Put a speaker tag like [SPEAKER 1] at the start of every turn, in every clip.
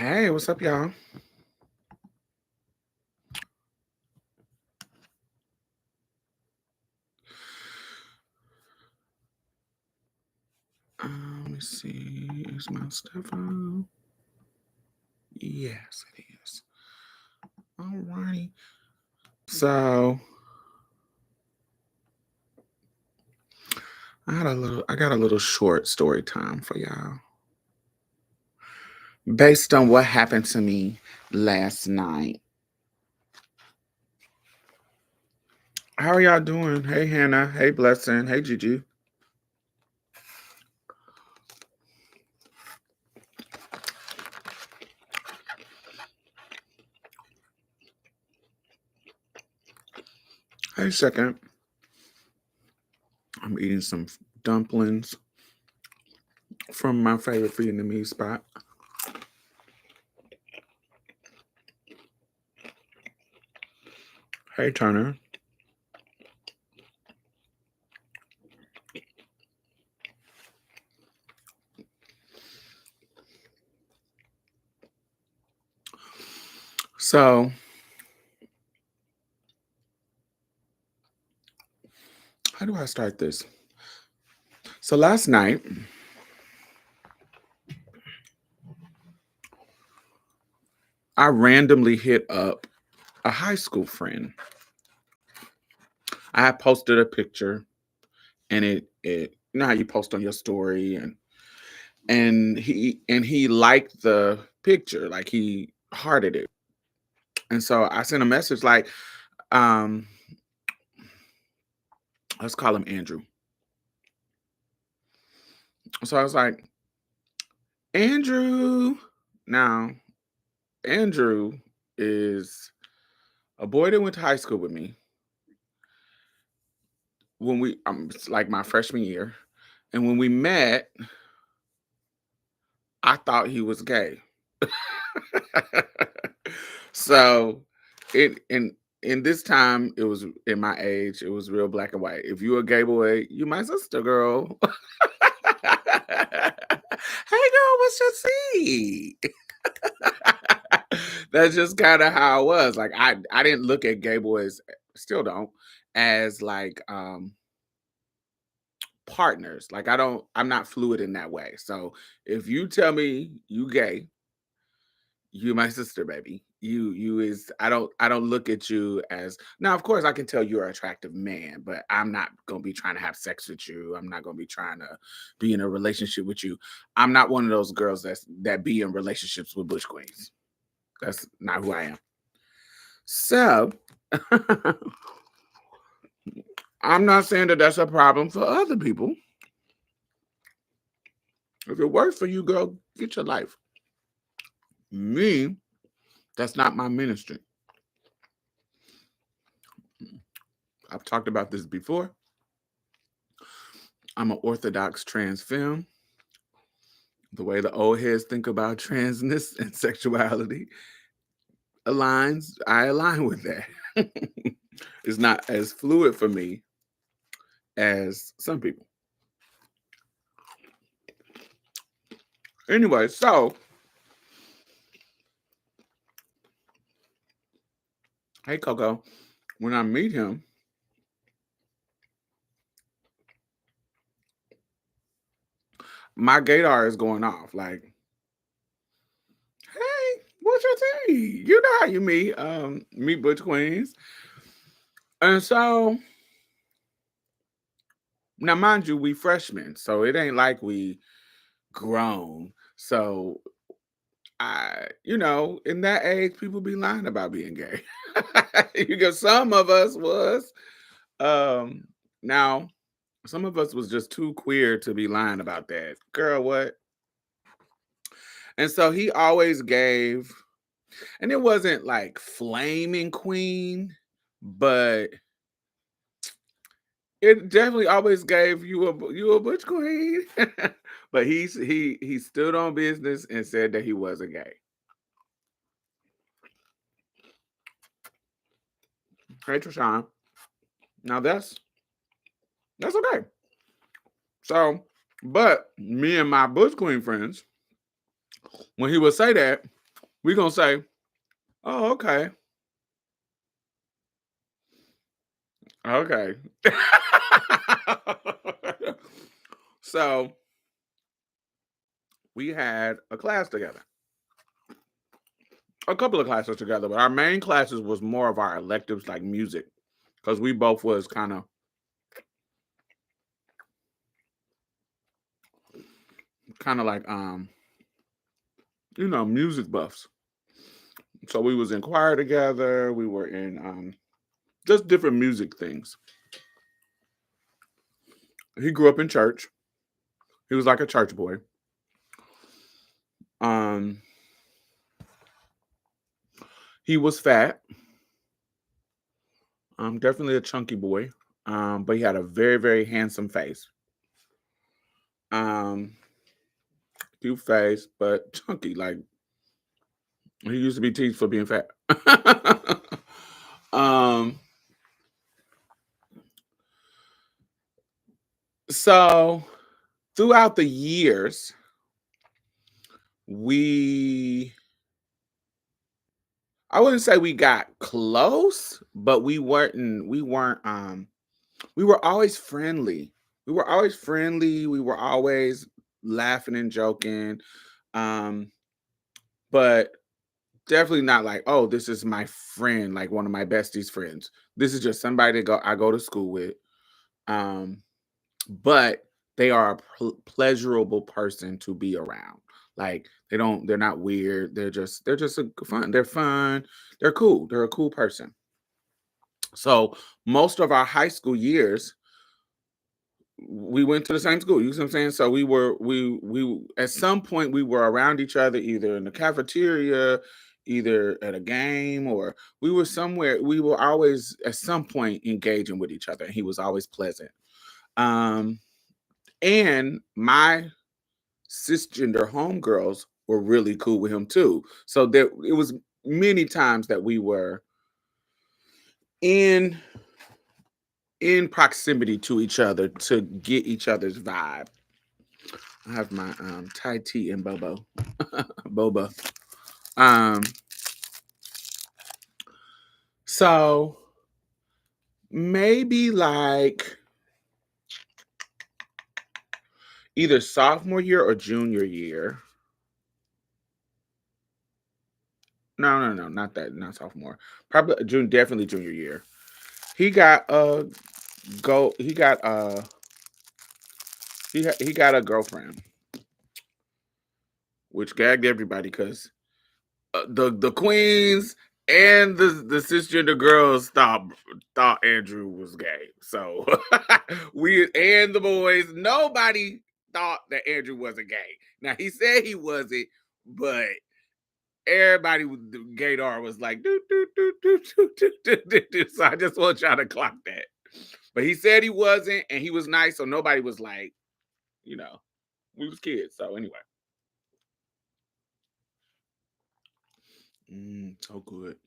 [SPEAKER 1] Hey, what's up, y'all? Let me see. Is my stuff on? Yes, it is. Alrighty. So I got a little short story time for y'all. Based on what happened to me last night. How are y'all doing? Hey Hannah. Hey Blessing. Hey Gigi. Hey Second. I'm eating some dumplings from my favorite Vietnamese spot. Hey Turner. So how do I start this? So last night, I randomly hit up a high school friend. I had posted a picture and it you know how you post on your story and he liked the picture, like he hearted it. And so I sent a message like, um, let's call him Andrew. So I was like, Andrew. Now, Andrew is a boy that went to high school with me when it's like my freshman year. And when we met, I thought he was gay. So in this time, it was in my age, it was real black and white. If you a gay boy, you my sister, girl. Hey girl, what's your seed? That's just kind of how it was. Like I didn't look at gay boys, still don't, as like partners. Like I'm not fluid in that way. So if you tell me you gay, you my sister, baby. You is I don't look at you as, now of course I can tell you're an attractive man, but I'm not gonna be trying to have sex with you. I'm not gonna be trying to be in a relationship with you. I'm not one of those girls that be in relationships with bush queens. That's not who I am. So I'm not saying that that's a problem for other people. If it works for you, girl, get your life. Me, that's not my ministry. I've talked about this before. I'm an Orthodox trans femme. The way the old heads think about transness and sexuality aligns. I align with that. It's not as fluid for me as some people. Anyway, so hey Coco, when I meet him, my gaydar is going off. Like, hey, what's your tea? You know how you meet butch queens. And so now mind you, we freshmen, so it ain't like we grown. So in that age, people be lying about being gay. Because some of us was. Um, now some of us was just too queer to be lying about that. Girl, what? And so he always gave, and it wasn't like flaming queen, but it definitely always gave you a butch queen. But he stood on business and said that he wasn't gay. Hey Trishawn. Now that's okay. So, but me and my butch queen friends, when he would say that, We gonna say, "Oh, okay, okay." So we had a class together, a couple of classes together, but our main classes was more of our electives, like music, because we both was kind of like music buffs. So we was in choir together. We were in just different music things. He grew up in church. He was like a church boy. Um, he was fat. Definitely a chunky boy. But he had a very, very handsome face. Um, cute face, but chunky. Like he used to be teased for being fat. um, so throughout the years, we I wouldn't say we got close, but we were always friendly. We were always friendly. We were always laughing and joking. Um, but definitely not like, oh, this is my friend, like one of my bestie's friends. This is just somebody that I go to school with. Um, but they are a pleasurable person to be around. Like they're not weird. They're just fun. They're fun. They're cool. They're a cool person. So most of our high school years, we went to the same school. You see what I'm saying? So we at some point we were around each other either in the cafeteria, either at a game, or we were somewhere. We were always at some point engaging with each other. And he was always pleasant. Um, and my cisgender homegirls were really cool with him too. So there it was many times that we were in proximity to each other to get each other's vibe. I have my Thai tea and boba. Um, so maybe like either sophomore year or junior year. No, not that, not sophomore. Probably June, definitely junior year. He got a go. He got a girlfriend, which gagged everybody because the queens and the cisgender girls thought Andrew was gay. So we and the boys, nobody thought that Andrew wasn't gay. Now he said he wasn't, but everybody with the gaydar was like do do do do do do do do do. So I just want y'all to clock that. But he said he wasn't, and he was nice, so nobody was like, you know, we was kids. So anyway, so good.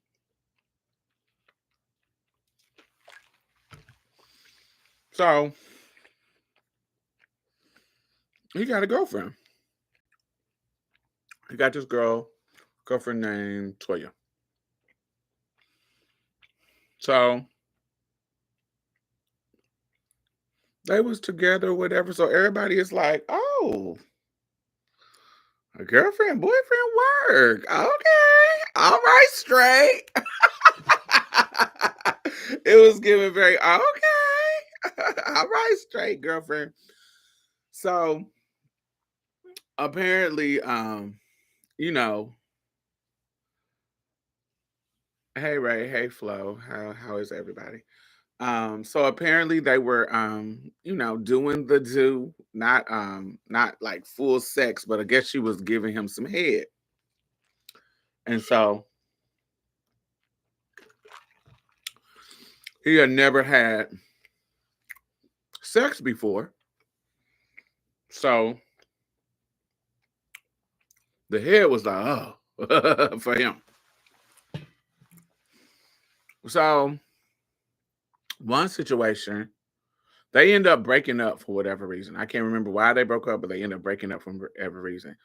[SPEAKER 1] So he got a girlfriend. He got this girlfriend named Toya. So they was together, whatever. So everybody is like, "Oh, a girlfriend, boyfriend, work. Okay, all right, straight." It was giving very okay, all right, straight girlfriend. So apparently, you know, hey Ray, hey Flo, how is everybody? So apparently they were doing the not like full sex, but I guess she was giving him some head. And so he had never had sex before. So the head was like, oh, for him. So one situation, they end up breaking up for whatever reason. I can't remember why they broke up, but they end up breaking up for whatever reason.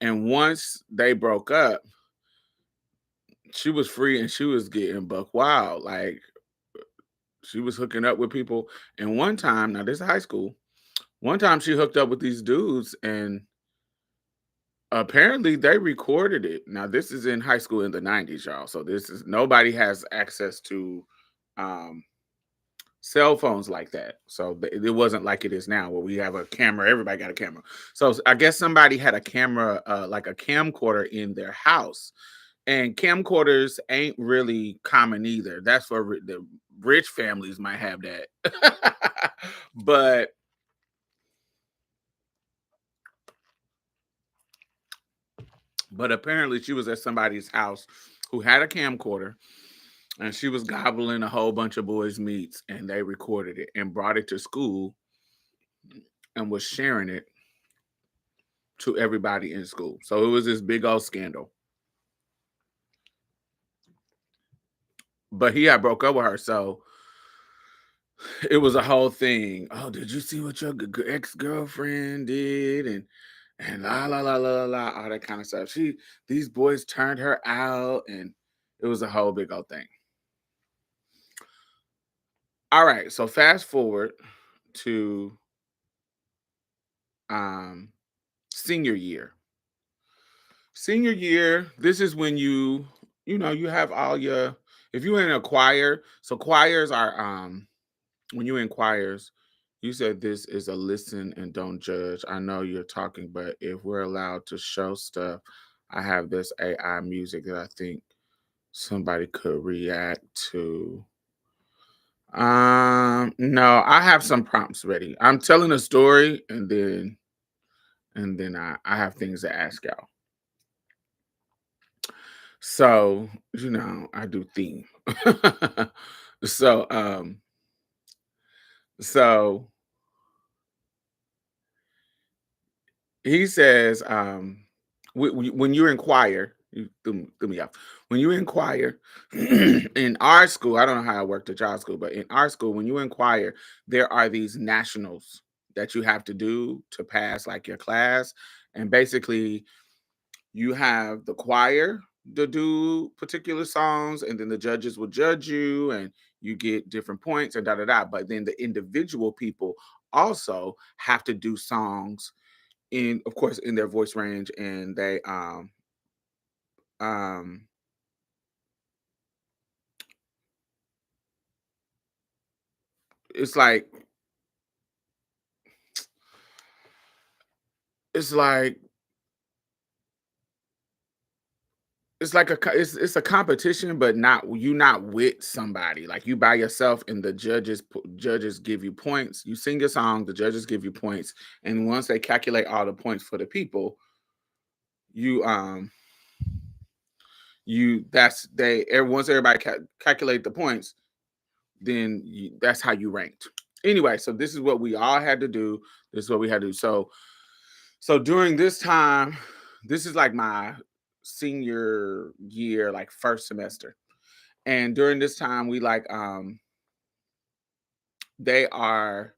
[SPEAKER 1] And once they broke up, she was free and she was getting buck wild. Like she was hooking up with people. And one time, now this is high school, one time she hooked up with these dudes and apparently they recorded it. Now this is in high school in the 90s, y'all. So this is nobody has access to um cell phones like that. So it wasn't like it is now where we have a camera, everybody got a camera. So I guess somebody had a camera, like a camcorder in their house. And camcorders ain't really common either. That's for the rich families might have that. but but apparently she was at somebody's house who had a camcorder and she was gobbling a whole bunch of boys' meats and they recorded it and brought it to school and was sharing it to everybody in school. So it was this big old scandal. But he had broke up with her, so it was a whole thing. Oh, did you see what your ex-girlfriend did? And la la la la la, all that kind of stuff. These boys turned her out, and it was a whole big old thing. All right, so fast forward to um senior year. Senior year, this is when you have all your, if you're in a choir, so choirs are when you're in choirs, you said this is a listen and don't judge. I know you're talking, but if we're allowed to show stuff, I have this AI music that I think somebody could react to. No, I have some prompts ready. I'm telling a story and then I have things to ask y'all. So, I do theme. so, so he says, when you inquire, you threw me off. When you inquire in our school, I don't know how it worked at y'all school, but in our school, when you inquire, there are these nationals that you have to do to pass like your class. And basically, you have the choir to do particular songs, and then the judges will judge you, and you get different points and da da da. But then the individual people also have to do songs in, of course, in their voice range, and they um it's like it's like it's a competition, but not with somebody, like you by yourself, and the judges give you points. You sing your song, the judges give you points, and once they calculate all the points for the people, you you that's they once everybody calculate the points, then that's how you ranked. Anyway, so this is what we all had to do. This is what we had to do. So during this time, this is like my senior year, like first semester. And during this time, they are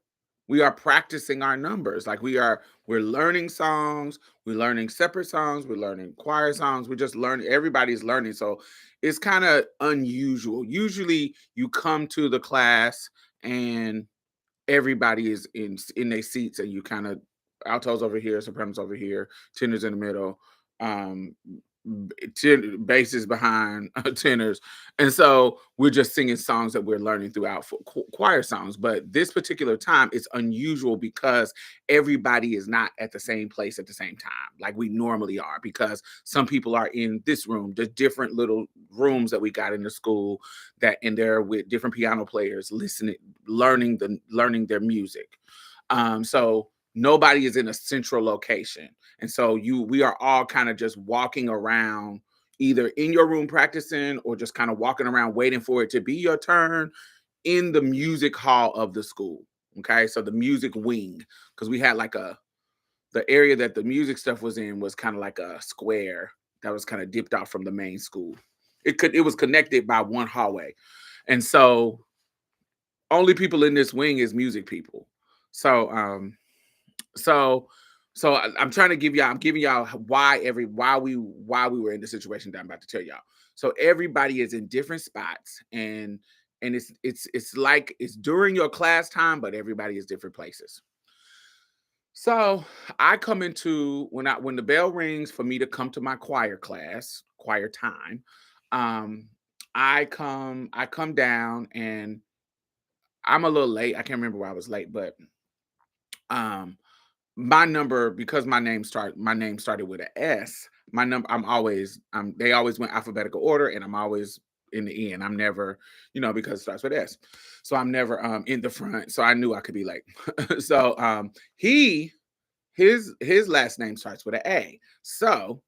[SPEAKER 1] we are practicing our numbers. Like we're learning songs, we're learning separate songs, we're learning choir songs, we're just learning, everybody's learning. So it's kind of unusual. Usually you come to the class and everybody is in their seats, and you kind of altos over here, sopranos over here, tenors in the middle, um basses behind tenors, and so we're just singing songs that we're learning throughout for choir songs. But this particular time it's unusual because everybody is not at the same place at the same time like we normally are, because some people are in this room, the different little rooms that we got in the school, that in there with different piano players listening, learning their music. So nobody is in a central location, and so we are all kind of just walking around, either in your room practicing or just kind of walking around waiting for it to be your turn in the music hall of the school. Okay, so the music wing, because we had like the area that the music stuff was in was kind of like a square that was kind of dipped out from the main school. It was connected by one hallway, and so only people in this wing is music people. So so So I'm trying to give y'all, I'm giving y'all why we were in the situation that I'm about to tell y'all. So everybody is in different spots, and it's like it's during your class time, but everybody is different places. So I come into when the bell rings for me to come to my choir class, choir time. Um, I come down and I'm a little late. I can't remember why I was late, but um my number, because my name started with a S. My number, they always went alphabetical order, and I'm always in the end. I'm never, because it starts with S. So I'm never in the front. So I knew I could be late. So he his last name starts with an A. So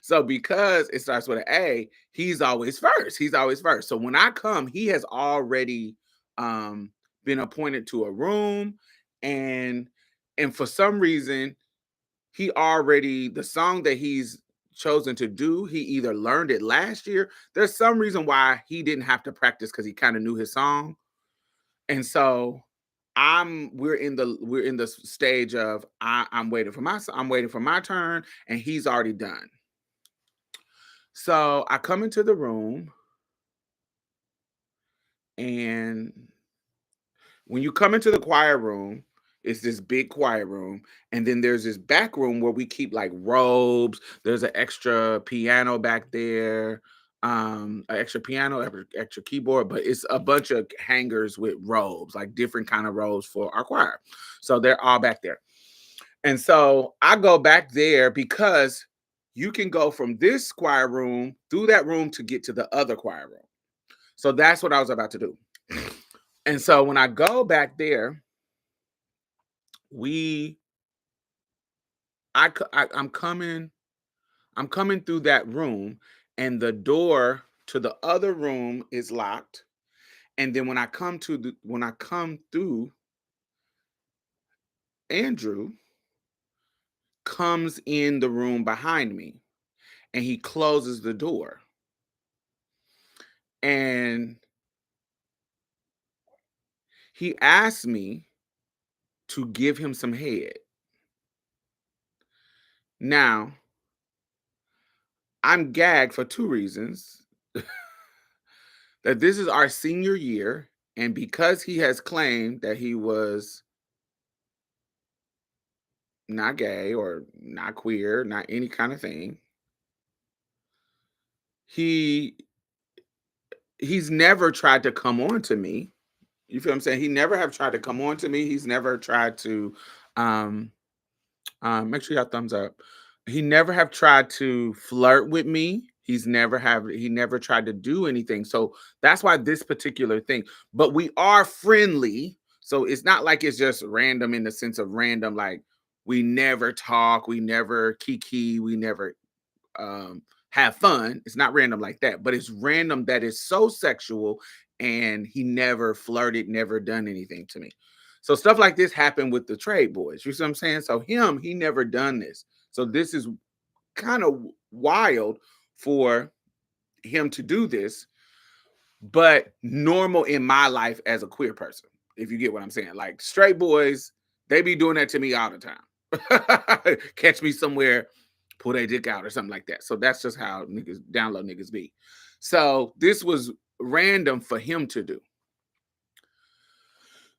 [SPEAKER 1] so because it starts with an A, he's always first. He's always first. So when I come, he has already um been appointed to a room, and for some reason, the song that he's chosen to do, he either learned it last year. There's some reason why he didn't have to practice, because he kind of knew his song. And so we're in the stage of I'm waiting for my turn, and he's already done. So I come into the room, and when you come into the choir room, it's this big choir room, and then there's this back room where we keep like robes. There's an extra piano back there, an extra piano, extra keyboard, but it's a bunch of hangers with robes, like different kind of robes for our choir. So they're all back there. And so I go back there because you can go from this choir room through that room to get to the other choir room. So that's what I was about to do. And so when I go back there, we I, c- I I'm coming through that room, and the door to the other room is locked. And then when I come through, Andrew comes in the room behind me, and he closes the door. And he asked me to give him some head. Now, I'm gagged for two reasons. That this is our senior year, and because he has claimed that he was not gay or not queer, not any kind of thing, he he's never tried to come on to me. You feel what I'm saying? He never have tried to come on to me. He's never tried to um make sure you have thumbs up. He never have tried to flirt with me. He never tried to do anything. So that's why this particular thing. But we are friendly. So it's not like it's just random in the sense of random, like we never talk, we never kiki, we never have fun. It's not random like that, but it's random that is so sexual, and he never flirted, never done anything to me. So stuff like this happened with the trade boys. You see what I'm saying? So he never done this. So this is kind of wild for him to do this, but normal in my life as a queer person. If you get what I'm saying, like straight boys, they be doing that to me all the time. Catch me somewhere, pull their dick out or something like that. So that's just how niggas download niggas be. So this was random for him to do.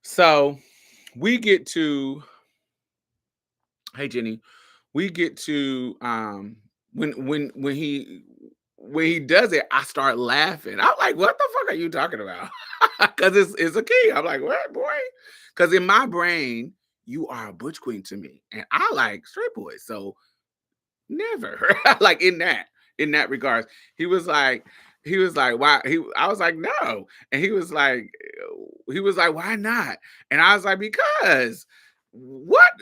[SPEAKER 1] So we get to, hey Jenny, we get to when he does it, I start laughing. I'm like, what the fuck are you talking about? Because it's a key. I'm like, what boy? Because in my brain, you are a butch queen to me, and I like straight boys. So never like in that regards. He was like, why? I was like, no, and he was like, why not? And I was like, because what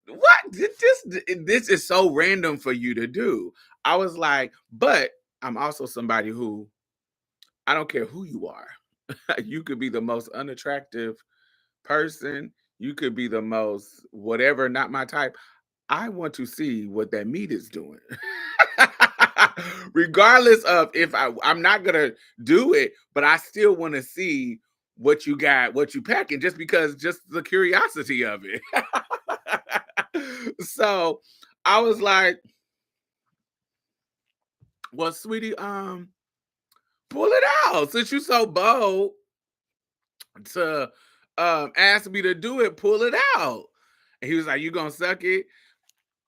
[SPEAKER 1] what this is so random for you to do. I was like, but I'm also somebody who I don't care who you are. You could be the most unattractive person. You could be the most whatever, not my type. I want to see what that meat is doing. Regardless of if I'm not gonna do it, but I still want to see what you got, what you packing, just because just the curiosity of it. So I was like, well, sweetie, pull it out. Since you're so bold to ask me to do it, pull it out. And he was like, you gonna suck it?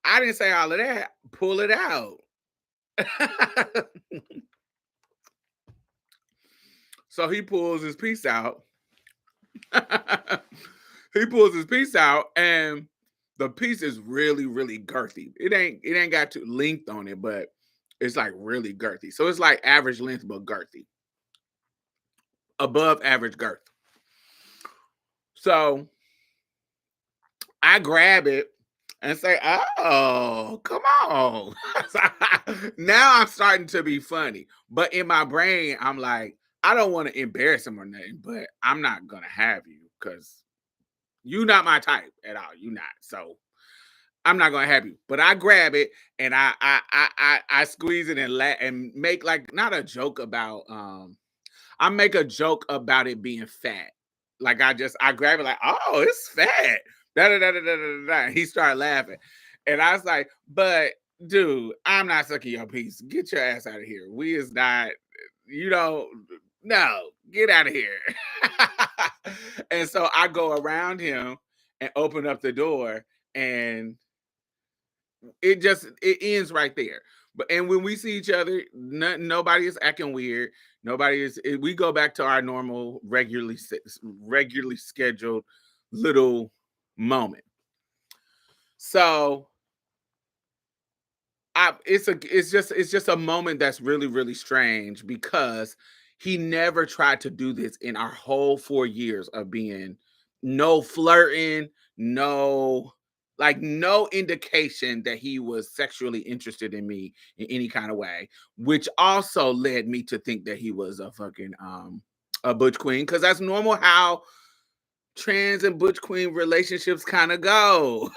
[SPEAKER 1] I didn't say all of that. Pull it out. So he pulls his piece out. He pulls his piece out, and the piece is really, really girthy. It ain't got too length on it, but it's like really girthy. So it's like average length, but girthy. Above average girth. So I grab it and say, "Oh, come on." Now I'm starting to be funny. But in my brain, I'm like, I don't want to embarrass him or nothing, but I'm not gonna have you because you not my type at all. You not. So I'm not gonna have you. But I grab it and I squeeze it and and make like not a joke about I make a joke about it being fat. Like I grab it like, oh, it's fat. Da da da da da da da. He started laughing. And I was like, but dude, I'm not sucking your piece. Get your ass out of here. We is not, you know, no, get out of here. And so I go around him and open up the door and it ends right there. But and when we see each other, nobody is acting weird. Nobody is. We go back to our normal, regularly scheduled little moment. So it's just a moment that's really really strange because he never tried to do this in our whole 4 years of being no flirting, no no indication that he was sexually interested in me in any kind of way, which also led me to think that he was a fucking a butch queen because that's normal how trans and butch queen relationships kind of go.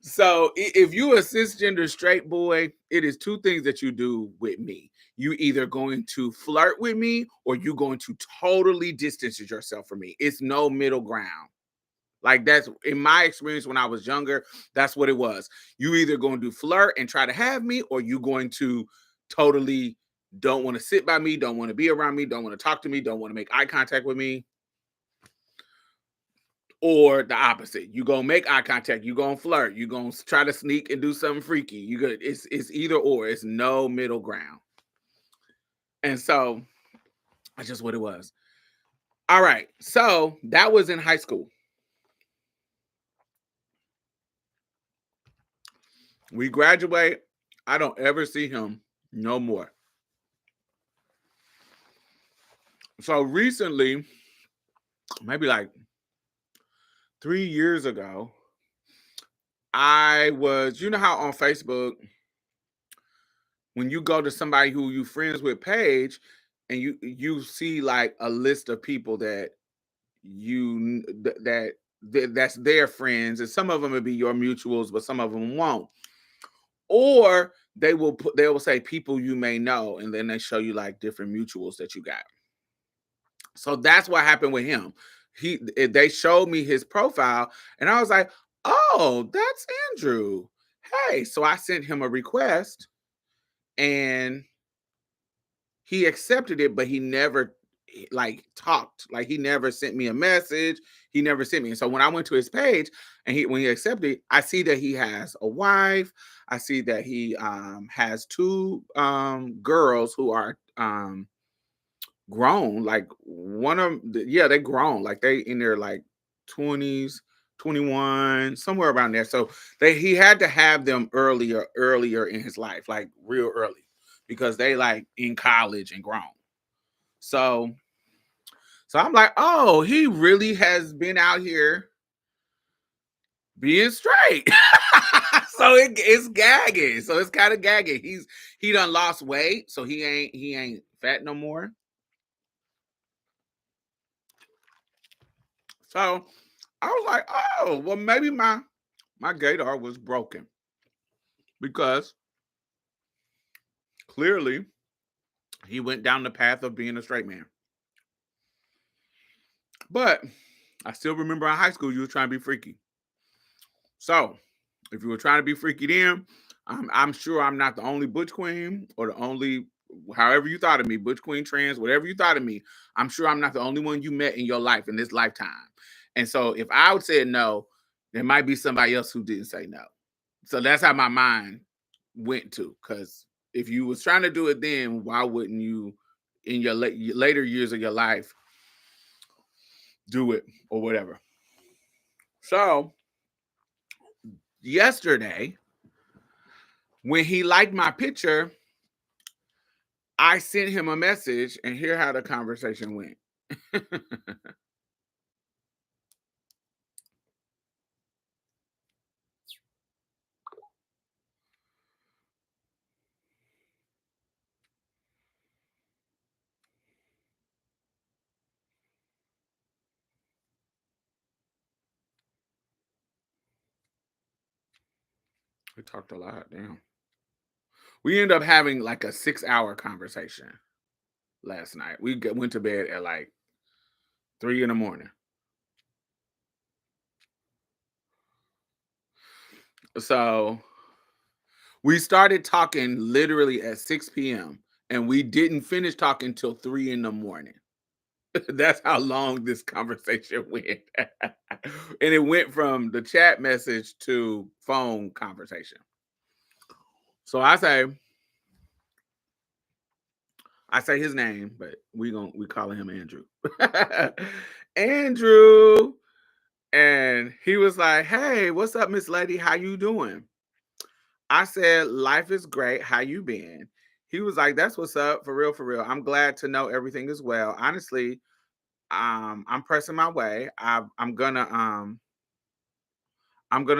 [SPEAKER 1] So if you a cisgender straight boy, it is two things that you do with me. You either going to flirt with me or you going to totally distance yourself from me. It's no middle ground. Like that's in my experience when I was younger, that's what it was. You either going to flirt and try to have me or you going to totally don't want to sit by me, don't want to be around me, don't want to talk to me, don't want to make eye contact with me. Or the opposite. You gonna make eye contact, you gonna flirt, you gonna try to sneak and do something freaky. You gonna it's either or, it's no middle ground. And so that's just what it was. All right. So that was in high school. We graduate. I don't ever see him no more. So recently, maybe like 3 years ago, I was, you know how on Facebook when you go to somebody who you friends with page and you see like a list of people that that's their friends and some of them will be your mutuals but some of them won't, or they will say people you may know and then they show you like different mutuals that you got. So that's what happened with him. They showed me his profile and I was like, oh, that's Andrew. Hey, so I sent him a request and he accepted it, but he never like talked. Like he never sent me a message. He never sent me. And so when I went to his page and when he accepted it, I see that he has a wife. I see that he has two girls who are grown. Like one of yeah, they grown. Like they in their like 20s, 21, somewhere around there. So he had to have them earlier in his life, like real early because they like in college and grown. So I'm like, oh, he really has been out here being straight. So it's gagging. So it's kind of gagging. He done lost weight, so he ain't fat no more. So I was like, oh, well, maybe my gaydar was broken because clearly he went down the path of being a straight man. But I still remember in high school you was trying to be freaky. So if you were trying to be freaky then, I'm sure I'm not the only butch queen or the only, however you thought of me, butch queen, trans, whatever you thought of me. I'm sure I'm not the only one you met in your life in this lifetime. And so if I would say no, there might be somebody else who didn't say no. So that's how my mind went to. Because if you was trying to do it then, why wouldn't you in your later years of your life do it or whatever? So yesterday, when he liked my picture, I sent him a message, and hear how the conversation went. We talked a lot. Damn. We ended up having like a 6-hour conversation last night. Went to bed at like 3 in the morning. So we started talking literally at 6 p.m. and we didn't finish talking till 3 in the morning. That's how long this conversation went. And it went from the chat message to phone conversation. So I say his name, but we calling him Andrew. Andrew. And he was like, "Hey, what's up, Miss Lady? How you doing?" I said, "Life is great. How you been?" He was like, "That's what's up, for real, for real. I'm glad to know everything is well. Honestly, I'm pressing my way. I'm gonna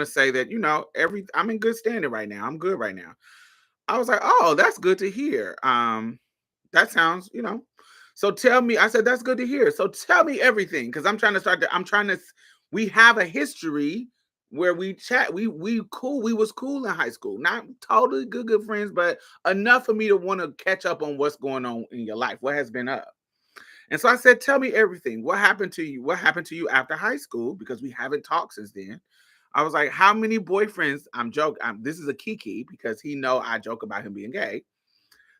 [SPEAKER 1] say that, I'm in good standing right now. I'm good right now." I was like, "Oh, that's good to hear. That sounds, so tell me." I said, "That's good to hear. So tell me everything." Because we have a history where we chat. We was cool in high school. Not totally good friends, but enough for me to want to catch up on what's going on in your life. What has been up? And so I said, "Tell me everything. What happened to you? What happened to you after high school? Because we haven't talked since then." I was like, "How many boyfriends?" I'm joking. This is a kiki because he know I joke about him being gay.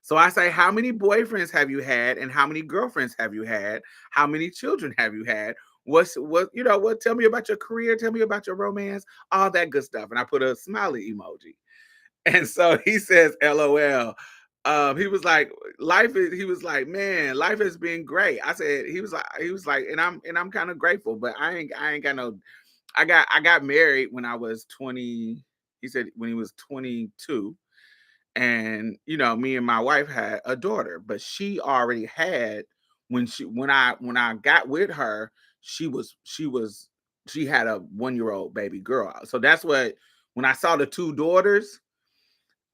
[SPEAKER 1] So I say, "How many boyfriends have you had, and how many girlfriends have you had? How many children have you had? What? Tell me about your career. Tell me about your romance. All that good stuff." And I put a smiley emoji. And so he says, "LOL." He was like, "Life is." He was like, "Man, life has been great." I said, he was like, and I'm kind of grateful, but I ain't got no. I got married when I was 20. He said when he was 22, and me and my wife had a daughter, but she already had, when I got with her, she had a 1-year-old baby girl. So that's what, when I saw the two daughters,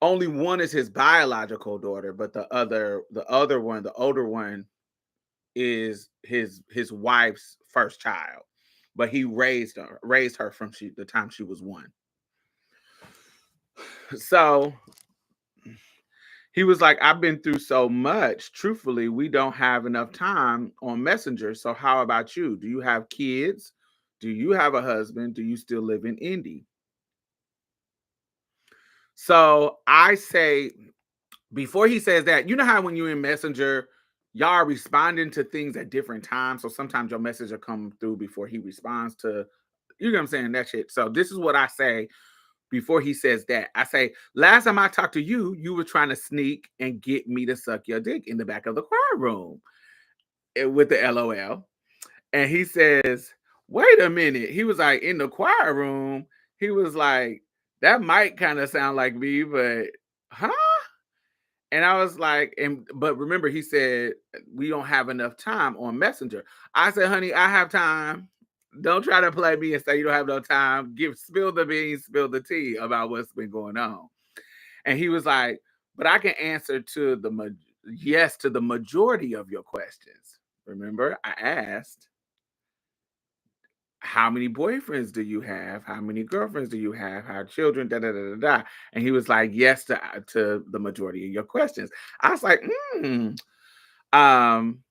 [SPEAKER 1] only one is his biological daughter, but the other one, the older one, is his wife's first child, but he raised her from the time she was one. So he was like, "I've been through so much. Truthfully, we don't have enough time on Messenger. So how about you? Do you have kids? Do you have a husband? Do you still live in Indy?" So I say, before he says that, you know how when you're in Messenger, y'all are responding to things at different times. So sometimes your message will come through before he responds to, you know what I'm saying, that shit. So this is what I say before he says that. I say, "Last time I talked to you, you were trying to sneak and get me to suck your dick in the back of the choir room," with the LOL. And he says, "Wait a minute." He was like, "In the choir room?" He was like, "That might kind of sound like me, but huh?" And I was like, but remember, he said, "We don't have enough time on Messenger." I said, "Honey, I have time. Don't try to play me and say you don't have no time. Spill the beans, spill the tea about what's been going on." And he was like, "But I can answer yes to the majority of your questions." Remember, I asked, "How many boyfriends do you have? How many girlfriends do you have? How children? Da da da da da." And he was like, "Yes to the majority of your questions." I was like, "Hmm." Um,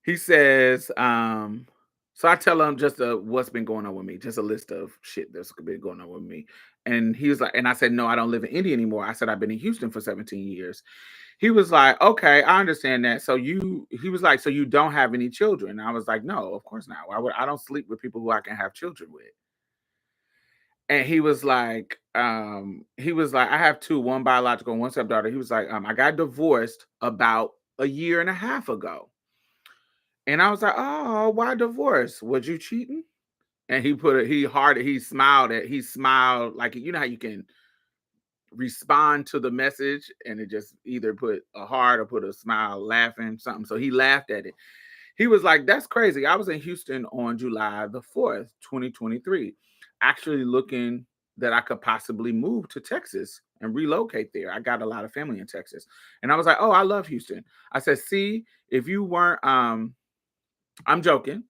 [SPEAKER 1] he says, So I tell him just what's been going on with me, just a list of shit that's been going on with me. And he was like, and I said, no, I don't live in India anymore. I said, I've been in Houston for 17 years. He was like, okay, I understand that. He was like, so you don't have any children? I was like, no, of course not. I don't sleep with people who I can have children with. And he was like, I have two, one biological and one stepdaughter. He was like, I got divorced about a year and a half ago. And I was like, oh, why divorce? Was you cheating? And he smiled like, you know how you can respond to the message and it just either put a heart or put a smile, laughing, something. So he laughed at it. He was like, that's crazy. I was in Houston on July the 4th, 2023, actually looking that I could possibly move to Texas and relocate there. I got a lot of family in Texas. And I was like, oh, I love Houston. I said, see, if you weren't, I'm joking.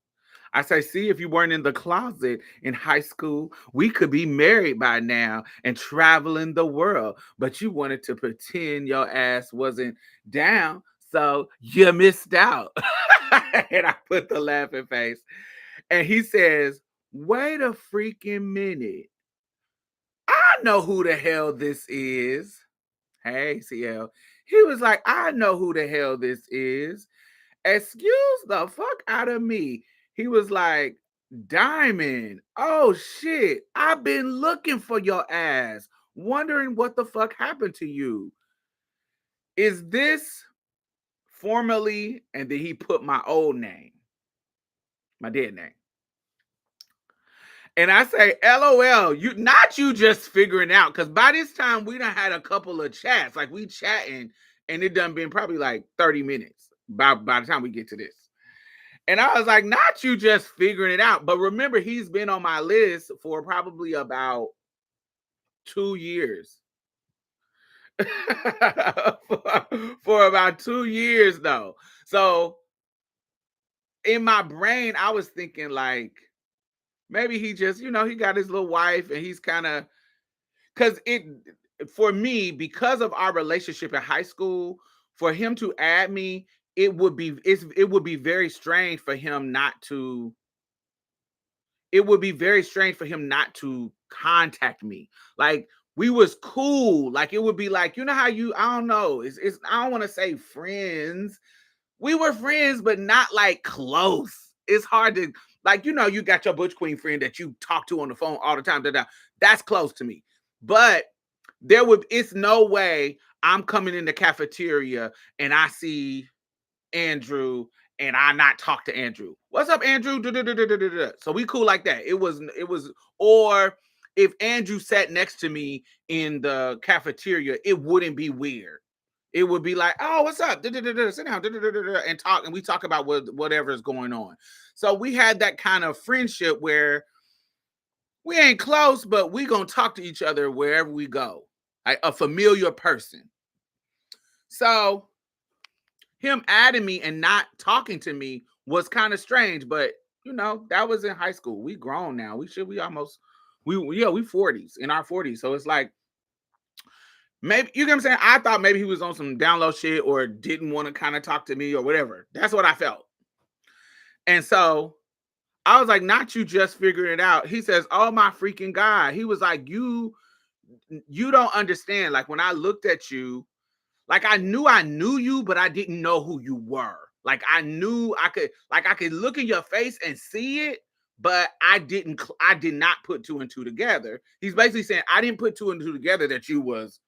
[SPEAKER 1] I say, see, if you weren't in the closet in high school, we could be married by now and traveling the world. But you wanted to pretend your ass wasn't down, so you missed out. And I put the laughing face. And he says, wait a freaking minute. I know who the hell this is. Hey, CL. He was like, I know who the hell this is. Excuse the fuck out of me. He was like, Diamond, oh shit, I've been looking for your ass, wondering what the fuck happened to you. Is this formerly? And then he put my old name, my dead name. And I say, LOL, you just figuring out, because by this time we done had a couple of chats. Like we chatting, and it done been probably like 30 minutes by the time we get to this. And I was like, not you just figuring it out. But remember, he's been on my list for probably about 2 years. For about 2 years, though. So in my brain, I was thinking like, maybe he just, he got his little wife and he's kind of, because for me, because of our relationship in high school, for him to add me, it would be very strange for him not to contact me. Like we was cool. Like it would be like, how I don't know. It's I don't want to say friends. We were friends, but not like close. It's hard to like, you got your Butch Queen friend that you talk to on the phone all the time. That's close to me. But it's no way I'm coming in the cafeteria and I see Andrew and I not talk to Andrew. What's up, Andrew? So we cool like that. It was, or if Andrew sat next to me in the cafeteria, it wouldn't be weird. It would be like, oh, what's up? Sit down and talk, and we talk about whatever is going on. So we had that kind of friendship where we ain't close, but we gonna talk to each other wherever we go, like a familiar person. So him adding me and not talking to me was kind of strange, but that was in high school. We grown now. We 40s, in our 40s. So it's like, maybe, you know what I'm saying? I thought maybe he was on some download shit or didn't want to kind of talk to me or whatever. That's what I felt. And so I was like, not you just figuring it out. He says, oh my freaking God. He was like, you don't understand. Like when I looked at you, like I knew you, but I didn't know who you were. Like I could look in your face and see it, but I did not put two and two together. He's basically saying I didn't put two and two together that you was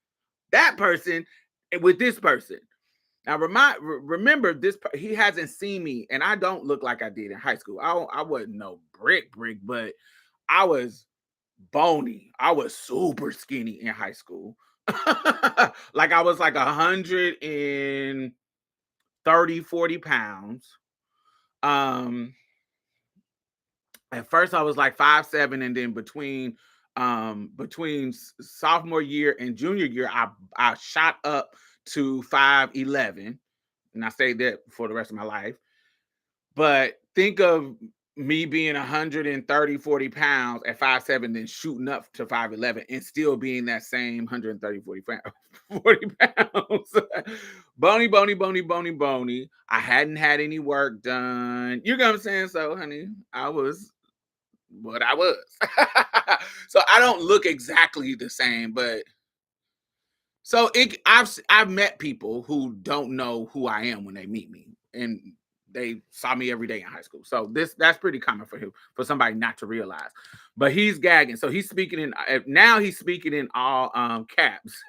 [SPEAKER 1] that person with this person. Now remember this, he hasn't seen me, and I don't look like I did in high school. I wasn't no brick, but I was bony. I was super skinny in high school. Like I was like 130, 40 pounds. At first I was like 5'7", and then between sophomore year and junior year, I shot up to 5'11", and I stayed there for the rest of my life. But think of me being 130, 40 pounds at 5'7", then shooting up to 5'11", and still being that same 130, 40 pounds. Bony, bony, bony, bony, bony. I hadn't had any work done. You know what I'm saying? So, honey, I was what I was. So I don't look exactly the same, but so I've met people who don't know who I am when they meet me, and they saw me every day in high school. So that's pretty common for him, for somebody not to realize. But he's gagging, so he's speaking in now he's speaking in all caps.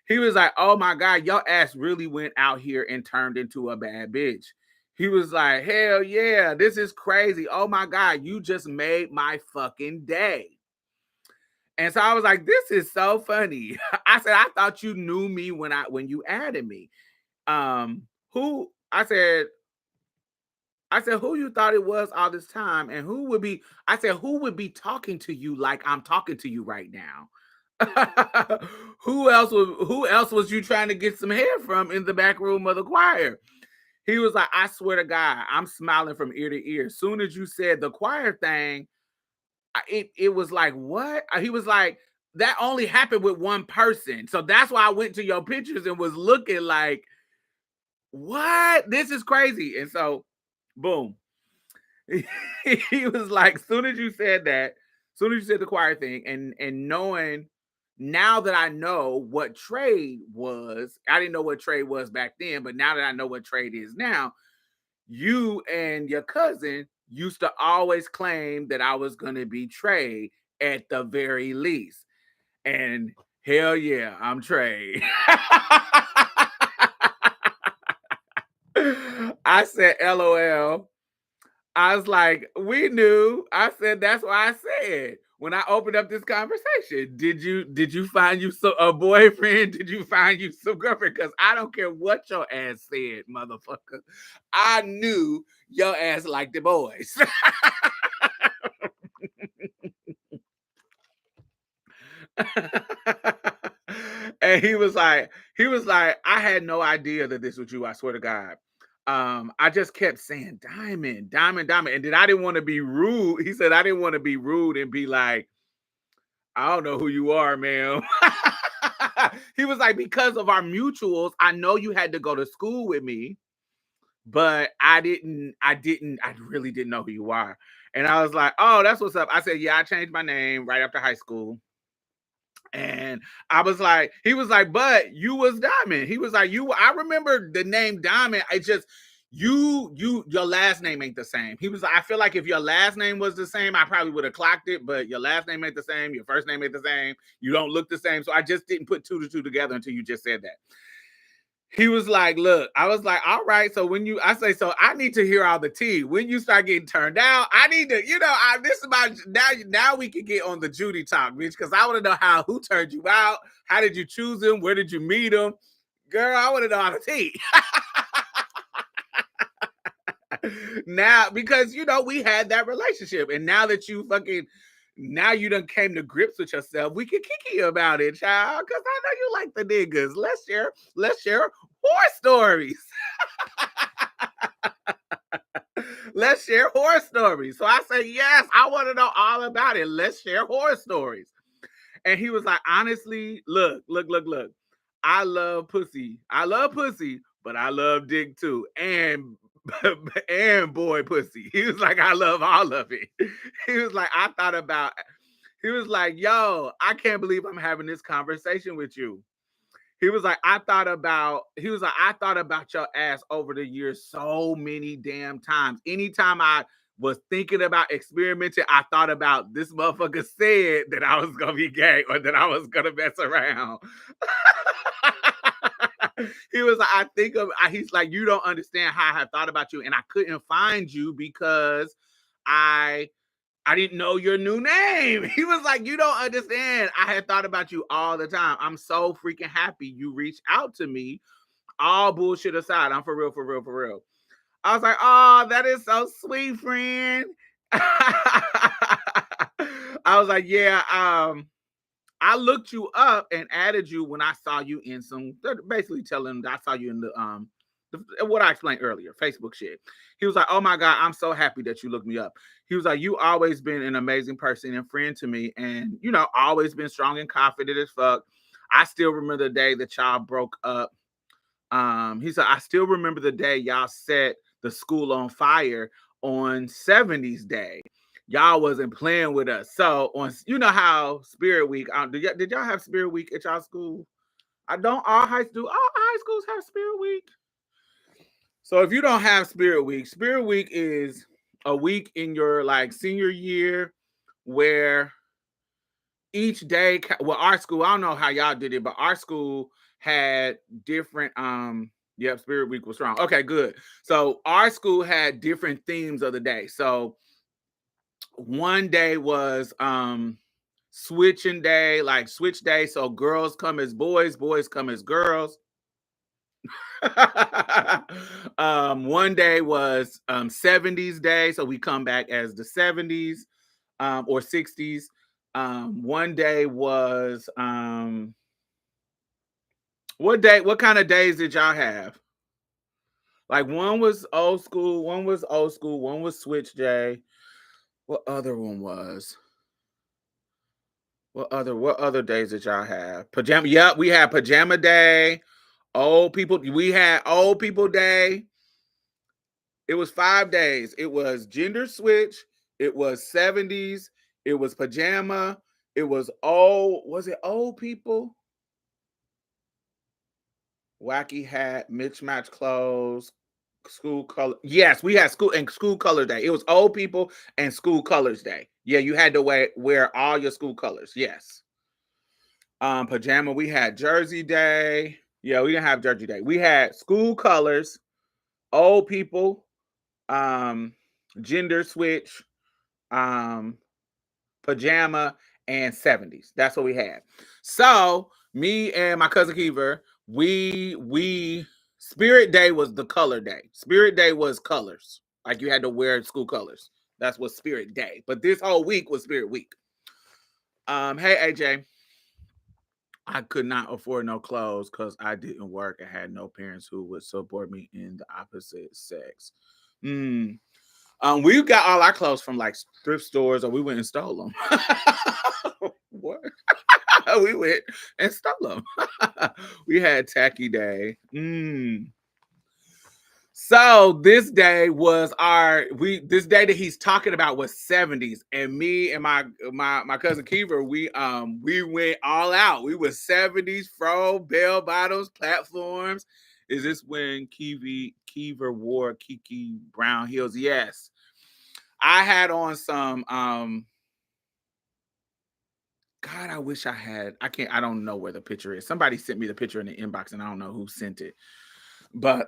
[SPEAKER 1] He was like, "Oh my god, your ass really went out here and turned into a bad bitch." He was like, "Hell yeah, this is crazy. Oh my god, you just made my fucking day." And so I was like, this is so funny. I said, I thought you knew me when you added me. Who I said, who you thought it was all this time? And who would be talking to you like I'm talking to you right now? Who else was you trying to get some hair from in the back room of the choir? He was like, I swear to God, I'm smiling from ear to ear. As soon as you said the choir thing, it was like, what? He was like, that only happened with one person. So that's why I went to your pictures and was looking like, what? This is crazy. And so, boom. He was like, soon as you said that, soon as you said the choir thing, and knowing now that I know what trade was, I didn't know what trade was back then, but now that I know what trade is now, you and your cousin used to always claim that I was going to be Trey at the very least. And hell yeah, I'm Trey. I said, LOL. I was like, we knew. I said, that's why I said when I opened up this conversation, did you find you a boyfriend? Did you find you some girlfriend? Because I don't care what your ass said, motherfucker. I knew your ass liked the boys. And he was like, I had no idea that this was you. I swear to God. I just kept saying diamond, diamond, diamond. And then I didn't want to be rude. He said, I didn't want to be rude and be like, I don't know who you are, man. He was like, because of our mutuals, I know you had to go to school with me, but I really didn't know who you are. And I was like, oh, that's what's up. I said, yeah, I changed my name right after high school. And I was like, he was like, but you was Diamond. He was like, I remember the name Diamond. I just, your last name ain't the same. He was like, I feel like if your last name was the same, I probably would have clocked it, but your last name ain't the same. Your first name ain't the same. You don't look the same. So I just didn't put two to two together until you just said that. He was like, look, I was like, all right. So so I need to hear all the tea. When you start getting turned down, I need to, this is about now we can get on the Judy talk, bitch. Cause I want to know who turned you out? How did you choose him? Where did you meet him? Girl, I want to know all the tea. Now, because we had that relationship. And now that now you done came to grips with yourself, we can kiki about it, child. Cause I know you like the niggas. Let's share horror stories. Let's share horror stories. So I say, yes, I want to know all about it. Let's share horror stories. And he was like, honestly, look. I love pussy. But I love dick too. And boy pussy. He was like, I love all of it. He was like, he was like, yo, I can't believe I'm having this conversation with you. He was like, I thought about your ass over the years so many damn times. Anytime I was thinking about experimenting, I thought about this motherfucker said that I was gonna be gay or that I was gonna mess around. He was like, he's like, you don't understand how I have thought about you, and I couldn't find you because I didn't know your new name. He was like, you don't understand. I had thought about you all the time. I'm so freaking happy you reached out to me. All bullshit aside, I'm for real, for real, for real. I was like, oh, that is so sweet, friend. I was like, yeah, I looked you up and added you when I saw you in basically telling them I saw you in what I explained earlier, Facebook shit. He was like, "Oh my God, I'm so happy that you looked me up." He was like, "You always been an amazing person and friend to me, and always been strong and confident as fuck. I still remember the day that y'all broke up. He said, I still remember the day y'all set the school on fire on 70s Day. Y'all wasn't playing with us. So on, how Spirit Week, did y'all have Spirit Week at y'all school? I don't all high schools have Spirit Week. So if you don't have Spirit Week is a week in your like senior year where each day, well, our school, I don't know how y'all did it, but our school had different yep, Spirit Week was strong. Okay, good. So our school had different themes of the day. So one day was switching day, like switch day. So girls come as boys, boys come as girls. One day was 70s Day, so we come back as the 70s or 60s. One day was what kind of days did y'all have? Like one was old school, one was switch day. What other one was? What other days did y'all have? Pajama, yep, we had pajama day. We had old people day. It was 5 days. It was gender switch, it was 70s, it was pajama, it was was it old people? Wacky hat, mismatched clothes, school color. Yes, we had school color day. It was old people and school colors day. Yeah, you had to wear all your school colors. Yes. Pajama, we had Jersey Day. Yeah, we didn't have Jersey Day. We had school colors, old people, um, gender switch, um, pajama, and 70s. That's what we had. So me and my cousin Kiever, we Spirit Day was the color day. Spirit Day was colors. Like you had to wear school colors. That's what Spirit Day. But this whole week was Spirit Week. Hey AJ. I could not afford no clothes because I didn't work and had no parents who would support me in the opposite sex. Mm. We got all our clothes from like thrift stores, or we went and stole them. What? We went and stole them. We had tacky day. So this day was this day that he's talking about was 70s, and me and my cousin Kiever, we went all out. We were 70s fro, bell bottoms, platforms. Is this when Kiever wore Kiki brown heels? Yes. I had on some God, I wish I don't know where the picture is. Somebody sent me the picture in the inbox and I don't know who sent it. But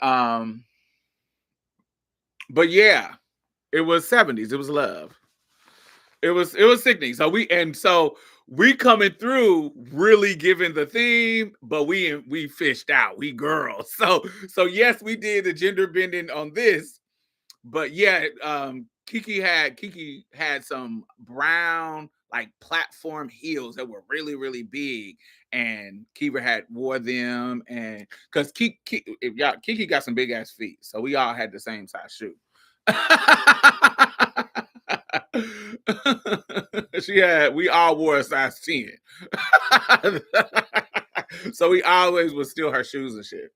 [SPEAKER 1] yeah, it was 70s. It was love. It was sickening. So we coming through really giving the theme, but we fished out. We girls. So yes, we did the gender bending on this, but yeah, Kiki had some brown like platform heels that were really really big, and Kiva had wore them, and because Kiki got some big ass feet, so we all had the same size shoe. We all wore a size 10. So we always would steal her shoes and shit.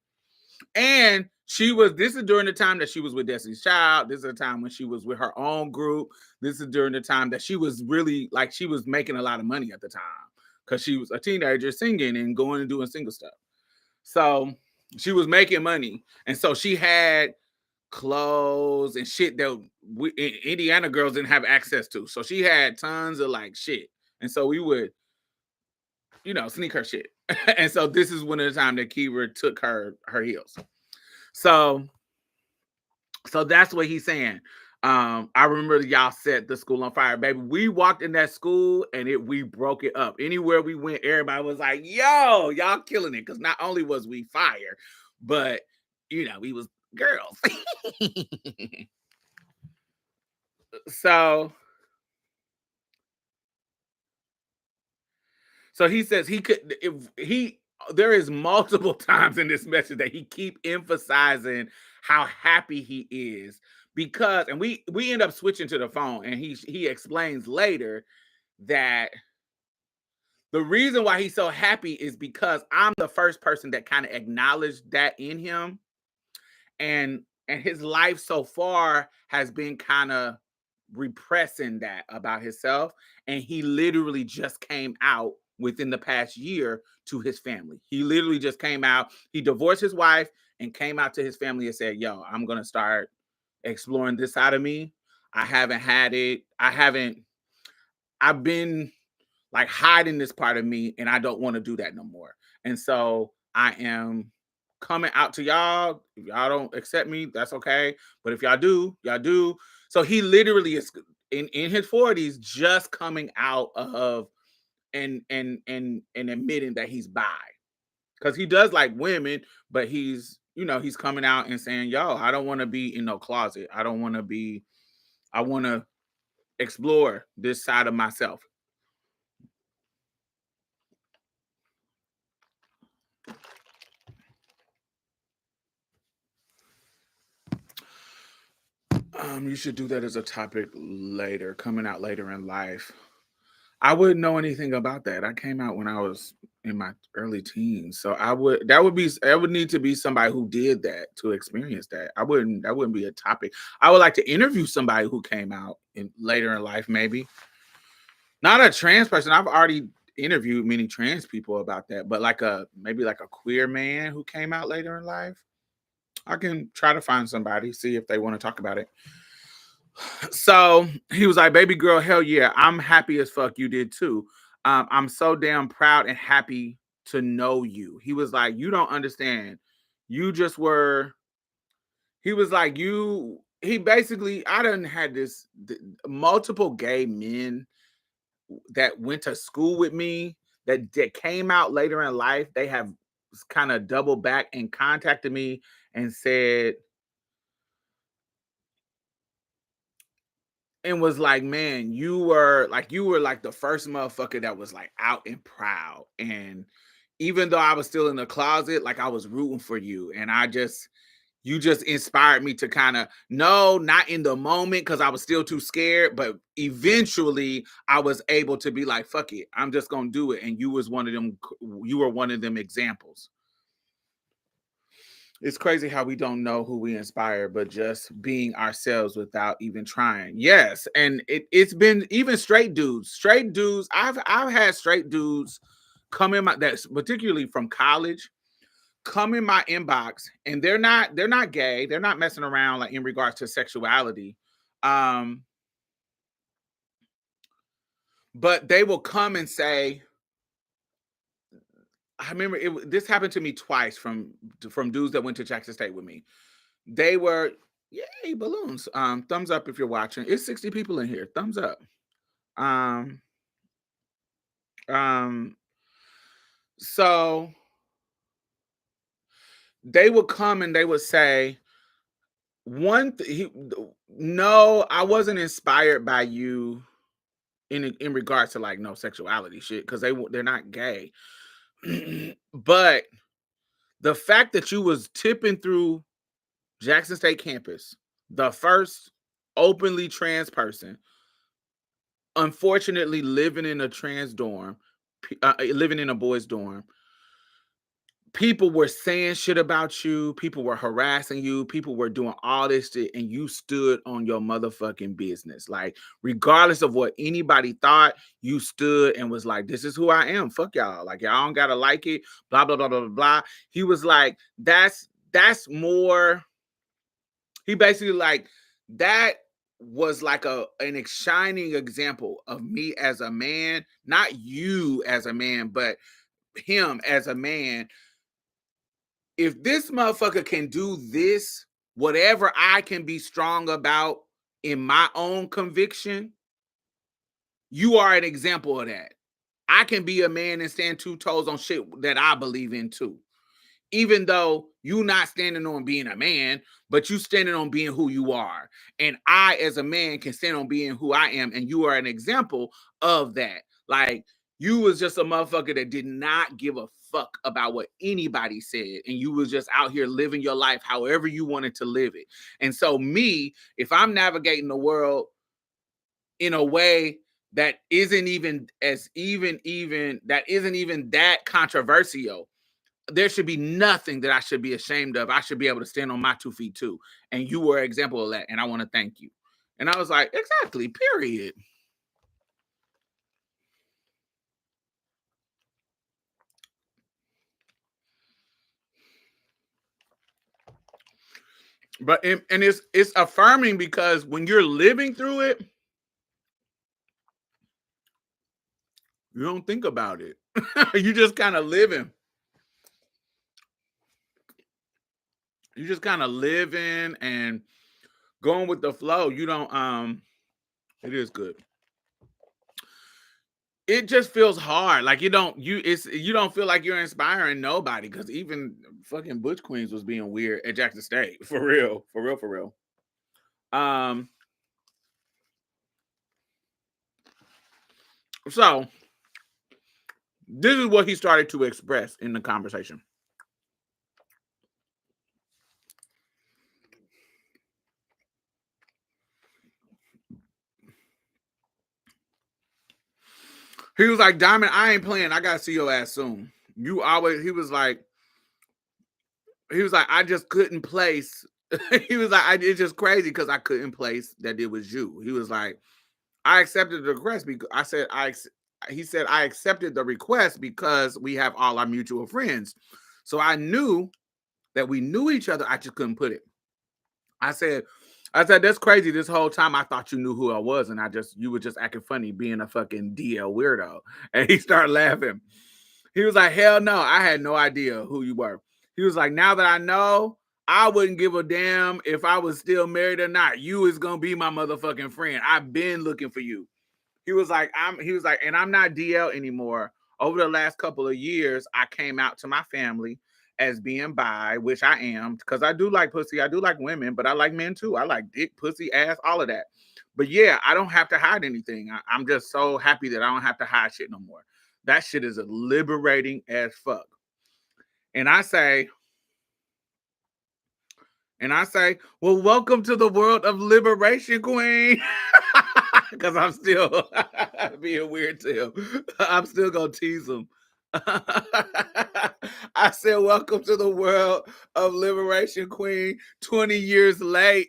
[SPEAKER 1] And this is during the time that she was with Destiny's Child. This is the time when she was with her own group. This is during the time that she was really like she was making a lot of money at the time because she was a teenager singing and going and doing single stuff. So she was making money. And so she had clothes and shit that Indiana girls didn't have access to. So she had tons of like shit. And so we would, sneak her shit. And so this is one of the time that Kiva took her heels. So that's what he's saying. I remember y'all set the school on fire, baby. We walked in that school and we broke it up. Anywhere we went, everybody was like, yo, y'all killing it. Because not only was we fire, but we was girls. So he says he could if there is multiple times in this message that he keep emphasizing how happy he is because, and we end up switching to the phone, and he explains later that the reason why he's so happy is because I'm the first person that kind of acknowledged that in him, and his life so far has been kind of repressing that about himself, and he literally just came out within the past year to his family. He literally just came out. He divorced his wife and came out to his family and said, yo, I'm going to start exploring this side of me. I haven't had it. I've been like hiding this part of me, and I don't want to do that no more. And so I am coming out to y'all. If y'all don't accept me, that's okay. But if y'all do, y'all do. So he literally is in his 40s just coming out of and admitting that he's bi. Because he does like women, but he's coming out and saying, yo, I don't want to be in no closet. I want to explore this side of myself. You should do that as a topic later, coming out later in life. I wouldn't know anything about that. I came out when I was in my early teens, so that would need to be somebody who did that to experience that. That wouldn't be a topic. I would like to interview somebody who came out in later in life, maybe not a trans person. I've already interviewed many trans people about that, but maybe like a queer man who came out later in life. I can try to find somebody, see if they want to talk about it. So he was like, baby girl, hell yeah, I'm happy as fuck you did too. I'm so damn proud and happy to know you. He was like, you don't understand. You just were, he was like, he basically, I done had multiple gay men that went to school with me that came out later in life. They have kind of doubled back and contacted me and said, and was like, man, you were like the first motherfucker that was like out and proud. And even though I was still in the closet, like I was rooting for you. And you just inspired me to kind of, no, not in the moment because I was still too scared, but eventually I was able to be like, fuck it, I'm just gonna do it. And you were one of them examples. It's crazy how we don't know who we inspire, but just being ourselves without even trying. Yes, and it's been even straight dudes. Straight dudes. I've had straight dudes come in that's particularly from college, come in my inbox, and they're not gay. They're not messing around like in regards to sexuality. But they will come and say, I remember this happened to me twice from dudes that went to Jackson State with me. They were, yay, balloons. Thumbs up if you're watching. It's 60 people in here. Thumbs up. Um, um, so they would come and they would say, no, I wasn't inspired by you in regards to like no sexuality shit, because they're not gay. But the fact that you was tipping through Jackson State campus, the first openly trans person, unfortunately living in a trans dorm, living in a boys dorm, people were saying shit about you, people were harassing you, people were doing all this shit, and you stood on your motherfucking business. Like, regardless of what anybody thought, you stood and was like, this is who I am, fuck y'all, like y'all don't gotta like it, blah blah blah blah blah. He was like, that's more, he basically like, that was like an shining example of me as a man, not you as a man, but him as a man. If this motherfucker can do this, whatever I can be strong about in my own conviction, you are an example of that. I can be a man and stand 2 toes on shit that I believe in too. Even though you not standing on being a man, but you standing on being who you are. And I, as a man, can stand on being who I am. And you are an example of that. Like, You was just a motherfucker that did not give a fuck about what anybody said. And you was just out here living your life however you wanted to live it. And so me, if I'm navigating the world in a way that isn't even as even that isn't even that controversial, there should be nothing that I should be ashamed of. I should be able to stand on my 2 feet too. And you were an example of that. And I want to thank you. And I was like, exactly, period. And it's affirming because when you're living through it, you don't think about it. You just kind of living. You just kind of living and going with the flow. You don't it is good. It just feels hard. Like you don't feel like you're inspiring nobody because even fucking Butch Queens was being weird at Jackson State. For real. For real, for real. Um so this is what he started to express in the conversation. He was like, Diamond, I ain't playing. I gotta see your ass soon. You always he was like, I just couldn't place. He was like, it's just crazy because I couldn't place that it was you. He was like, I accepted the request because he said I accepted the request because we have all our mutual friends. So I knew that we knew each other. I just couldn't put it. I said, that's crazy. This whole time I thought you knew who I was, and you were just acting funny, being a fucking DL weirdo. And he started laughing. He was like, hell no, I had no idea who you were. He was like, now that I know, I wouldn't give a damn if I was still married or not. You is gonna be my motherfucking friend. I've been looking for you. He was like, and I'm not DL anymore. Over the last couple of years, I came out to my family as being bi, which I am, because I do like pussy. I do like women, but I like men too. I like dick, pussy, ass, all of that. But yeah, I don't have to hide anything. I'm just so happy that I don't have to hide shit no more. That shit is liberating as fuck. And I say, well, welcome to the world of liberation, queen. Because I'm still being weird to him. I'm still gonna tease him. I said, welcome to the world of liberation, queen. 20 years late.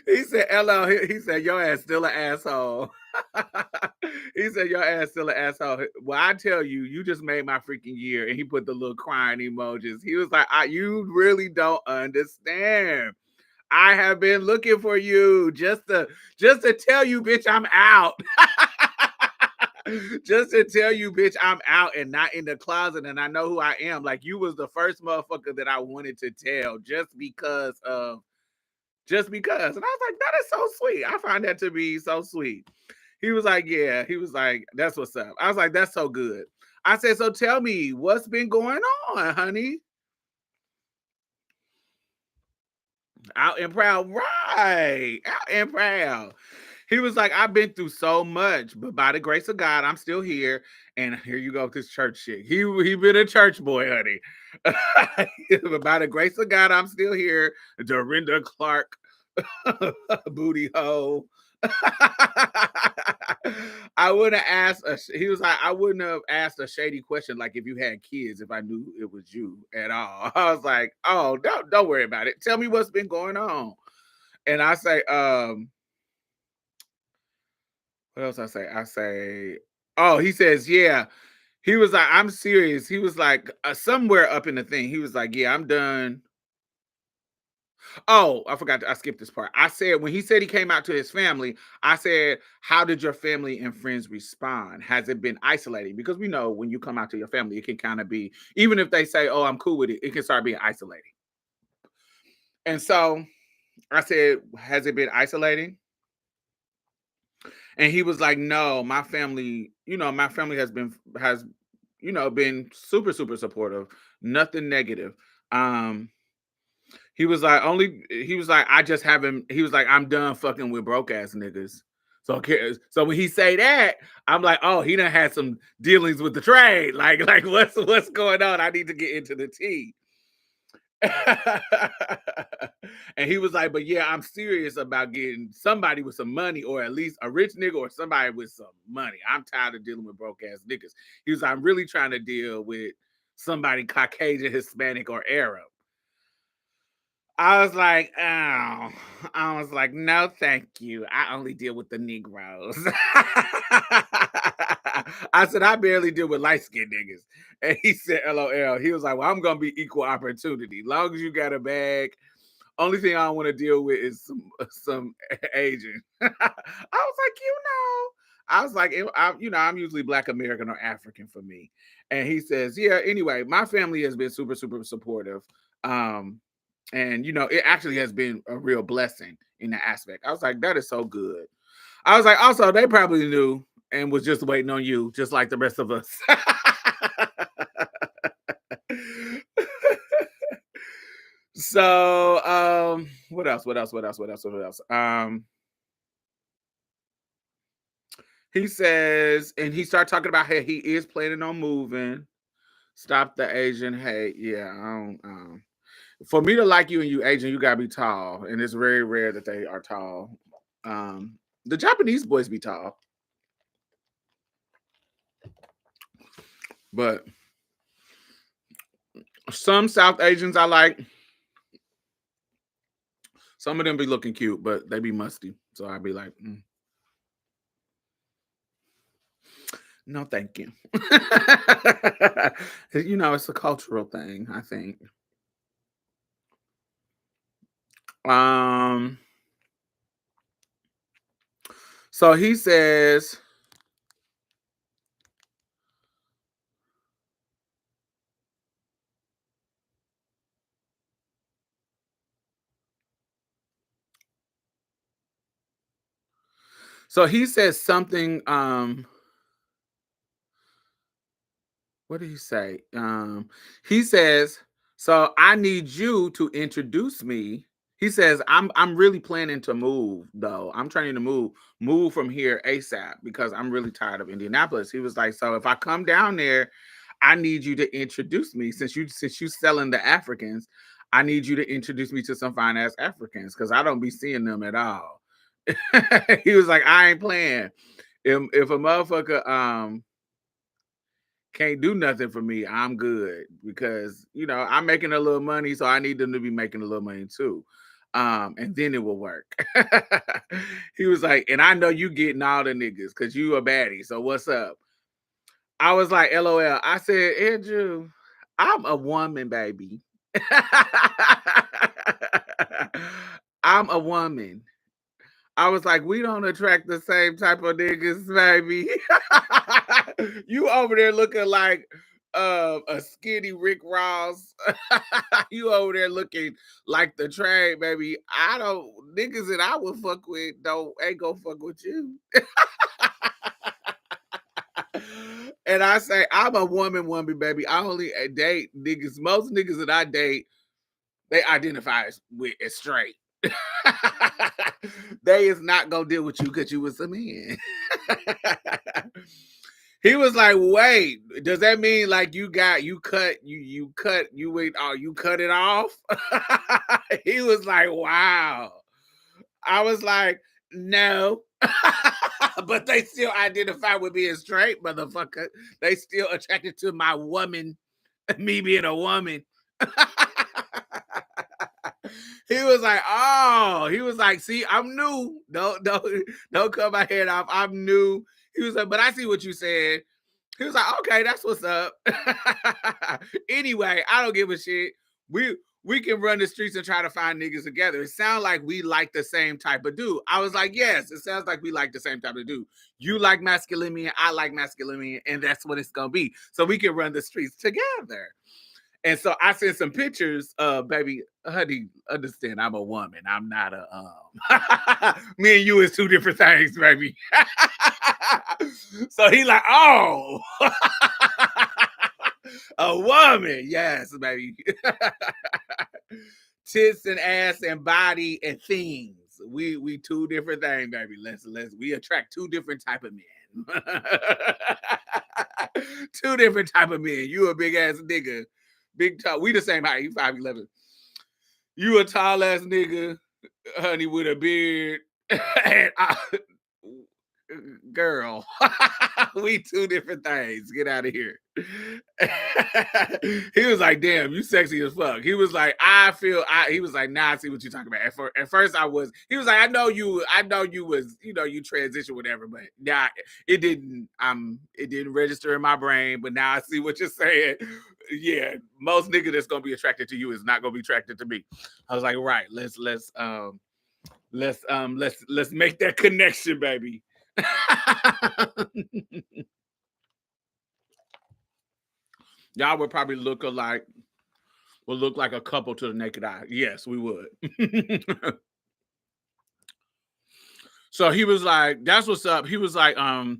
[SPEAKER 1] He said, hello. He said, your ass still an asshole. He said, your ass still an asshole. Well, I tell you, you just made my freaking year. And he put the little crying emojis. He was like, you really don't understand. I have been looking for you just to tell you, bitch, I'm out. Just to tell you, bitch, I'm out and not in the closet, and I know who I am. Like, you was the first motherfucker that I wanted to tell just because. And I was like, that is so sweet. I find that to be so sweet. He was like, yeah. He was like, that's what's up. I was like, that's so good. I said, so tell me what's been going on, honey. Out and proud, right? Out and proud. He was like, I've been through so much, but by the grace of God, I'm still here. And here you go with this church shit. He been a church boy, honey. But by the grace of God, I'm still here. Dorinda Clark, booty hole. I wouldn't have asked. He was like, I wouldn't have asked a shady question like if you had kids if I knew it was you at all. I was like, oh, don't worry about it. Tell me what's been going on. And I say, what else I say? I say, oh, he says, yeah. He was like, I'm serious. He was like, somewhere up in the thing. He was like, yeah, I'm done. Oh, I forgot. I skipped this part. I said when he said he came out to his family, I said, "How did your family and friends respond? Has it been isolating? Because we know when you come out to your family, it can kind of be, even if they say, "Oh, I'm cool with it," it can start being isolating. And so I said, "Has it been isolating?" And he was like, "No, my family, my family has been super super supportive, nothing negative." Um, he was like, I just haven't, he was like, I'm done fucking with broke ass niggas. So when he say that, I'm like, oh, he done had some dealings with the trade. Like what's going on? I need to get into the tea. And he was like, but yeah, I'm serious about getting somebody with some money, or at least a rich nigga or somebody with some money. I'm tired of dealing with broke ass niggas. He was like, I'm really trying to deal with somebody Caucasian, Hispanic, or Arab. I was like, oh, I was like, no, thank you. I only deal with the Negroes. I said, I barely deal with light skinned niggas. And he said, LOL. He was like, well, I'm going to be equal opportunity. Long as you got a bag. Only thing I don't want to deal with is some Asian. I was like, I was like, I'm usually Black American or African for me. And he says, yeah, anyway, my family has been super, super supportive. And it actually has been a real blessing in that aspect. I was like, that is so good. I was like, also, they probably knew and was just waiting on you, just like the rest of us. So, what else? He says, and he started talking about how he is planning on moving. Stop the Asian hate. Yeah, I don't. For me to like you and you Asian, you gotta be tall, and it's very rare that they are tall. The Japanese boys be tall, but some South Asians I like. Some of them be looking cute, but they be musty. So I'd be like, no, thank you. It's a cultural thing, I think. So he says, something. What did he say? He says, so I need you to introduce me. He says, I'm really planning to move, though. I'm trying to move from here ASAP because I'm really tired of Indianapolis. He was like, so if I come down there, I need you to introduce me. Since you selling the Africans, I need you to introduce me to some fine ass Africans because I don't be seeing them at all. He was like, I ain't playing. If a motherfucker can't do nothing for me, I'm good because I'm making a little money, so I need them to be making a little money too. And then it will work. He was like, and I know you getting all the niggas because you a baddie. So what's up? I was like, LOL. I said, Andrew, I'm a woman, baby. I'm a woman. I was like, we don't attract the same type of niggas, baby. You over there looking like a skinny Rick Ross. You over there looking like the trade, baby. I don't niggas that I would fuck with ain't gonna fuck with you. And I say I'm a woman, baby. I only date niggas. Most niggas that I date, they identify as straight. They is not gonna deal with you because you was a man. He was like, wait, does that mean like you cut it off? He was like, wow. I was like, no. But they still identify with being straight, motherfucker. They still attracted to my woman, me being a woman. He was like, oh, he was like, see, I'm new. Don't cut my head off. I'm new. He was like, but I see what you said. He was like, okay, that's what's up. Anyway, I don't give a shit. We can run the streets and try to find niggas together. It sounds like we like the same type of dude. I was like, yes, it sounds like we like the same type of dude. You like masculinity, I like masculinity, and that's what it's gonna be. So we can run the streets together. And so I sent some pictures of baby, honey, understand I'm a woman. I'm not a me and you is two different things, baby. So he like, oh, a woman. Yes, baby. Tits and ass and body and things. we two different things, baby. We attract two different type of men. Two different type of men. You a big ass nigga, big tall. We the same height. You 5'11". You a tall ass nigga, honey, with a beard. And girl, we two different things. Get out of here. He was like, damn, you sexy as fuck. He was like, he was like, nah, I see what you're talking about. At first he was like, I know you was, you transition, whatever, but nah, it didn't register in my brain, but now I see what you're saying. Yeah, most nigga that's gonna be attracted to you is not gonna be attracted to me. I was like, right, let's make that connection, baby. Y'all would probably look like a couple to the naked eye. Yes, we would. So he was like, that's what's up. He was like, I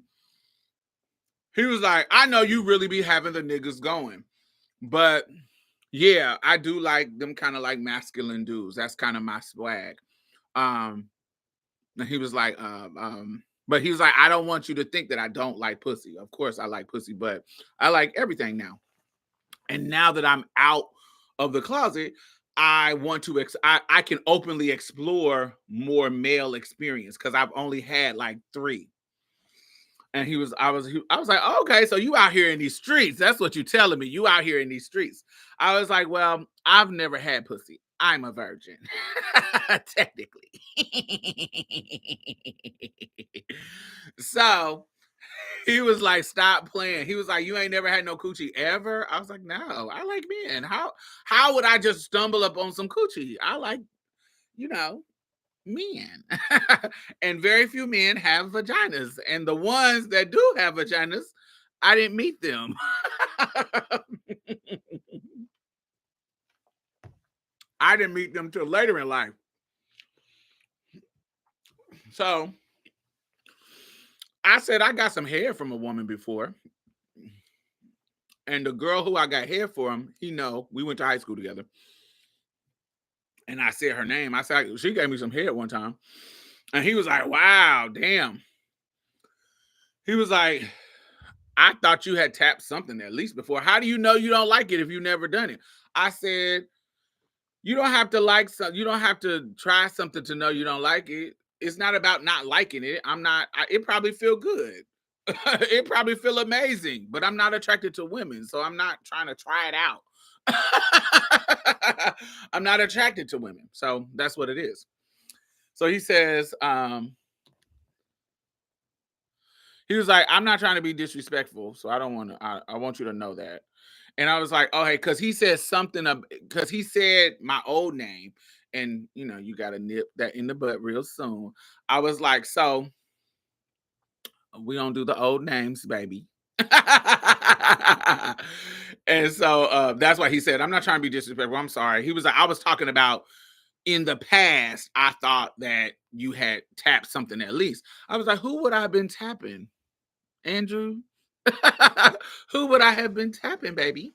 [SPEAKER 1] know you really be having the niggas going. But yeah, I do like them kind of like masculine dudes. That's kind of my swag. And he was like, but he was like, I don't want you to think that I don't like pussy. Of course I like pussy, but I like everything now. And now that I'm out of the closet, I want to I can openly explore more male experience because I've only had like 3. And I was like, oh, okay, so you out here in these streets. That's what you're telling me. You out here in these streets. I was like, well, I've never had pussy. I'm a virgin. Technically. So he was like, stop playing. He was like, you ain't never had no coochie ever? I was like, no, I like men. How would I just stumble up on some coochie? I like, men. And very few men have vaginas. And the ones that do have vaginas, I didn't meet them. I didn't meet them till later in life. So I said, I got some hair from a woman before. And the girl who I got hair from, we went to high school together. And I said her name. I said, she gave me some hair one time. And he was like, wow, damn. He was like, I thought you had tapped something at least before. How do you know you don't like it if you've never done it? I said, you don't have to like something. You don't have to try something to know you don't like it. It's not about not liking it. It probably feel good. It probably feel amazing, but I'm not attracted to women. So I'm not trying to try it out. I'm not attracted to women. So that's what it is. So he says, he was like, I'm not trying to be disrespectful. So I don't want to, I want you to know that. And I was like, oh, hey, because he said something, because he said my old name. And, you got to nip that in the butt real soon. I was like, so we don't do the old names, baby. And so that's why he said, I'm not trying to be disrespectful. I'm sorry. He was like, I was talking about in the past, I thought that you had tapped something at least. I was like, who would I have been tapping? Andrew? Who would I have been tapping, baby?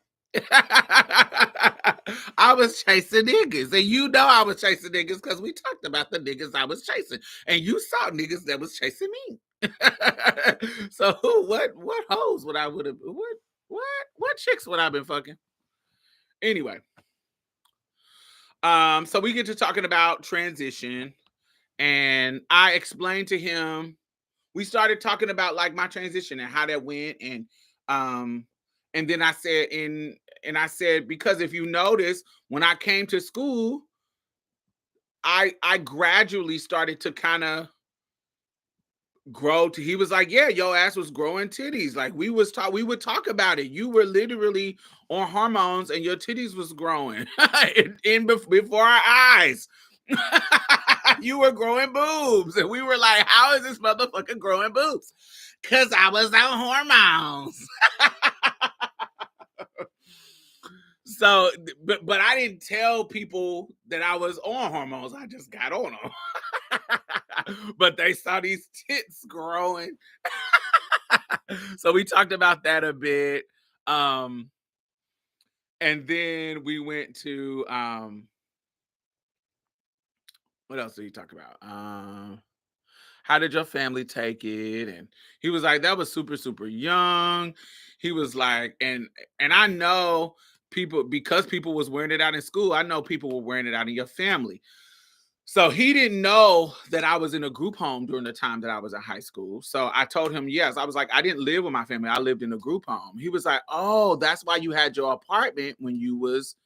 [SPEAKER 1] I was chasing niggas. And I was chasing niggas because we talked about the niggas I was chasing. And you saw niggas that was chasing me. So what hoes would I would have what chicks would I have been fucking? Anyway. So we get to talking about transition, and I explained to him, we started talking about like my transition and how that went. And then I said, because if you notice, when I came to school, I gradually started to kind of grow to, he was like, yeah, your ass was growing titties. Like we would talk about it. You were literally on hormones and your titties was growing before our eyes. You were growing boobs. And we were like, how is this motherfucker growing boobs? Because I was on hormones. So, but I didn't tell people that I was on hormones. I just got on them. But they saw these tits growing. So we talked about that a bit. And then we went to what else did he talk about? How did your family take it? And he was like, that was super, super young. He was like, and I know people, because people was wearing it out in school, I know people were wearing it out in your family. So he didn't know that I was in a group home during the time that I was in high school. So I told him, yes. I was like, I didn't live with my family. I lived in a group home. He was like, oh, that's why you had your apartment when you was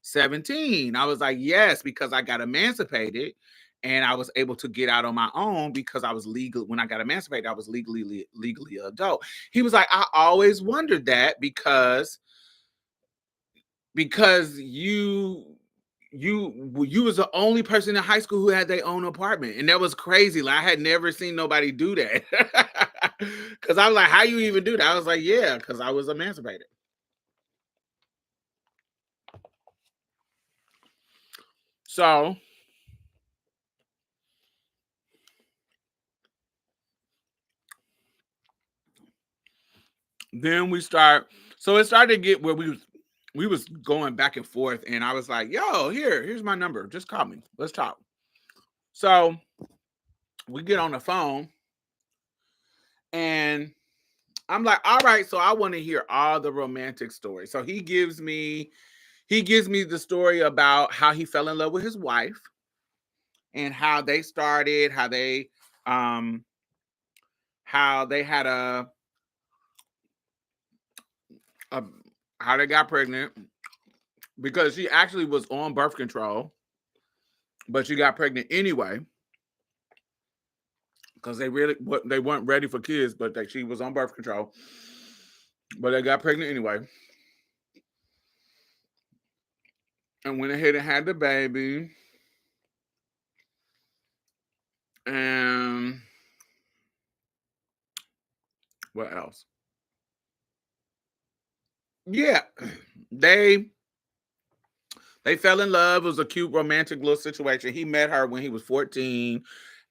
[SPEAKER 1] 17. I was like, yes, because I got emancipated and I was able to get out on my own because I was legal. When I got emancipated, I was legally adult. He was like, I always wondered that because you was the only person in high school who had their own apartment, and that was crazy. Like I had never seen nobody do that. Because I was like, how you even do that? I was like, yeah, because I was emancipated. So then we start. So it started to get where we was going back and forth, and I was like, yo, here's my number. Just call me. Let's talk. So we get on the phone, and I'm like, all right, so I want to hear all the romantic stories. So he gives me the story about how he fell in love with his wife and how they started, um how they had a how they got pregnant because she actually was on birth control, but she got pregnant anyway because they weren't ready for kids, but she was on birth control, but they got pregnant anyway and went ahead and had the baby. And what else? Yeah, they they fell in love. It was a cute romantic little situation. He met her when he was 14,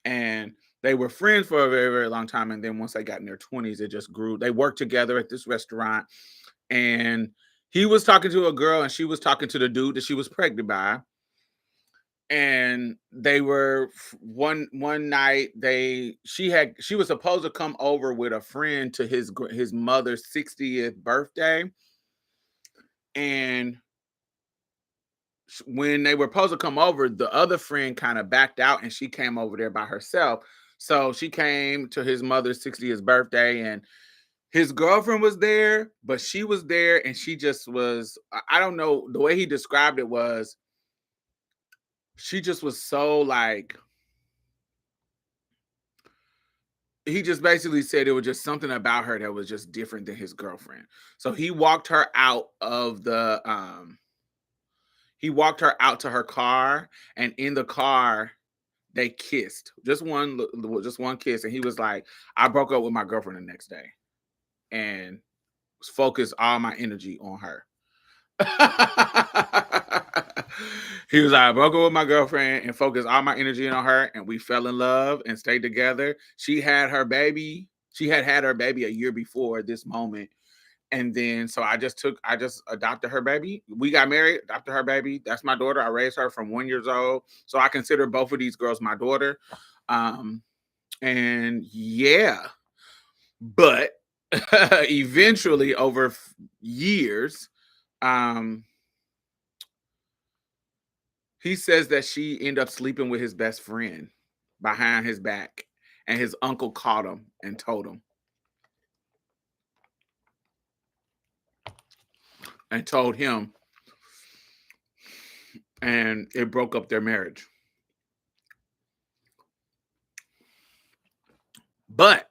[SPEAKER 1] and they were friends for a very, very long time. And then once they got in their 20s, it just grew. They worked together at this restaurant, and he was talking to a girl, and she was talking to the dude that she was pregnant by. And they were one night she was supposed to come over with a friend to his mother's 60th birthday, and when they were supposed to come over, the other friend kind of backed out and she came over there by herself. So she came to his mother's 60th birthday, and his girlfriend was there, but she was there and she just was, I don't know, the way he described it was she just was so like, he just basically said it was just something about her that was just different than his girlfriend. So he walked her out to her car, and in the car they kissed, just one kiss, and he was like, I broke up with my girlfriend the next day and focused all my energy on her. He was like, I broke up with my girlfriend and focused all my energy on her, and we fell in love and stayed together. She had her baby a year before this moment. And then so I just adopted her baby. We got married, adopted her baby. That's my daughter. I raised her from 1 year old. So I consider both of these girls my daughter. Um, and yeah, but eventually over years, um, he says that she ended up sleeping with his best friend behind his back, and his uncle caught him and told him, and it broke up their marriage. But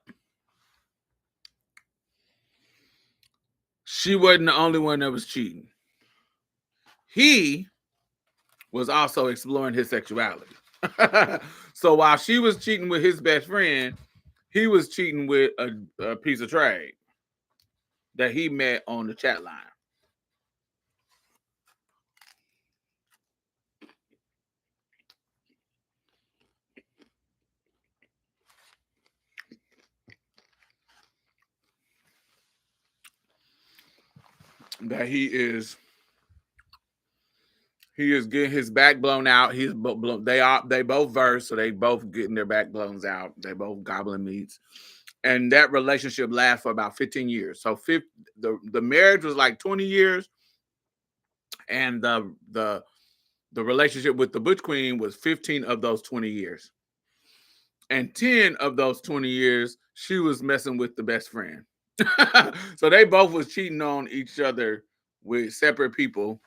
[SPEAKER 1] she wasn't the only one that was cheating. He was also exploring his sexuality. So while she was cheating with his best friend, he was cheating with a piece of trade that he met on the chat line. That He is getting his back blown out. They both verse, so they both getting their back blown out. They both gobbling meats, and that relationship lasts for about 15 years. So the marriage was like 20 years, and the relationship with the Butch Queen was 15 of those 20 years. And 10 of those 20 years, she was messing with the best friend. So they both was cheating on each other with separate people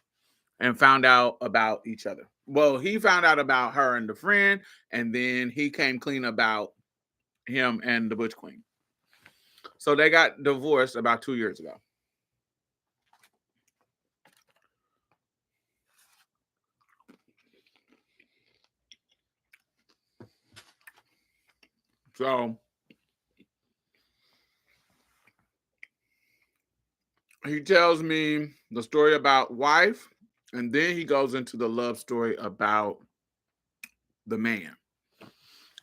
[SPEAKER 1] and found out about each other. Well, he found out about her and the friend, and then he came clean about him and the Butch Queen. So they got divorced about 2 years ago. So he tells me the story about wife, and then he goes into the love story about the man.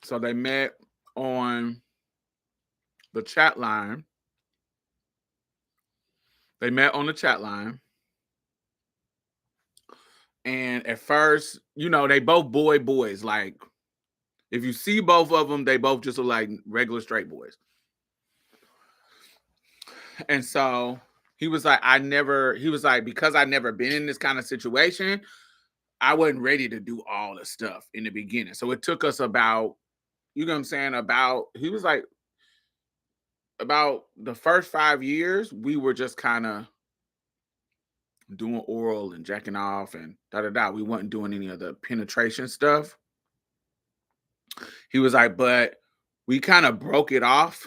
[SPEAKER 1] So they met on the chat line. They met on the chat line. And at first, they both boys. Like, if you see both of them, they both just look like regular straight boys. And so he was like, because I never been in this kind of situation, I wasn't ready to do all the stuff in the beginning. So it took us about, you know what I'm saying, he was like, about the first 5 years, we were just kind of doing oral and jacking off and da. We weren't doing any of the penetration stuff. He was like, but we kind of broke it off.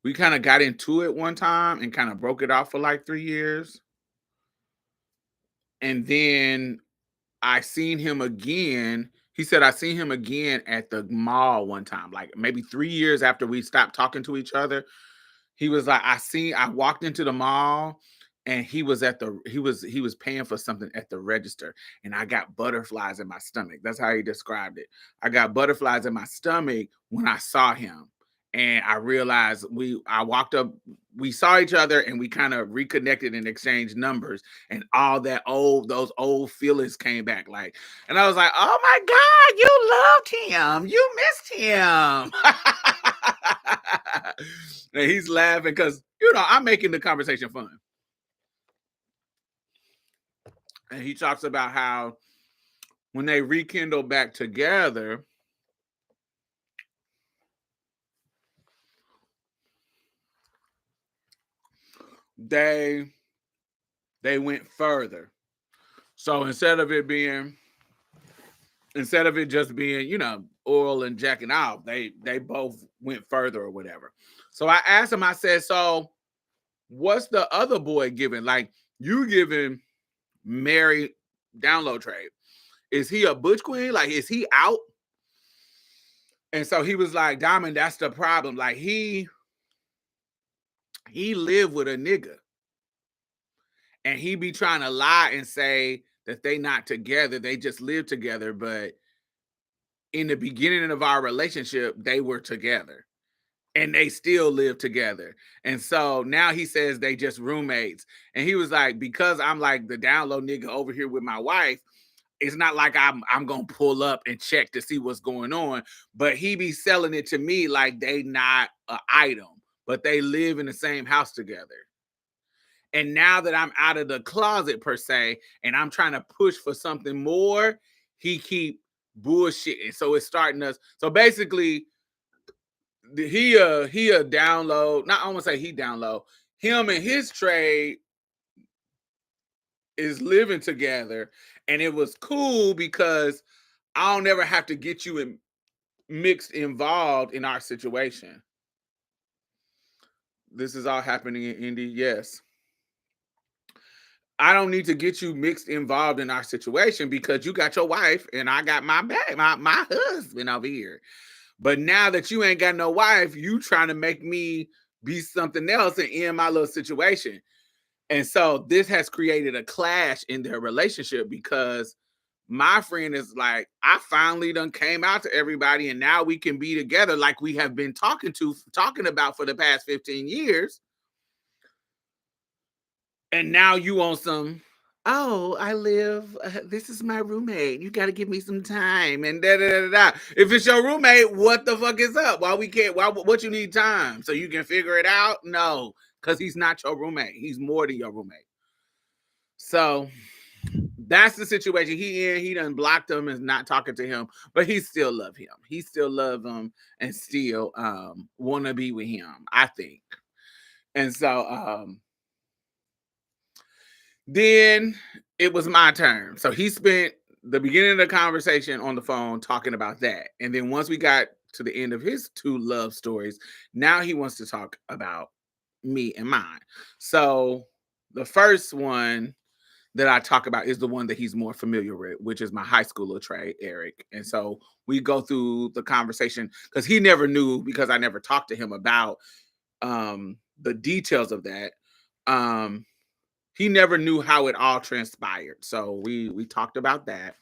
[SPEAKER 1] We kind of got into it one time and kind of broke it off for like 3 years. And then I seen him again. He said, I seen him again at the mall one time, like maybe 3 years after we stopped talking to each other. He was like, I walked into the mall and he was paying for something at the register, and I got butterflies in my stomach. That's how he described it. I got butterflies in my stomach when I saw him. And I realized I walked up, we saw each other, and we kind of reconnected and exchanged numbers, and all those old feelings came back. Like, and I was like, oh my God, you loved him. You missed him. And he's laughing because, I'm making the conversation fun. And he talks about how when they rekindle back together, they went further. So instead of it just being, oral and jacking out, they both went further or whatever. So I asked him, I said, so what's the other boy giving? Like, you giving Mary download trade. Is he a Butch Queen? Like, is he out? And so he was like, Diamond, that's the problem. Like, he lived with a nigga. And he be trying to lie and say that they not together. They just live together. But in the beginning of our relationship, they were together. And they still live together. And so now he says they just roommates. And he was like, because I'm like the download nigga over here with my wife, it's not like I'm gonna pull up and check to see what's going on. But he be selling it to me like they not an item, but they live in the same house together. And now that I'm out of the closet per se, and I'm trying to push for something more, he keep bullshitting. So it's starting us. So basically, he download. Not I want to say he download. Him and his trade is living together, and it was cool because I don't ever have to get you involved in our situation. This is all happening in Indy. Yes. I don't need to get you involved in our situation because you got your wife and I got my husband over here. But now that you ain't got no wife, you trying to make me be something else and end my little situation. And so this has created a clash in their relationship because my friend is like, I finally done came out to everybody and now we can be together like we have been talking about for the past 15 years. And now you on some, oh, I live, this is my roommate. You got to give me some time and da da da da. If it's your roommate, what the fuck is up? Why we can't, why, what you need time? So you can figure it out? No, because he's not your roommate. He's more than your roommate. So that's the situation he done blocked him and not talking to him, but he still love him. He still love him and still want to be with him, I think. And so then it was my turn. So he spent the beginning of the conversation on the phone talking about that. And then once we got to the end of his two love stories, now he wants to talk about me and mine. So the first one that I talk about is the one that he's more familiar with, which is my high schooler, Trey, Eric. And so we go through the conversation because he never knew, because I never talked to him about the details of that. He never knew how it all transpired. So we talked about that.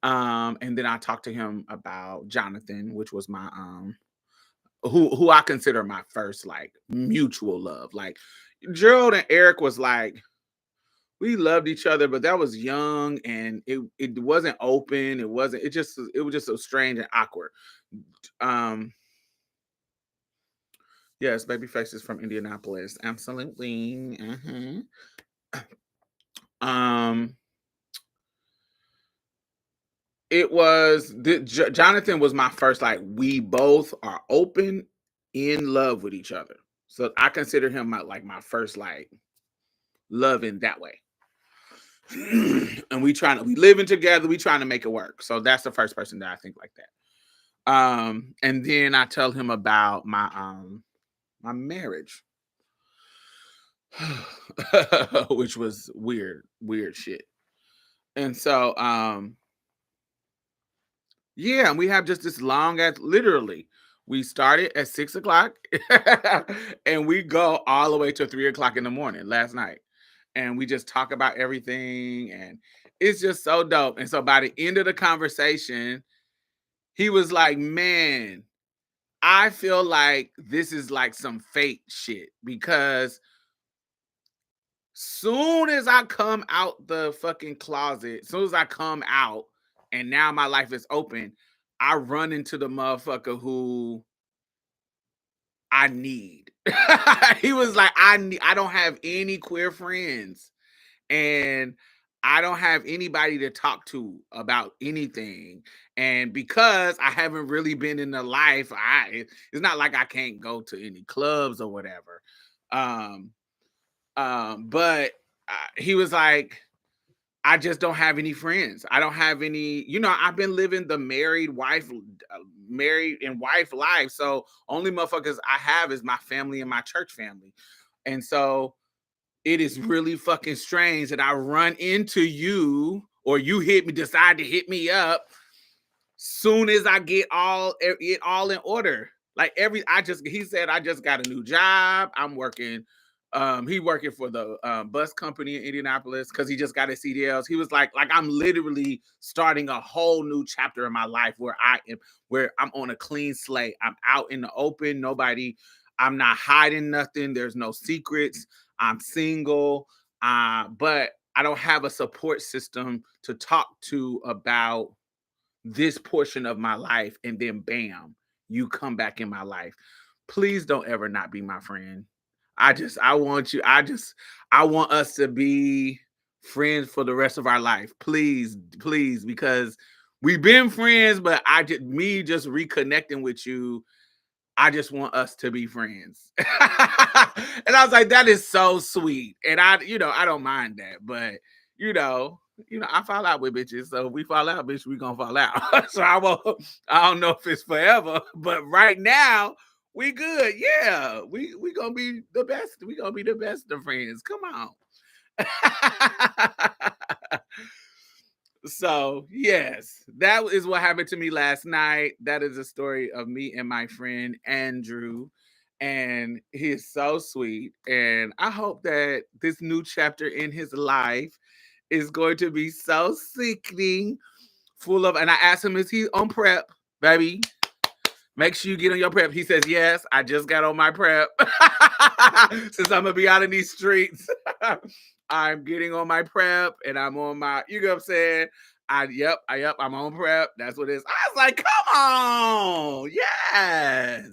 [SPEAKER 1] And then I talked to him about Jonathan, which was my who I consider my first like mutual love. Like Gerald and Eric was like, we loved each other, but that was young and it wasn't open. It was just so strange and awkward. Yes, baby faces from Indianapolis. Absolutely. It was Jonathan was my first, like, we both are open in love with each other. So I consider him my first like love in that way. And we living together, we trying to make it work. So that's the first person that I think like that. And then I tell him about my marriage. Which was weird shit. And so yeah, and we have just this long ass, literally. We started at 6 o'clock and we go all the way to 3 o'clock in the morning last night. And we just talk about everything. And it's just so dope. And so by the end of the conversation, he was like, man, I feel like this is like some fake shit, because soon as I come out the fucking closet, soon as I come out and now my life is open, I run into the motherfucker who I need. He was like, I don't have any queer friends, and I don't have anybody to talk to about anything. And because I haven't really been in the life, it's not like I can't go to any clubs or whatever. But he was like, I just don't have any friends. I don't have any, I've been living the married and wife life. So only motherfuckers I have is my family and my church family. And so it is really fucking strange that I run into you, or you decide to hit me up soon as I get it all in order. Like he said, I just got a new job. I'm working. He working for the bus company in Indianapolis because he just got his CDLs. He was like I'm literally starting a whole new chapter in my life where I'm on a clean slate. I'm out in the open. I'm not hiding nothing. There's no secrets. I'm single. But I don't have a support system to talk to about this portion of my life. And then bam, you come back in my life. Please don't ever not be my friend. I want us to be friends for the rest of our life. Please, because we've been friends, but just reconnecting with you, I just want us to be friends. And I was like, that is so sweet. And I don't mind that, but I fall out with bitches. So if we fall out, bitch, we gonna fall out. So I don't know if it's forever, but right now, we good. Yeah. We gonna be the best. We gonna be the best of friends. Come on. So yes, that is what happened to me last night. That is a story of me and my friend Andrew. And he is so sweet. And I hope that this new chapter in his life is going to be so sickening, and I asked him, is he on prep, baby? Make sure you get on your prep. He says, yes, I just got on my prep. Since I'm going to be out in these streets. I'm getting on my prep and I'm on my, you know what I'm saying? I'm on prep. That's what it is. I was like, come on. Yes.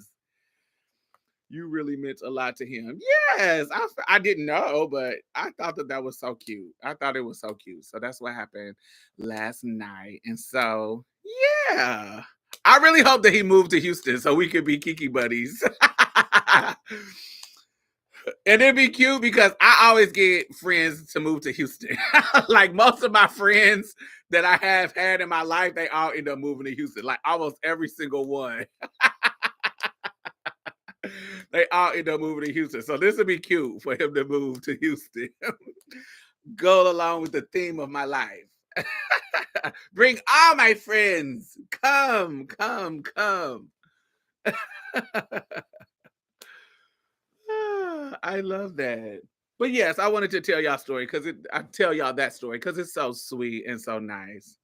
[SPEAKER 1] You really meant a lot to him. Yes. I didn't know, but I thought that was so cute. I thought it was so cute. So that's what happened last night. And so, yeah. I really hope that he moved to Houston so we could be Kiki buddies. And it'd be cute because I always get friends to move to Houston. Like most of my friends that I have had in my life, they all end up moving to Houston. Like almost every single one. They all end up moving to Houston. So this would be cute for him to move to Houston. Go along with the theme of my life. Bring all my friends. Come, come, come. I love that. But yes, I wanted to tell y'all story because I tell y'all that story because it's so sweet and so nice.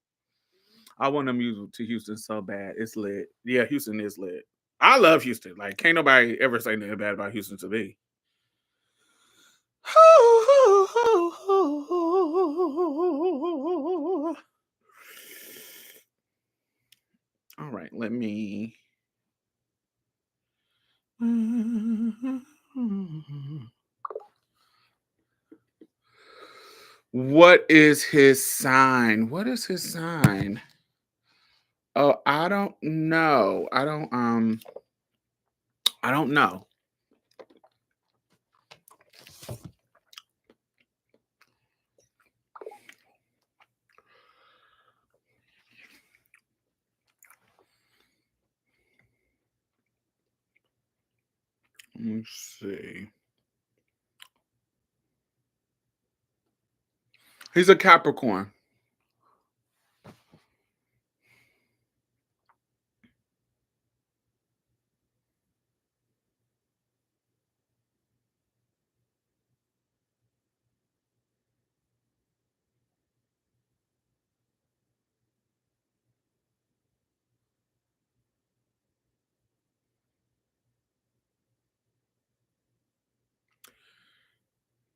[SPEAKER 1] I want to move to Houston so bad. It's lit. Yeah, Houston is lit. I love Houston. Like, can't nobody ever say nothing bad about Houston to me. All right, let me. What is his sign? What is his sign? Oh, I don't know. I don't know. Let me see. He's a Capricorn.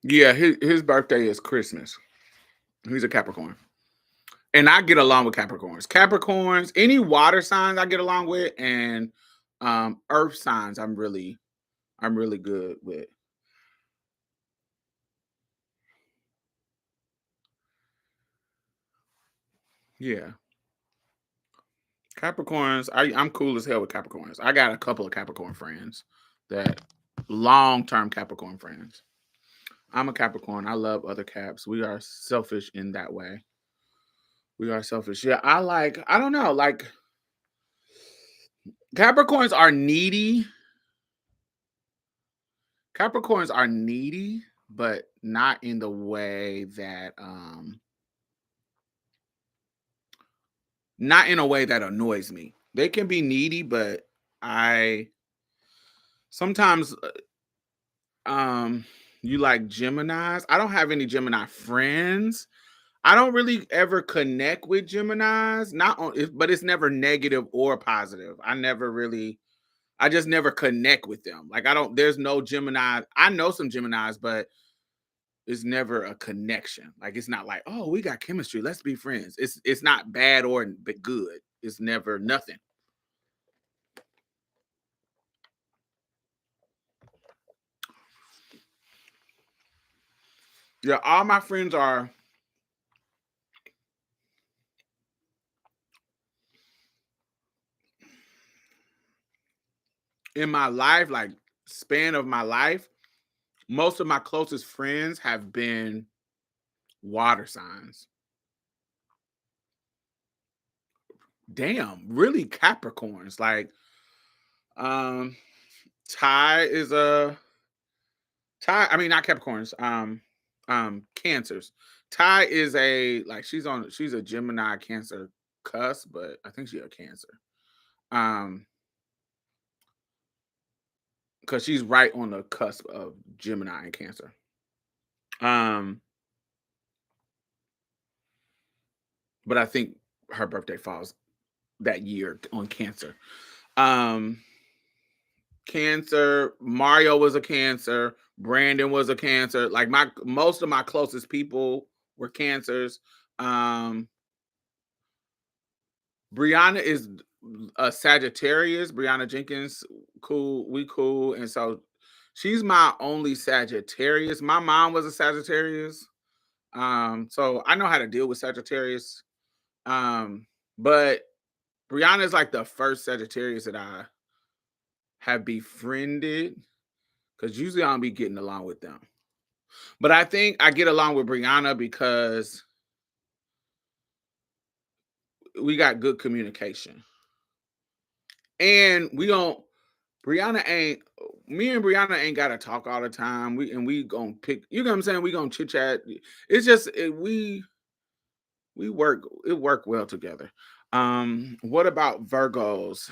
[SPEAKER 1] Yeah, his birthday is Christmas. He's a Capricorn. And I get along with Capricorns. Capricorns, any water signs I get along with, and earth signs I'm really good with. Yeah. Capricorns, I'm cool as hell with Capricorns. I got a couple of Capricorn friends that long-term Capricorn friends. I'm a Capricorn. I love other Caps. We are selfish in that way. We are selfish. Yeah, I don't know, like Capricorns are needy. Capricorns are needy, but not in the way that not in a way that annoys me. They can be needy, but I sometimes you like Geminis. I don't have any Gemini friends. I don't really ever connect with Geminis. Not on but it's never negative or positive. I just never connect with them. Like I don't there's no Gemini. I know some Geminis, but it's never a connection. Like it's not like, oh, we got chemistry. Let's be friends. It's not bad or but good. It's never nothing. Yeah, all my friends are in my life, like span of my life. Most of my closest friends have been water signs. Damn, really Capricorns. Like, um, Ty is a Ty. I mean, not Capricorns. Cancers. Ty is a like she's a Gemini Cancer cusp, but I think she's a Cancer. Um, because she's right on the cusp of Gemini and Cancer. Um, but I think her birthday falls that year on Cancer. Um, Cancer. Mario was a Cancer. Brandon was a Cancer. Like my most of my closest people were Cancers. Um, Brianna is a Sagittarius. Brianna Jenkins, cool. We cool, and so she's my only Sagittarius. My mom was a Sagittarius, so I know how to deal with Sagittarius. Um, but Brianna is like the first Sagittarius that I have befriended because usually I don't be getting along with them. But I think I get along with Brianna because we got good communication. And we don't Brianna ain't me and Brianna ain't gotta talk all the time. We gonna pick, you know what I'm saying? We gonna chit chat. It's just we work well together. What about Virgos?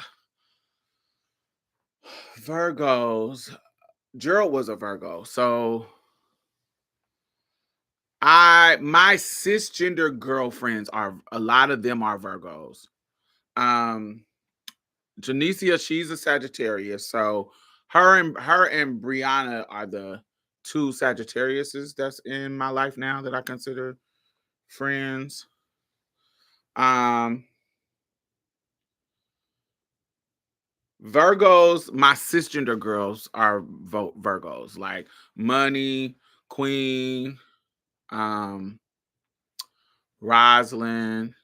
[SPEAKER 1] Virgos. Gerald was a Virgo. So my cisgender girlfriends are a lot of them are Virgos. Um Janicia, she's a Sagittarius. So her and Brianna are the two Sagittariuses that's in my life now that I consider friends. Um Virgos, my cisgender girls are Virgos, like Money, Queen, um, Rosalind.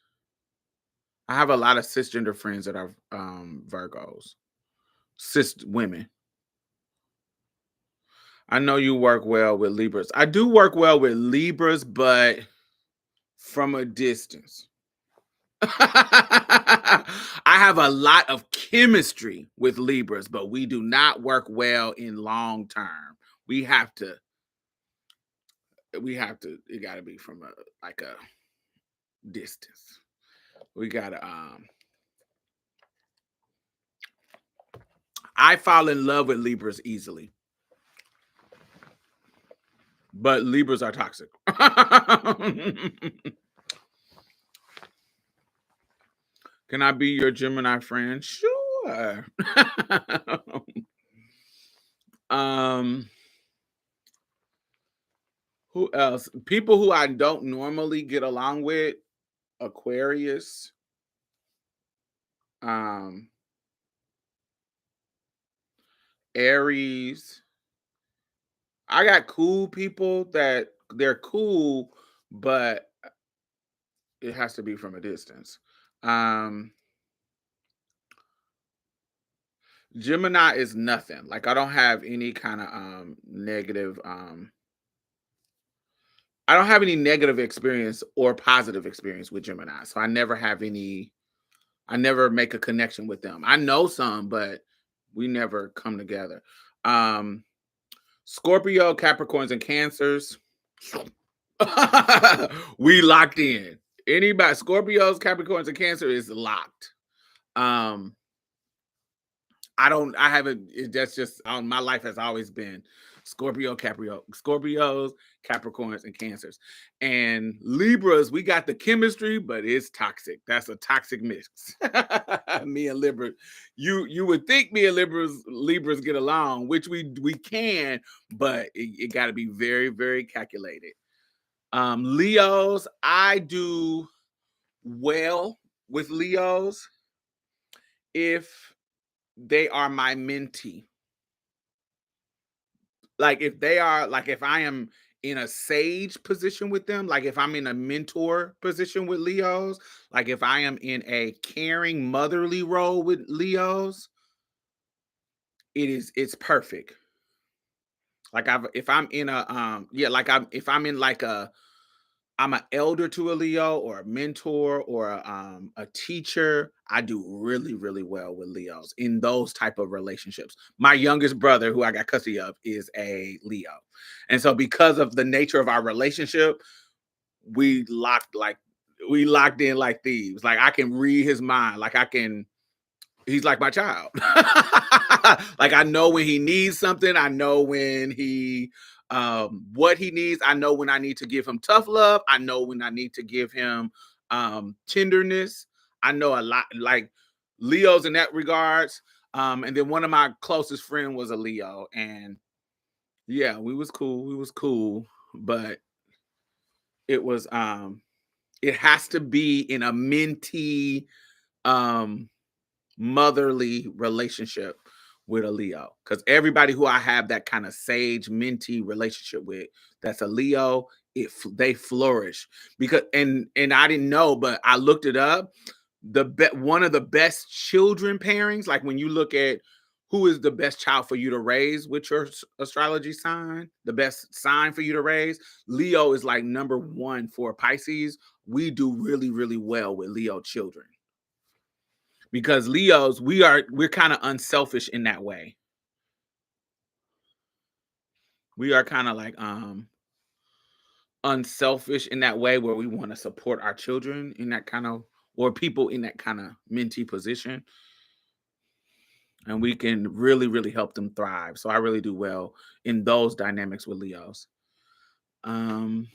[SPEAKER 1] I have a lot of cisgender friends that are Virgos, cis women. I know you work well with Libras. I do work well with Libras, but from a distance. I have a lot of chemistry with Libras, but we do not work well in long term. We have to, it gotta be from a distance. We gotta I fall in love with Libras easily, but Libras are toxic. Can I be your Gemini friend? Sure. um, who else? People who I don't normally get along with, Aquarius. Um, Aries. I got cool people that they're cool, but it has to be from a distance. Um, Gemini is nothing. Like I don't have any kind of negative I don't have any negative experience or positive experience with Gemini. So I never make a connection with them. I know some, but we never come together. Um Scorpio, Capricorns, and Cancers. We locked in. Anybody, Scorpios, Capricorns, and Cancer is locked. Um, I haven't, that's just my life has always been Scorpios, Capricorns, and Cancers. And Libras, we got the chemistry, but it's toxic. That's a toxic mix. Me and Libra, you would think me and Libras get along, which we can, but it got to be very, very calculated. Leos, I do well with Leos if they are my mentee. Like if they are like if I am in a sage position with them, like if I'm in a mentor position with Leos, like if I am in a caring motherly role with Leos, it's perfect. Like if I'm in a like if I'm in like I'm an elder to a Leo or a mentor or a teacher. I do really, really well with Leos in those type of relationships. My youngest brother, who I got custody of, is a Leo. And so because of the nature of our relationship, we we locked in like thieves. Like I can read his mind. Like I can he's like my child. Like I know when he needs something. I know when he what he needs. I know when I need to give him tough love. I know when I need to give him tenderness. I know a lot like Leo's in that regards. And then one of my closest friend was a Leo, and yeah, we was cool. We was cool, but it was it has to be in a mentee um motherly relationship with a Leo. Because everybody who I have that kind of sage mentee relationship with, that's a Leo, they flourish. Because and I didn't know, but I looked it up. One of the best children pairings, like when you look at who is the best child for you to raise with your astrology sign, the best sign for you to raise, Leo is like number one for Pisces. We do really, really well with Leo children because Leos, we're kind of unselfish in that way. We are kind of like unselfish in that way where we want to support our children in that kind of or people in that kind of mentee position, and we can really, really help them thrive. So I really do well in those dynamics with Leos. Um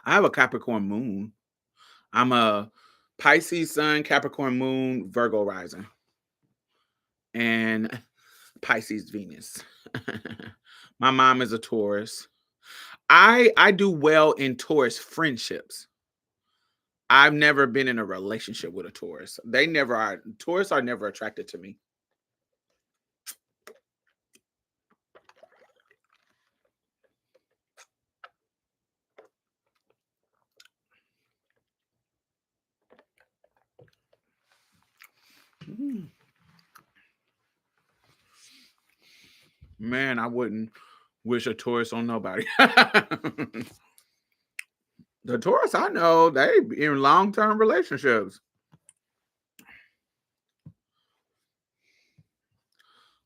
[SPEAKER 1] I have a Capricorn moon. I'm a Pisces sun, Capricorn moon, Virgo rising, and Pisces Venus. My mom is a Taurus. I do well in Taurus friendships. I've never been in a relationship with a Taurus. They never are. Taurus are never attracted to me. Mm. Man, I wouldn't wish a Taurus on nobody. The Taurus I know, they in long-term relationships.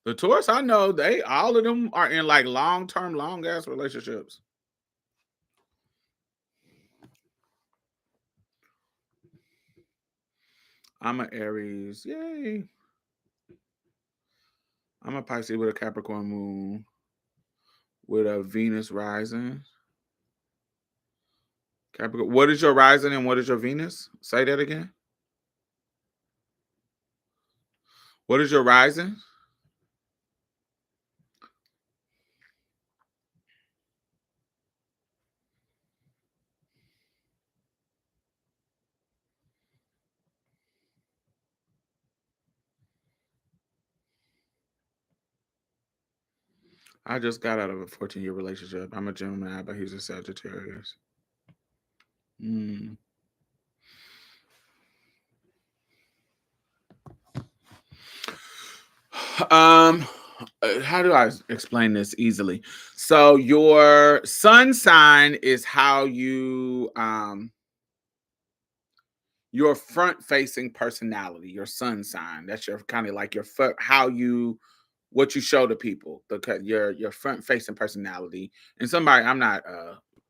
[SPEAKER 1] The Taurus I know, they all of them are in like long-term, long-ass relationships. I'm an Aries. Yay. I'm a Pisces with a Capricorn moon, with a Venus rising. Capricorn. What is your rising and what is your Venus? Say that again. What is your rising? I just got out of a 14-year relationship. I'm a Gemini, but he's a Sagittarius. Mm. Um, how do I explain this easily? So your sun sign is how your front facing personality, your sun sign. That's your kind of like your how you what you show to people, because your front facing personality. And somebody, I'm not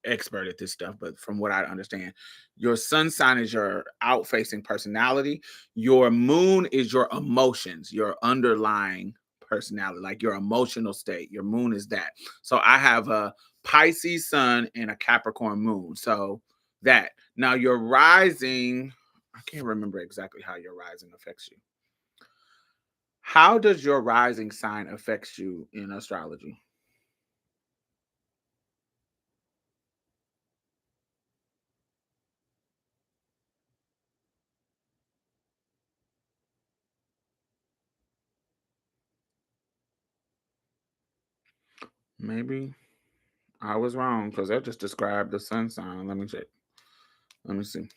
[SPEAKER 1] expert at this stuff, but from what I understand, your sun sign is your out facing personality. Your moon is your emotions, your underlying personality, like your emotional state. Your moon is that. So I have a Pisces sun and a Capricorn moon. So that now your rising, I can't remember exactly how your rising affects you. How does your rising sign affects you in astrology? Maybe I was wrong because that just described the sun sign. Let me check. Let me see.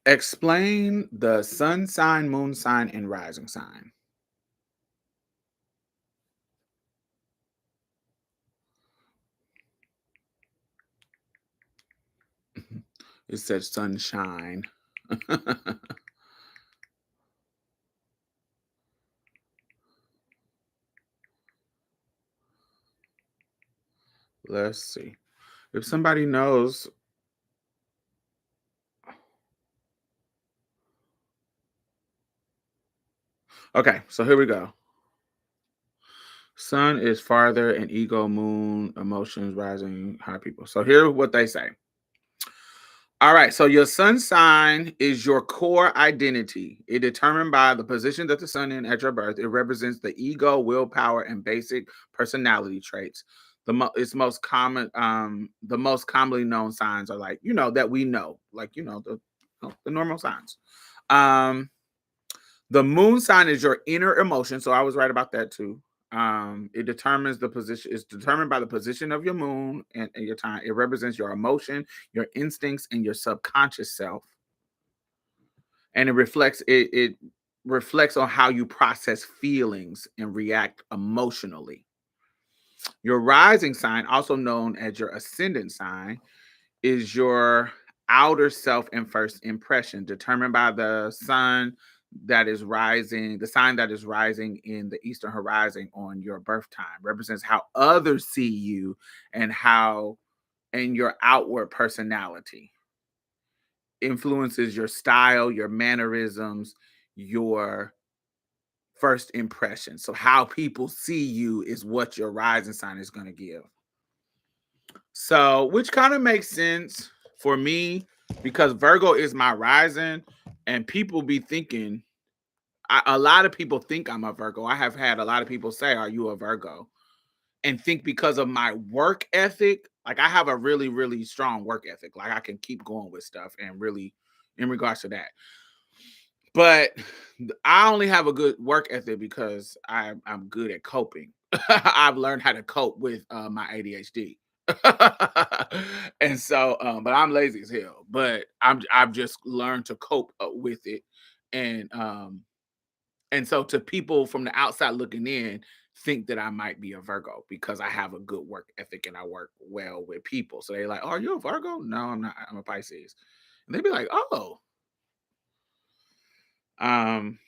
[SPEAKER 1] Explain the sun sign, moon sign, and rising sign. It said sunshine. Let's see. If somebody knows, okay, so here we go. Sun is farther and ego, moon, emotions, rising, high people. So here's what they say. All right, so your sun sign is your core identity. It determined by the position that the sun in at your birth. It represents the ego, willpower, and basic personality traits. It's most common. The most commonly known signs are like that we know, like the normal signs. Um, the moon sign is your inner emotion. So I was right about that too. It determines the position. It's determined by the position of your moon and your time. It represents your emotion, your instincts, and your subconscious self. And it reflects on how you process feelings and react emotionally. Your rising sign, also known as your ascendant sign, is your outer self and first impression, determined by the sun that is rising, the sign that is rising in the eastern horizon on your birth time, represents how others see you and how and your outward personality influences your style, your mannerisms, your first impression. So how people see you is what your rising sign is going to give. So, which kind of makes sense for me because Virgo is my rising, and people be thinking, a lot of people think I'm a Virgo. I have had a lot of people say, "Are you a Virgo?" And think because of my work ethic, like I have a really, really strong work ethic. Like I can keep going with stuff and really, in regards to that. But I only have a good work ethic because I'm good at coping. I've learned how to cope with my ADHD. And so but I'm lazy as hell, but I've just learned to cope with it. And so to people from the outside looking in think that I might be a Virgo because I have a good work ethic and I work well with people. So they're like, "Oh, are you a Virgo?" No, I'm not. I'm a Pisces. And they'd be like, "Oh." Um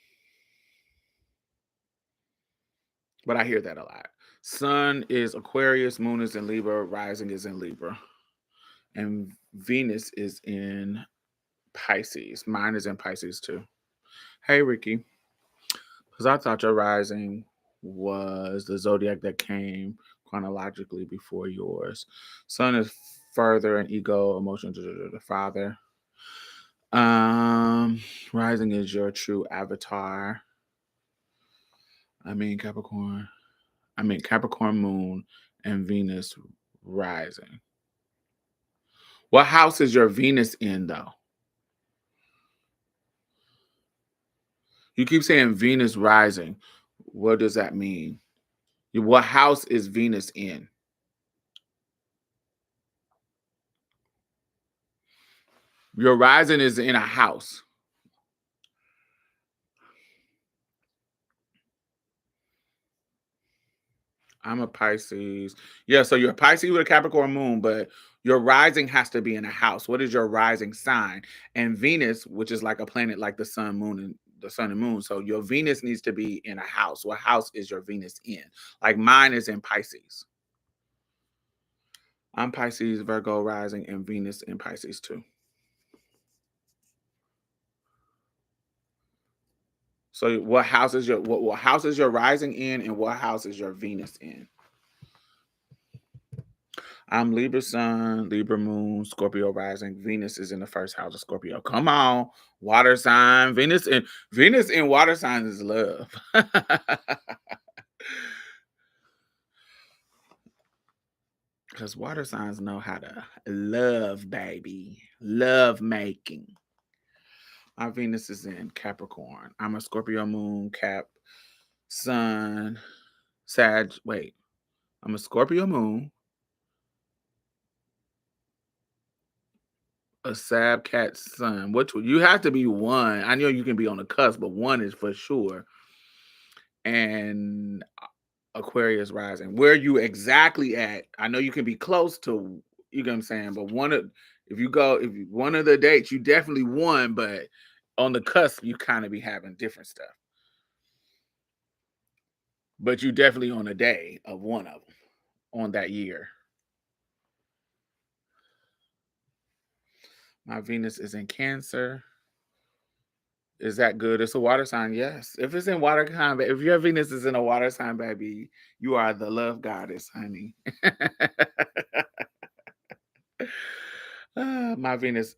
[SPEAKER 1] But I hear that a lot. Sun is Aquarius, moon is in Libra, rising is in Libra, and Venus is in Pisces. Mine is in Pisces too. Hey, Ricky, because I thought your rising was the zodiac that came chronologically before yours. Sun is further and ego, emotion, the father. Rising is your true avatar. I mean Capricorn. I mean Capricorn moon and Venus rising. What house is your Venus in though? You keep saying Venus rising. What does that mean? What house is Venus in? Your rising is in a house. I'm a Pisces. Yeah, so you're a Pisces with a Capricorn moon, but your rising has to be in a house. What is your rising sign? And Venus, which is like a planet like the sun and moon. So your Venus needs to be in a house. What house is your Venus in? Like mine is in Pisces. I'm Pisces, Virgo rising, and Venus in Pisces too. So what house is your rising in, and what house is your Venus in? I'm Libra sun, Libra moon, Scorpio rising. Venus is in the first house of Scorpio. Come on, water sign. Venus in water signs is love. Because water signs know how to love, baby. Love making. My Venus is in Capricorn. I'm a Scorpio moon, Cap, Sun, Sag. Wait, I'm a Scorpio moon, a Sab Cat Sun. You have to be one? I know you can be on the cusp, but one is for sure. And Aquarius rising. Where you exactly at? I know you can be close to. You know what I'm saying, but one of the dates, you definitely won, but on the cusp, you kind of be having different stuff. But you definitely on a day of one of them on that year. My Venus is in Cancer. Is that good? It's a water sign, yes. If it's in water sign, if your Venus is in a water sign, baby, you are the love goddess, honey. My Venus,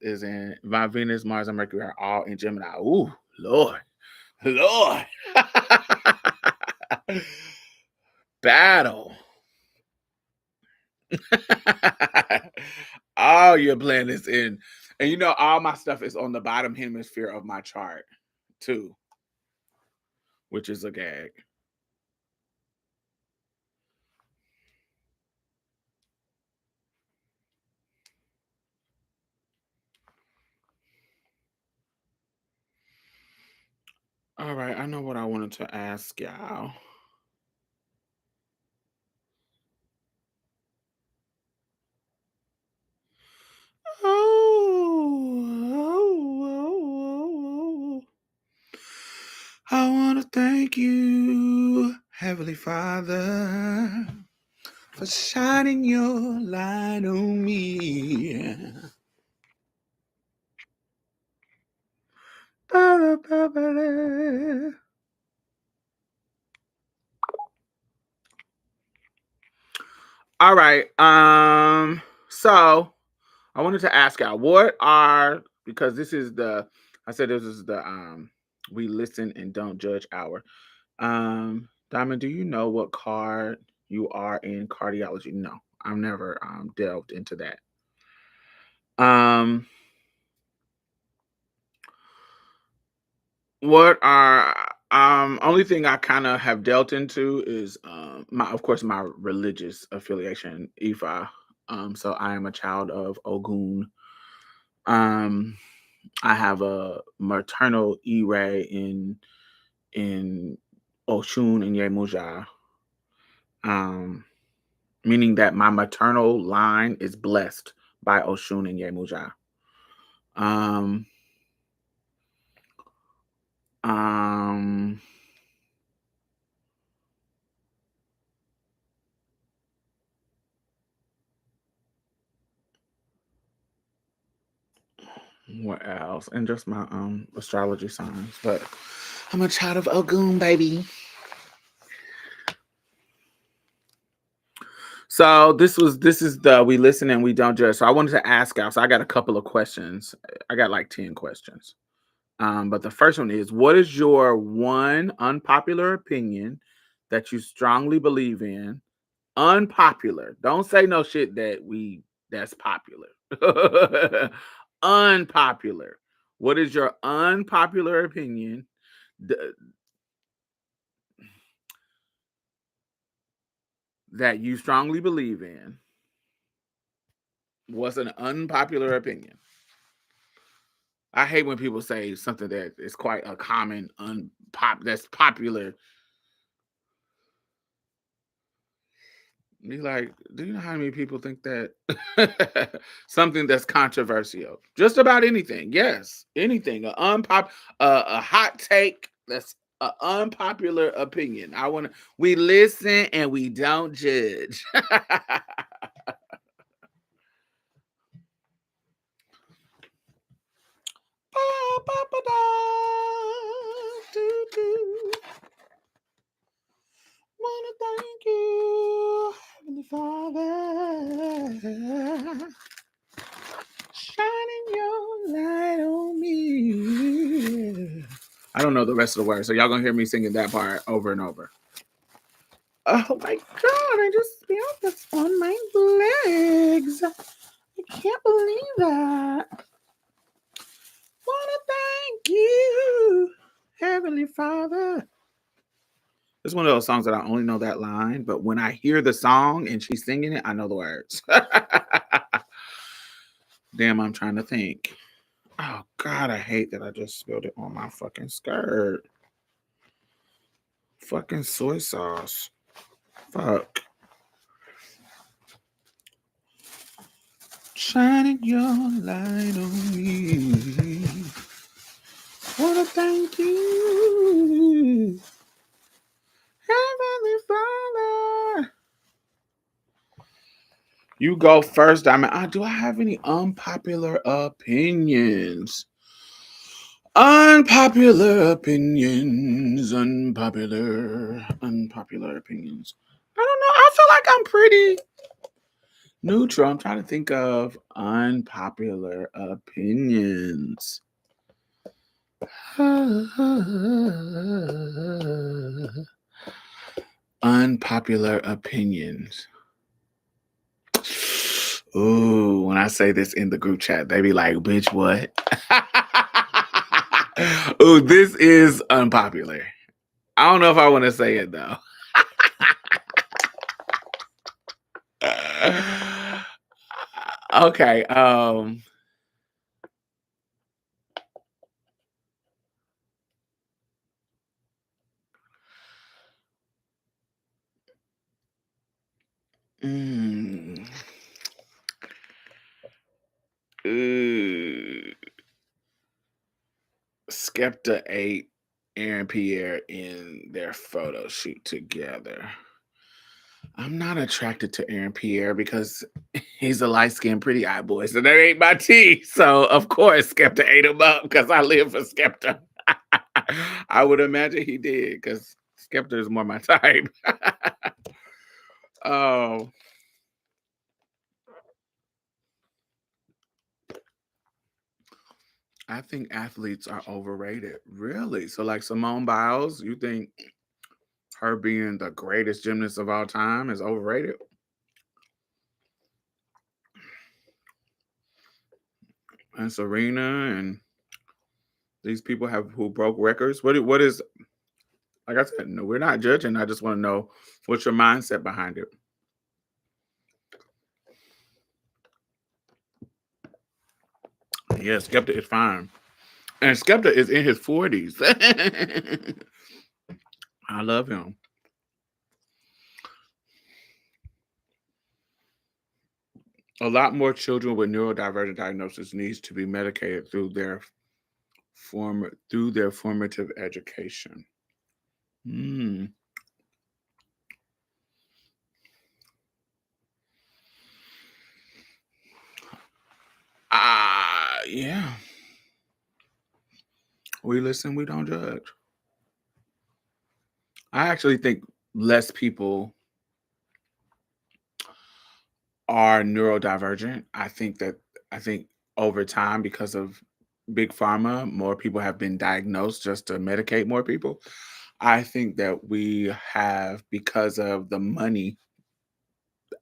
[SPEAKER 1] Mars, and Mercury are all in Gemini. Ooh, Lord, Lord, battle. All your planets in, and all my stuff is on the bottom hemisphere of my chart too, which is a gag. All right, I know what I wanted to ask y'all. Oh, I want to thank you, Heavenly Father, for shining your light on me. All right. So I wanted to ask y'all, because I said this is the we listen and don't judge hour. Diamond, do you know what card you are in cardiology? No, I've never delved into that. Um, what are only thing I kind of have dealt into is of course my religious affiliation, Ifa. So I am a child of Ogun. Um, I have a maternal E-ray in Oshun and Yemuja. Um, Meaning that my maternal line is blessed by Oshun and Yemuja. Um, um, what else? And just my astrology signs. But I'm a child of Ogun, baby. So this is the we listen and we don't judge. So I wanted to ask y'all. So I got a couple of questions. I got like 10 questions. But the first one is, what is your one unpopular opinion that you strongly believe in? Unpopular. Don't say no shit that's popular. Unpopular. What is your unpopular opinion that you strongly believe in? What's an unpopular opinion? I hate when people say something that is quite a common that's popular. Be like, do you know how many people think that something that's controversial? Just about anything. Yes, anything. A hot take that's an unpopular opinion. We listen and we don't judge. Wanna thank you, Heavenly Father, shining your light on me. I don't know the rest of the words, so y'all gonna hear me singing that part over and over. Oh my god, I just felt this on my legs. I can't believe that. Wanna thank you, Heavenly Father. It's one of those songs that I only know that line, but when I hear the song and she's singing it, I know the words. Damn, I'm trying to think. Oh God, I hate that I just spilled it on my fucking skirt. Fucking soy sauce. Fuck. Shining your light on me. Wanna thank you, Heavenly Father. You go first, Diamond. Do I have any unpopular opinions? Unpopular opinions. Unpopular opinions. I don't know. I feel like I'm pretty. Neutral. I'm trying to think of unpopular opinions. Unpopular opinions. Ooh, when I say this in the group chat, they be like, bitch, what? Ooh, this is unpopular. I don't know if I want to say it though. Okay. Mm, ooh, Skepta ate Aaron Pierre in their photo shoot together. I'm not attracted to Aaron Pierre because he's a light skinned, pretty eye boy. So that ain't my tea. So, of course, Skepta ate him up because I live for Skepta. I would imagine he did because Skepta is more my type. Oh, I think athletes are overrated. Really? So, like Simone Biles, you think her being the greatest gymnast of all time is overrated? And Serena and these people have who broke records. What is like I said? No, we're not judging. I just want to know what's your mindset behind it. Yeah, Skepta is fine, and Skepta is in his 40s. I love him. A lot more children with neurodivergent diagnosis needs to be medicated through their formative education. Hmm. Yeah. We listen, we don't judge. I actually think less people are neurodivergent. I think over time, because of big pharma, more people have been diagnosed just to medicate more people. I think that we have, because of the money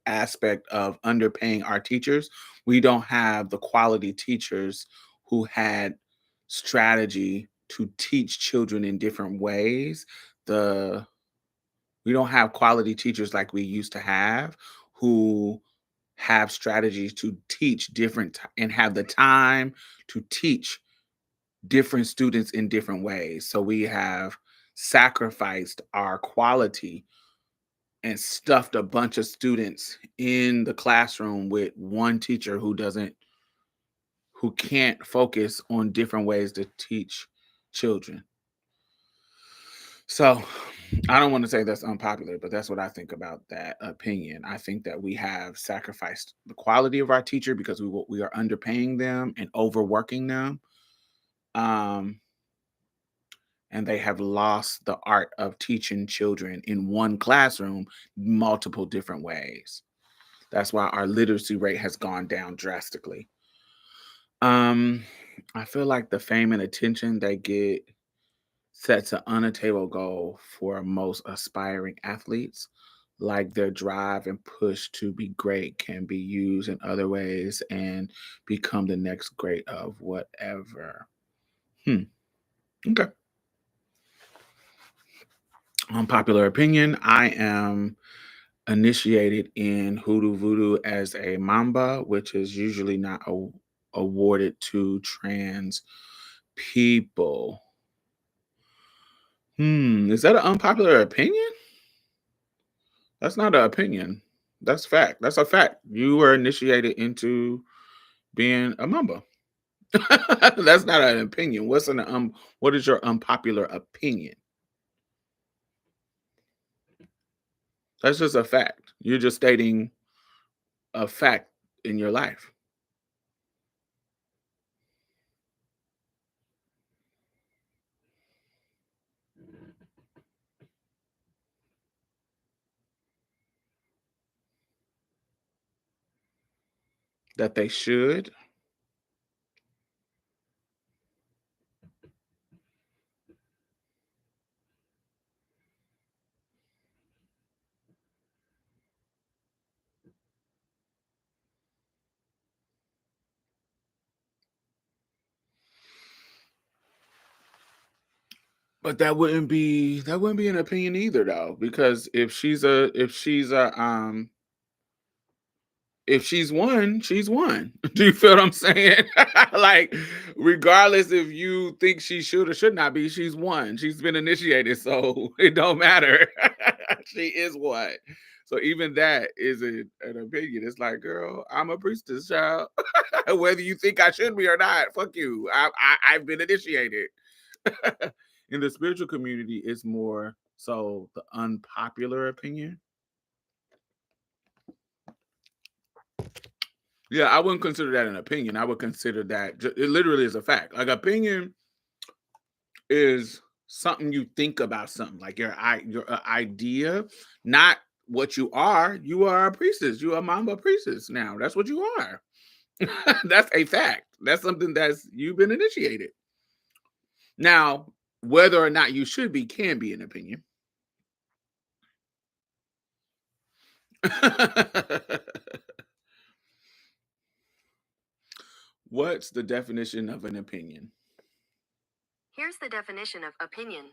[SPEAKER 1] aspect of underpaying our teachers, we don't have the quality teachers who had strategy to teach children in different ways. The We don't have quality teachers like we used to have who have strategies to teach and have the time to teach different students in different ways. So we have sacrificed our quality and stuffed a bunch of students in the classroom with one teacher who can't focus on different ways to teach children. So I don't want to say that's unpopular, but that's what I think about that opinion. I think that we have sacrificed the quality of our teacher because we are underpaying them and overworking them. Um, and they have lost the art of teaching children in one classroom multiple different ways. That's why our literacy rate has gone down drastically. Um, I feel like the fame and attention they get sets an unattainable goal for most aspiring athletes. Like their drive and push to be great can be used in other ways and become the next great of whatever. Hmm. Okay. Unpopular opinion. I am initiated in hoodoo voodoo as a mamba, which is usually not awarded to trans people. Is that an unpopular opinion? That's not an opinion. That's fact. That's a fact. You were initiated into being a mamba. That's not an opinion. What is your unpopular opinion? That's just a fact. You're just stating a fact in your life. That they should. But that wouldn't be an opinion either though, because if she's one, she's one. Do you feel what I'm saying? Like, regardless if you think she should or should not be, she's one. She's been initiated, so it don't matter. She is one. So even that is an opinion. It's like, girl, I'm a priestess child. Whether you think I should be or not, fuck you. I've been initiated. In the spiritual community, it's more so the unpopular opinion. Yeah, I wouldn't consider that an opinion. I would consider that it literally is a fact. Like, opinion is something you think about something, like your idea, not what you are. You are a priestess. You are a mamba priestess now. That's what you are. That's a fact. That's something that's you've been initiated. Now, whether or not you should be can be an opinion. What's the definition of an opinion?
[SPEAKER 2] Here's the definition of opinion: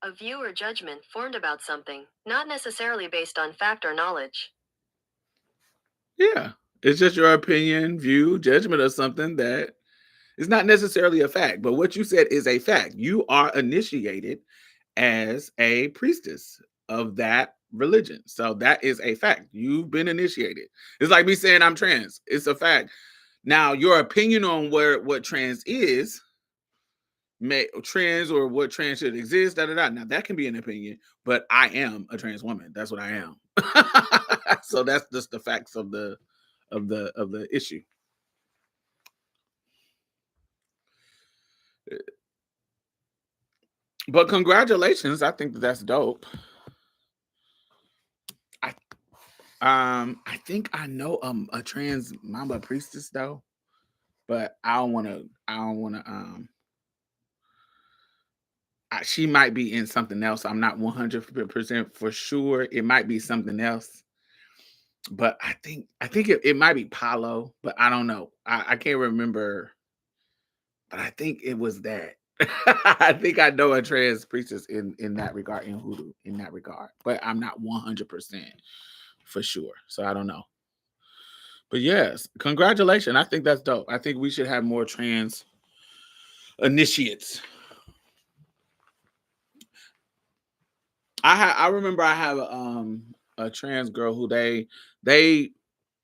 [SPEAKER 2] a view or judgment formed about something, not necessarily based on fact or knowledge.
[SPEAKER 1] Yeah. It's just your opinion, view, judgment of something that is not necessarily a fact. But what you said is a fact. You are initiated as a priestess of that religion. So that is a fact. You've been initiated. It's like me saying I'm trans. It's a fact. Now, your opinion on what trans is, trans or what trans should exist, da da da. Now that can be an opinion, but I am a trans woman. That's what I am. So that's just the facts of the issue. But congratulations, I think that's dope. I I think I know a trans mamba priestess though, but I don't want to. She might be in something else. I'm not 100% for sure. It might be something else, but I think it might be Palo, but I don't know. I can't remember, but I think it was that. I think I know a trans priestess in that regard, in hoodoo in that regard, but I'm not 100% for sure. So I don't know. But yes, congratulations. I think that's dope. I think we should have more trans initiates. I remember I have a trans girl who they they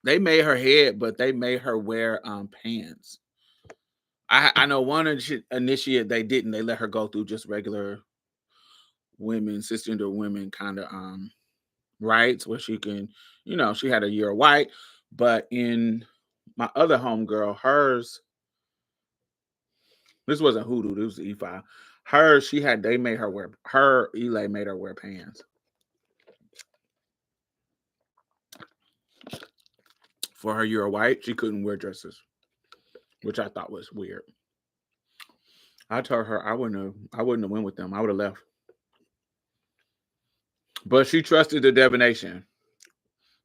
[SPEAKER 1] made her head, but they made her wear pants. I know one initiate they didn't. They let her go through just regular women, cisgender women kind of rights where she can, she had a year of white. But in my other homegirl, hers, this wasn't hoodoo, this was E5. Hers, they made her wear, her Elay made her wear pants for her year of white. She couldn't wear dresses, which I thought was weird. I told her I wouldn't have went with them. I would have left. But she trusted the divination.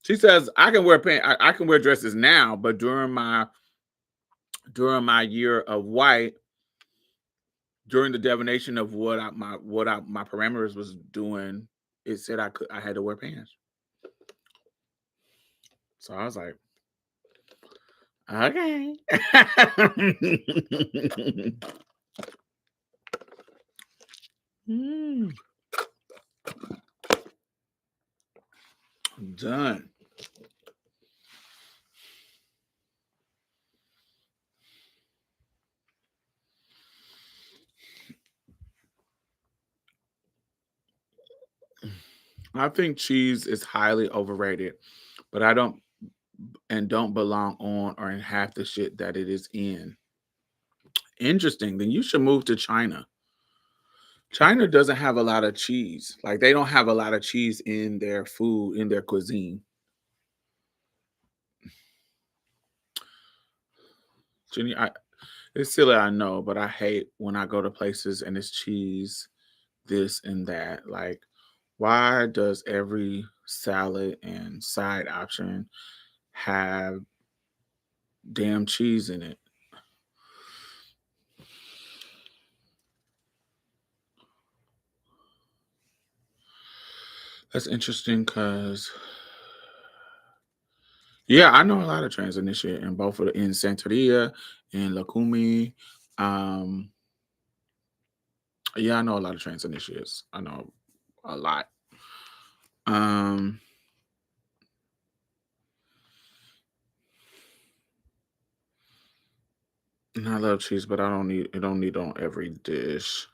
[SPEAKER 1] She says I can wear pants, I can wear dresses now, but during my year of white, during the divination of my parameters was doing, it said I had to wear pants. So I was like, okay. Mm, done. I think cheese is highly overrated, but I don't belong on or in half the shit that it is in. Interesting. Then you should move to China. China doesn't have a lot of cheese. Like, they don't have a lot of cheese in their food, in their cuisine. Jenny, it's silly, I know, but I hate when I go to places and it's cheese, this and that. Like, why does every salad and side option have damn cheese in it? That's interesting because, yeah, I know a lot of trans initiate in both of the in Santeria and Lakumi. Um, yeah, I know a lot of trans initiates. I know a lot. Um, and I love cheese, but I don't need it on every dish.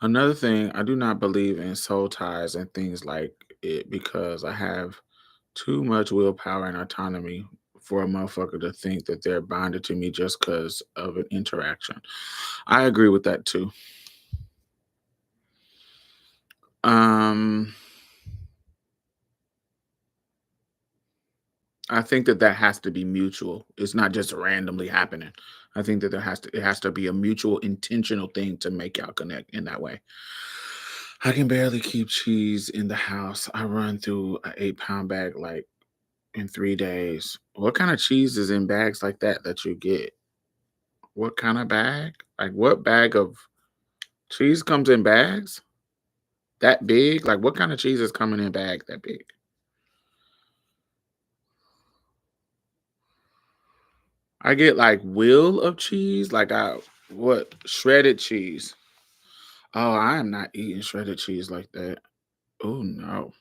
[SPEAKER 1] Another thing, I do not believe in soul ties and things like it because I have too much willpower and autonomy for a motherfucker to think that they're bonded to me just because of an interaction. I agree with that too. Um, I think that that has to be mutual. It's not just randomly happening. I think that it has to be a mutual intentional thing to make y'all connect in that way. I can barely keep cheese in the house. I run through an 8 pound bag like in 3 days. What kind of cheese is in bags like that you get? What kind of bag? Like what bag of cheese comes in bags that big? Like what kind of cheese is coming in bag that big? I get like wheel of cheese, like I what shredded cheese. Oh, I am not eating shredded cheese like that. Oh no.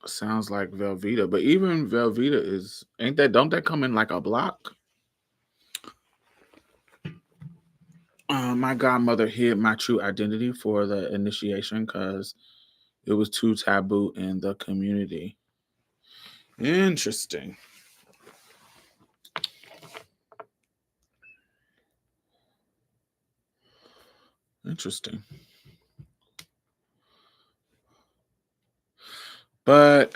[SPEAKER 1] Sounds like Velveeta, but even Velveeta is ain't that don't that come in like a block? My godmother hid my true identity for the initiation because it was too taboo in the community. Interesting. Interesting. But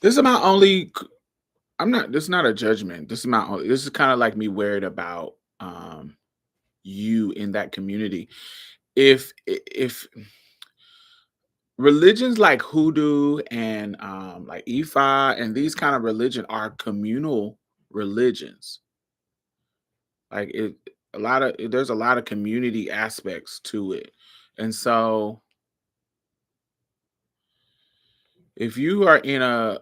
[SPEAKER 1] this is my only I'm not this is not a judgment. This is my only this is kind of like me worried about you in that community. If religions like hoodoo and like Ifa and these kind of religion are communal religions. Like it a lot of there's a lot of community aspects to it. And so if you are in a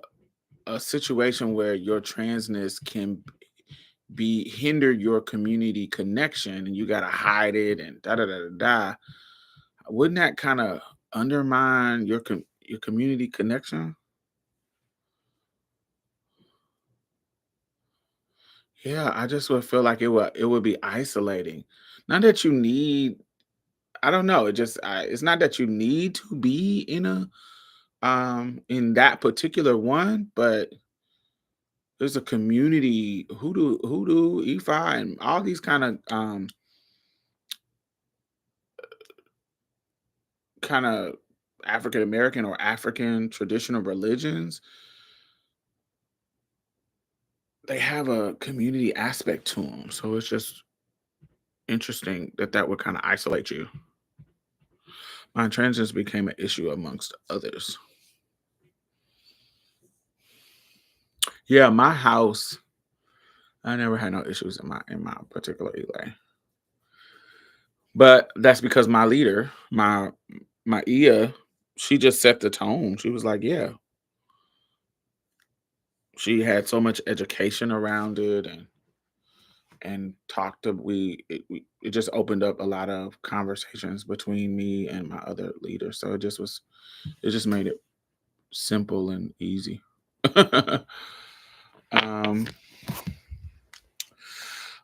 [SPEAKER 1] situation where your transness can be hinder your community connection and you got to hide it and da da da da da, wouldn't that kind of undermine your community connection? Yeah, I just would feel like it would be isolating. Not that you need, I don't know, it's not that you need to be in that particular one, but there's a community hoodoo, Efi, and all these kind of African American or African traditional religions, they have a community aspect to them. So it's just interesting that that would kind of isolate you. My transness became an issue amongst others. Yeah, my house, I never had no issues in my particular Elay. But that's because my leader, my Ia, she just set the tone. She was like, yeah, she had so much education around it and talked to it just opened up a lot of conversations between me and my other leader. So it just made it simple and easy. um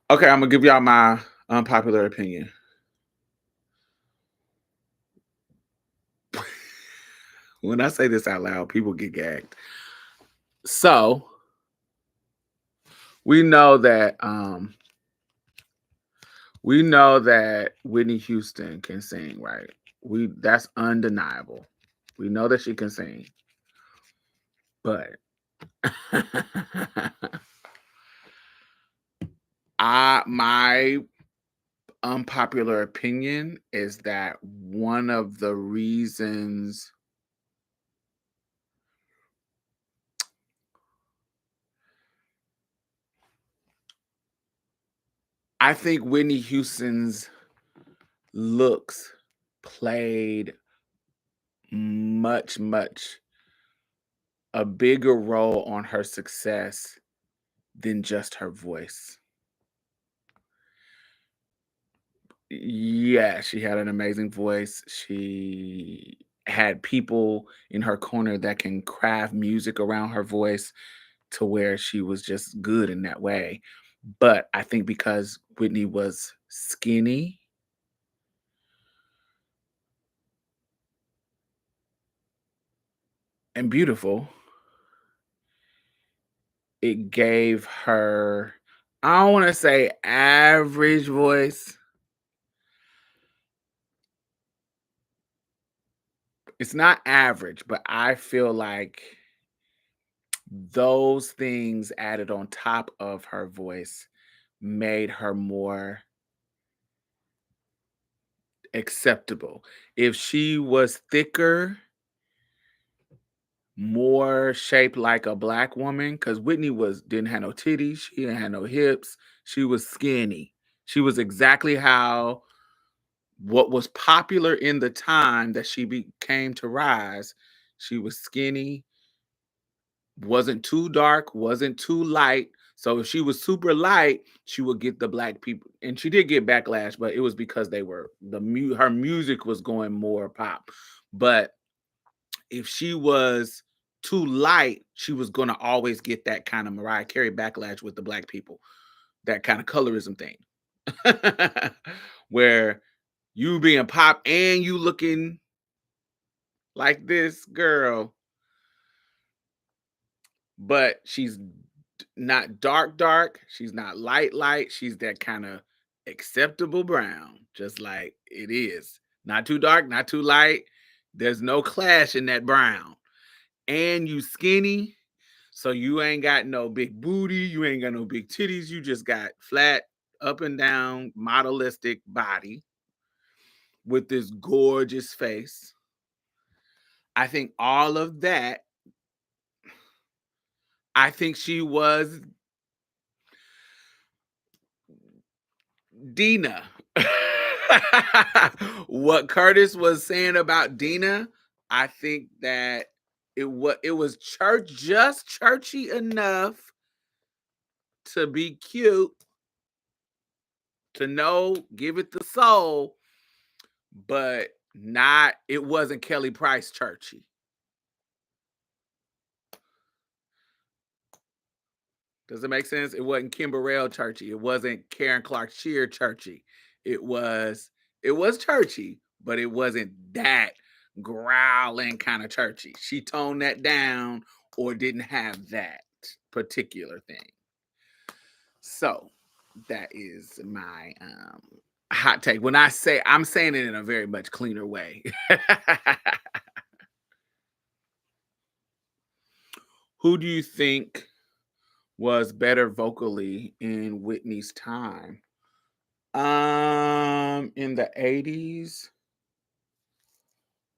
[SPEAKER 1] okay, I'm gonna give y'all my unpopular opinion. When I say this out loud, people get gagged. So we know that Whitney Houston can sing, right? We That's undeniable. We know that she can sing. But My unpopular opinion is that one of the reasons I think Whitney Houston's looks played much a bigger role on her success than just her voice. Yeah, she had an amazing voice. She had people in her corner that can craft music around her voice to where she was just good in that way. But I think because Whitney was skinny and beautiful, it gave her, I don't want to say average voice. It's not average, but I feel like those things added on top of her voice made her more acceptable. If she was thicker, more shaped like a black woman, because Whitney was didn't have no titties, she didn't have no hips, she was skinny. She was exactly how what was popular in the time that she became to rise. She was skinny, wasn't too dark, wasn't too light. So if she was super light, she would get the black people, and she did get backlash, but it was because they were her music was going more pop. But if she was too light, she was gonna always get that kind of Mariah Carey backlash with the black people, that kind of colorism thing, where you being pop and you looking like this girl, but she's not dark, dark. She's not light, light. She's that kind of acceptable brown, just like it is. Not too dark, not too light. There's no clash in that brown. And you skinny, so you ain't got no big booty. You ain't got no big titties. You just got flat, up and down, modelistic body with this gorgeous face. I think all of that, I think she was Dina. What Curtis was saying about Dina, I think that it was just churchy enough to be cute, to know, give it the soul, but not it wasn't Kelly Price churchy. Does it make sense? It wasn't Kim Burrell churchy. It wasn't Karen Clark Sheard churchy. It was it was churchy, but it wasn't that growling kind of churchy. She toned that down or didn't have that particular thing. So that is my hot take. When I say I'm saying it in a very much cleaner way. Who do you think was better vocally in Whitney's time? In the 80s,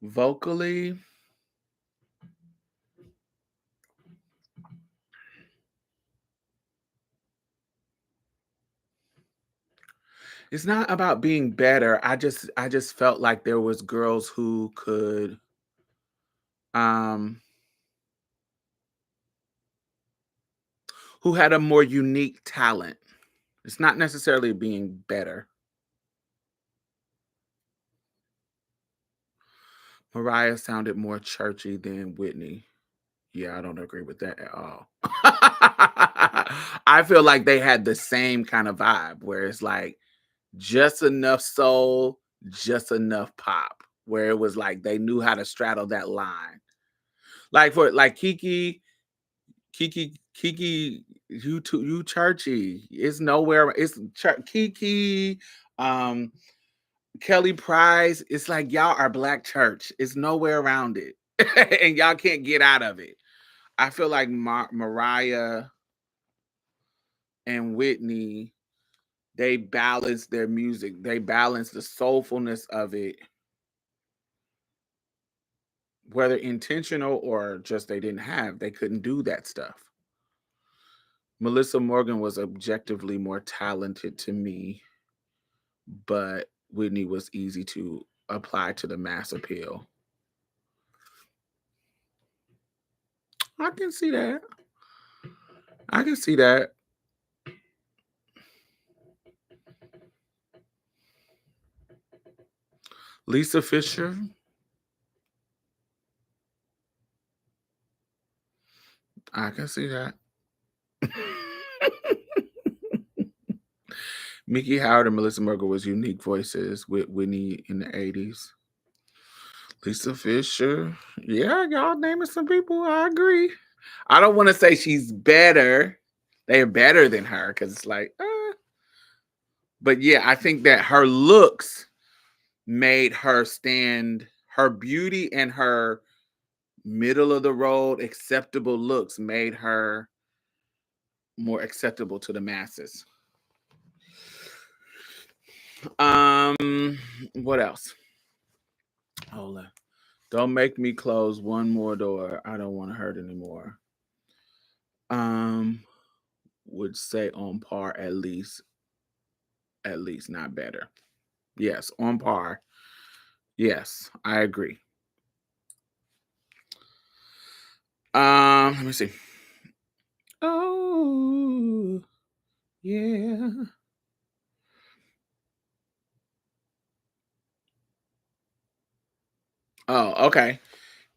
[SPEAKER 1] vocally, it's not about being better. I just felt like there was girls who could um who had a more unique talent. It's not necessarily being better. Mariah sounded more churchy than Whitney. Yeah, I don't agree with that at all. I feel like they had the same kind of vibe where it's like just enough soul, just enough pop, where it was like they knew how to straddle that line. Like for like Kiki, you churchy. It's nowhere. It's Kiki, um, Kelly Price. It's like y'all are black church. It's nowhere around it, and y'all can't get out of it. I feel like Mariah and Whitney. They balance their music. They balance the soulfulness of it, whether intentional or just they didn't have. They couldn't do that stuff. Melissa Morgan was objectively more talented to me, but Whitney was easy to apply to the mass appeal. I can see that. I can see that. Lisa Fisher. I can see that. Mickey Howard and Melissa Morgan was unique voices with Whitney in the 80s. Lisa Fisher. Yeah, y'all naming some people. I agree. I don't want to say she's better. They're better than her because it's like, but yeah, I think that her looks made her stand, her beauty and her middle of the road acceptable looks made her more acceptable to the masses. What else? Hold on. Don't make me close one more door. I don't want to hurt anymore. Um, would say on par at least not better. Yes, on par. Yes, I agree. Let me see. Oh, yeah. Oh, okay.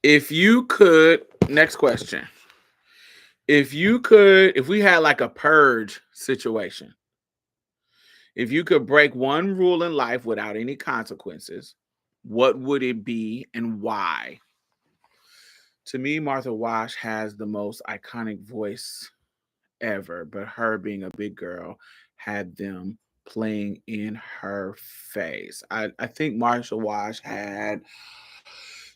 [SPEAKER 1] If you could, next question. If we had like a purge situation, if you could break one rule in life without any consequences, what would it be and why? To me, Martha Wash has the most iconic voice ever, but her being a big girl had them playing in her face. I think Martha Wash had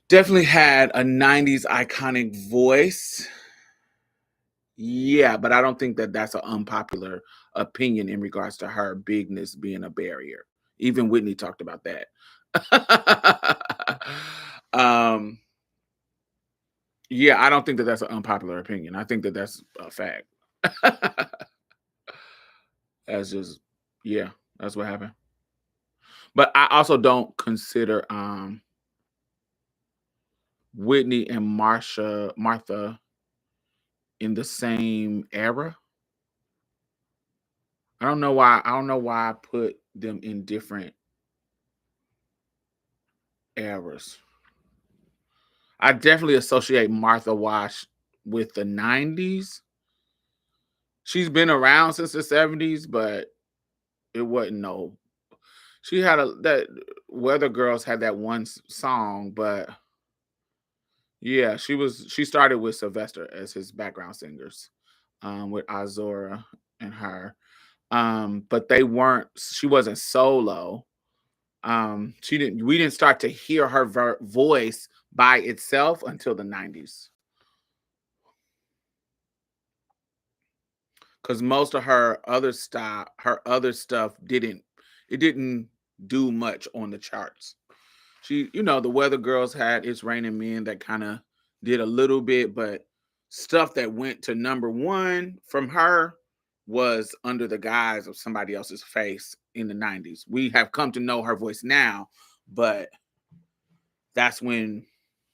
[SPEAKER 1] definitely had a 90s iconic voice. Yeah, but I don't think that that's an unpopular opinion in regards to her bigness being a barrier. Even Whitney talked about that. um, yeah, I don't think that that's an unpopular opinion. I think that that's a fact. That's just, yeah, that's what happened. But I also don't consider Whitney and Martha in the same era. I don't know why I put them in different eras. I definitely associate Martha Wash with the 90s. She's been around since the 70s, but it wasn't no. She had a that Weather Girls had that one song, but yeah, she started with Sylvester as his background singers, with Azora and her. But they weren't she wasn't solo. She didn't we didn't start to hear her voice by itself until the 90s. Because most of her other stuff didn't do much on the charts. The Weather Girls had It's Raining Men that kind of did a little bit, but stuff that went to number one from her was under the guise of somebody else's face in the 90s. We have come to know her voice now, but that's when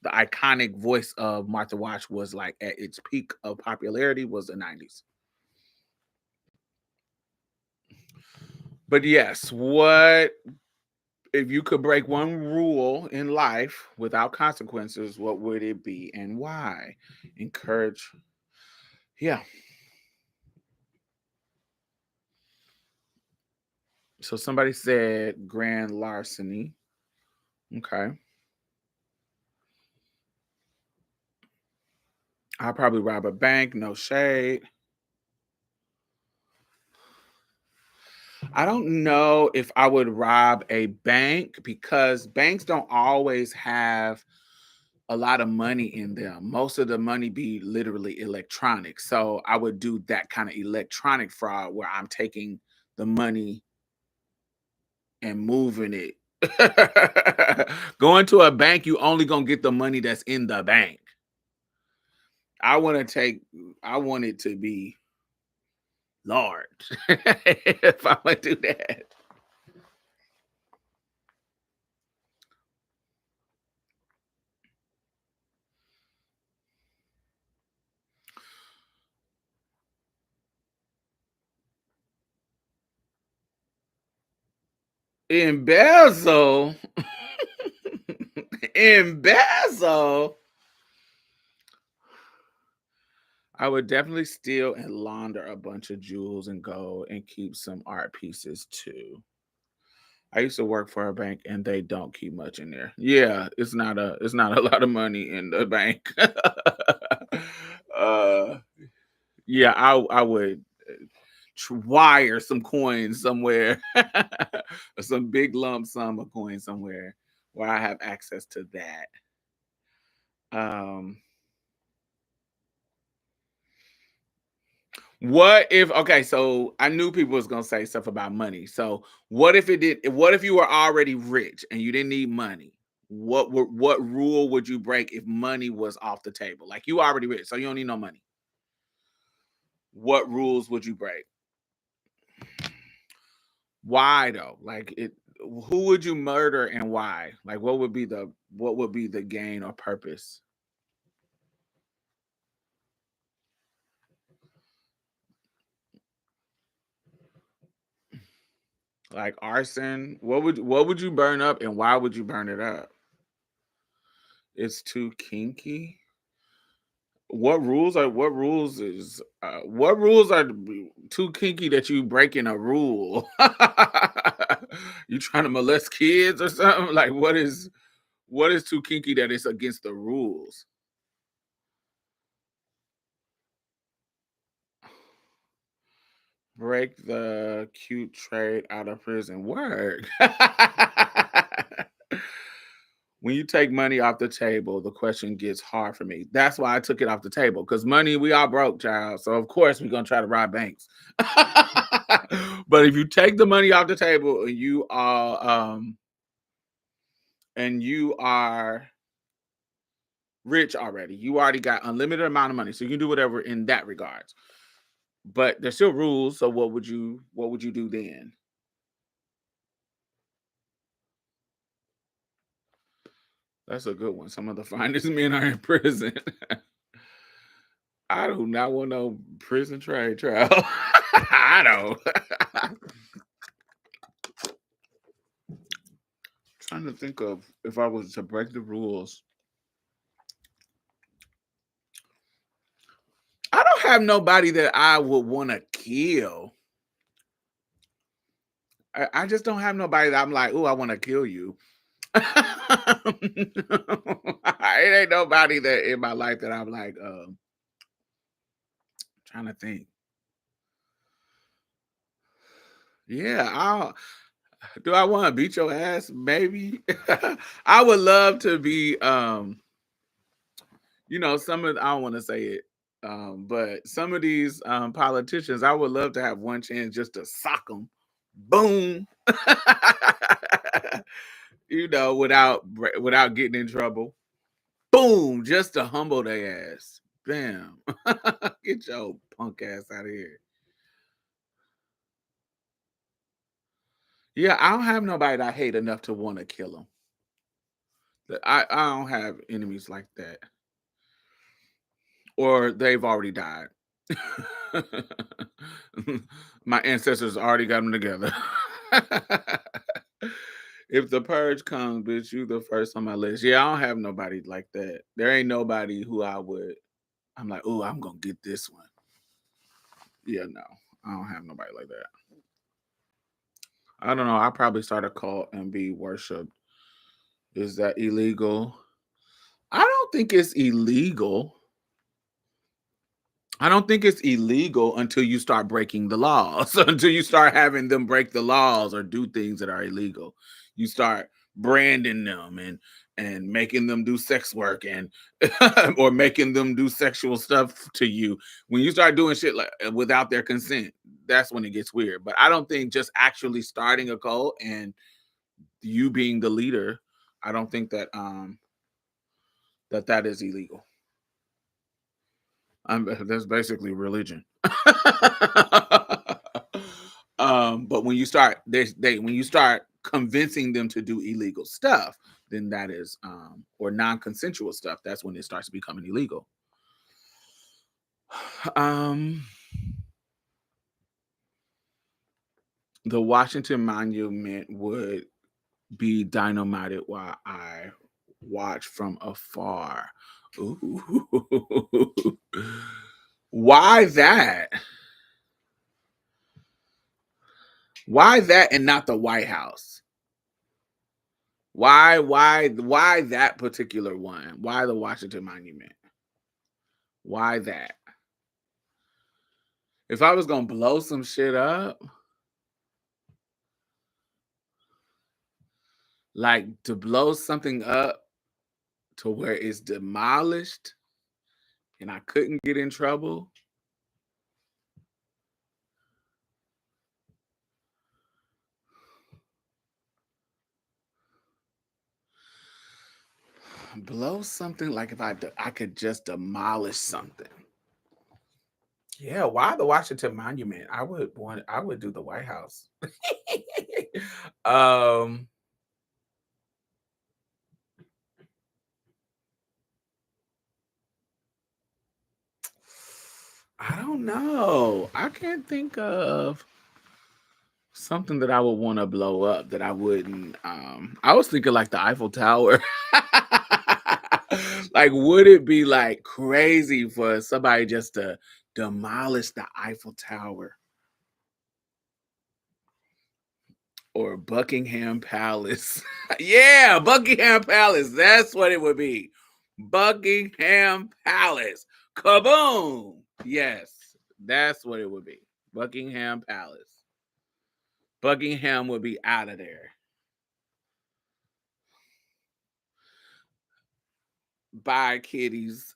[SPEAKER 1] the iconic voice of Martha Wash was like at its peak of popularity was the 90s. But yes, what if you could break one rule in life without consequences, what would it be and why? Encourage. Yeah. So somebody said grand larceny. Okay. I'll probably rob a bank, no shade. I don't know if I would rob a bank because banks don't always have a lot of money in them. Most of the money be literally electronic. So I would do that kind of electronic fraud where I'm taking the money and moving it. Going to a bank, you only gonna get the money that's in the bank. I want to take. I want it to be large. If I would do that, embezzle, embezzle. I would definitely steal and launder a bunch of jewels and gold and keep some art pieces too. I used to work for a bank and they don't keep much in there. Yeah, it's not a lot of money in the bank. uh yeah, I would wire some coins somewhere. Some big lump sum of coins somewhere where I have access to that. Um What if okay, so I knew people was gonna say stuff about money. So what if you were already rich and you didn't need money? What rule would you break if money was off the table? Like you already rich, so you don't need no money. What rules would you break? Why though? Like it who would you murder and why? Like what would be the gain or purpose? Like arson? What would you burn up and why would you burn it up? It's too kinky. What rules are too kinky that you breaking a rule? You trying to molest kids or something? Like what is too kinky that it's against the rules? Break the cute trade out of prison. Work. When you take money off the table, the question gets hard for me. That's why I took it off the table because money, we all broke, child. So, of course, we're going to try to rob banks. But if you take the money off the table and you are rich already, you already got unlimited amount of money. So you can do whatever in that regards. But there's still rules. So what would you do then? That's a good one. Some of the finest men are in prison. I do not want no prison trade trial. I don't. Trying to think of if I was to break the rules. I don't have nobody that I would want to kill. I just don't have nobody that I'm like, oh, I want to kill you. It ain't nobody that in my life that I'm like, trying to think. Yeah, do I want to beat your ass? Maybe. I would love to be some of I don't want to say it, but some of these politicians, I would love to have one chance just to sock them, boom, without getting in trouble, boom, just to humble their ass, bam, get your punk ass out of here. Yeah, I don't have nobody that I hate enough to want to kill them. I don't have enemies like that, or they've already died. My ancestors already got them together. If the purge comes, bitch, you the first on my list. Yeah, I don't have nobody like that. There ain't nobody who I'm like, oh, I'm gonna get this one. Yeah, no, I don't have nobody like that. I don't know. I probably start a cult and be worshipped. Is that illegal? I don't think it's illegal. I don't think it's illegal until you start breaking the laws. Until you start having them break the laws or do things that are illegal. You start branding them and making them do sex work and or making them do sexual stuff to you. When you start doing shit like without their consent, that's when it gets weird. But I don't think just actually starting a cult and you being the leader, I don't think that that is illegal. That's basically religion. But when you start when you start convincing them to do illegal stuff, then that is or non-consensual stuff, that's when it starts becoming illegal. Um the Washington Monument would be dynamited while I watch from afar. Ooh. Why that? Why that and not the White House? Why that particular one? Why the Washington Monument? Why that? If I was gonna blow some shit up, like to blow something up to where it's demolished and I couldn't get in trouble, blow something like if I could just demolish something. Yeah, why the Washington Monument? I would do the White House. um I don't know. I can't think of something that I would want to blow up that I wouldn't. I was thinking like the Eiffel Tower. Like, would it be like crazy for somebody just to demolish the Eiffel Tower or Buckingham Palace? Yeah, Buckingham Palace. That's what it would be. Buckingham Palace. Kaboom. Yes, that's what it would be. Buckingham Palace. Buckingham would be out of there. Bye, kitties.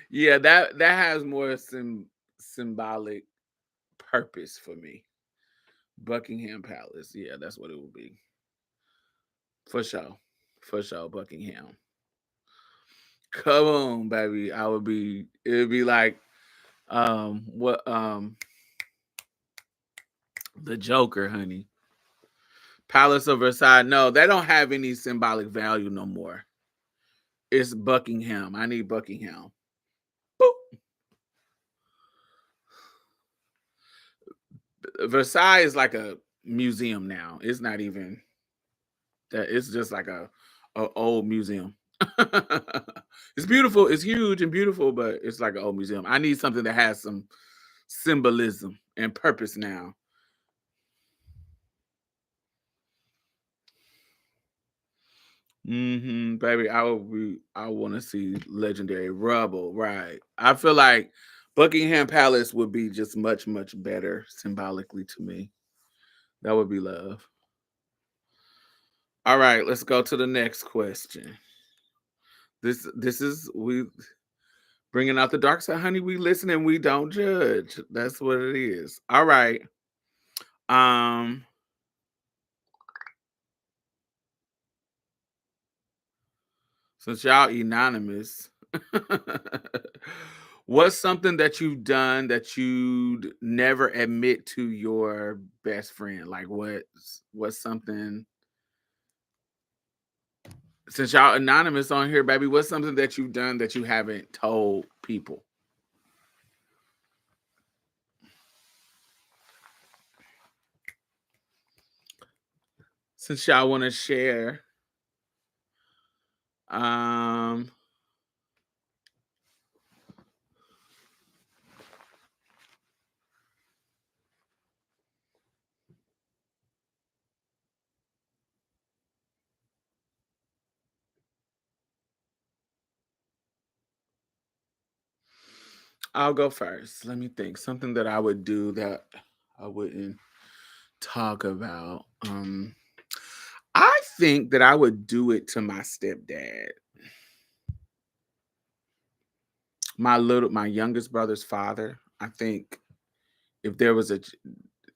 [SPEAKER 1] Yeah, that has more symbolic purpose for me. Buckingham Palace. Yeah, that's what it would be. For sure. For sure, Buckingham. Come on, baby. I would be it would be like what the Joker, honey. Palace of Versailles. No, they don't have any symbolic value no more. It's Buckingham. I need Buckingham. Boop. Versailles is like a museum now. It's not even that. It's just like a old museum. It's beautiful. It's huge and beautiful, but it's like an old museum. I need something that has some symbolism and purpose now. Baby, I want to see legendary rubble, right? I feel like Buckingham Palace would be just much better symbolically to me. That would be love. All right, let's go to the next question. This is we bringing out the dark side, honey. We listen and we don't judge. That's what it is. All right. Um, since y'all anonymous, what's something that you've done that you'd never admit to your best friend? Like what's something since y'all anonymous on here, baby, what's something that you've done that you haven't told people? Since y'all want to share, um, I'll go first. Let me think. Something that I would do that I wouldn't talk about. think that I would do it to my stepdad. My youngest brother's father. I think if there was a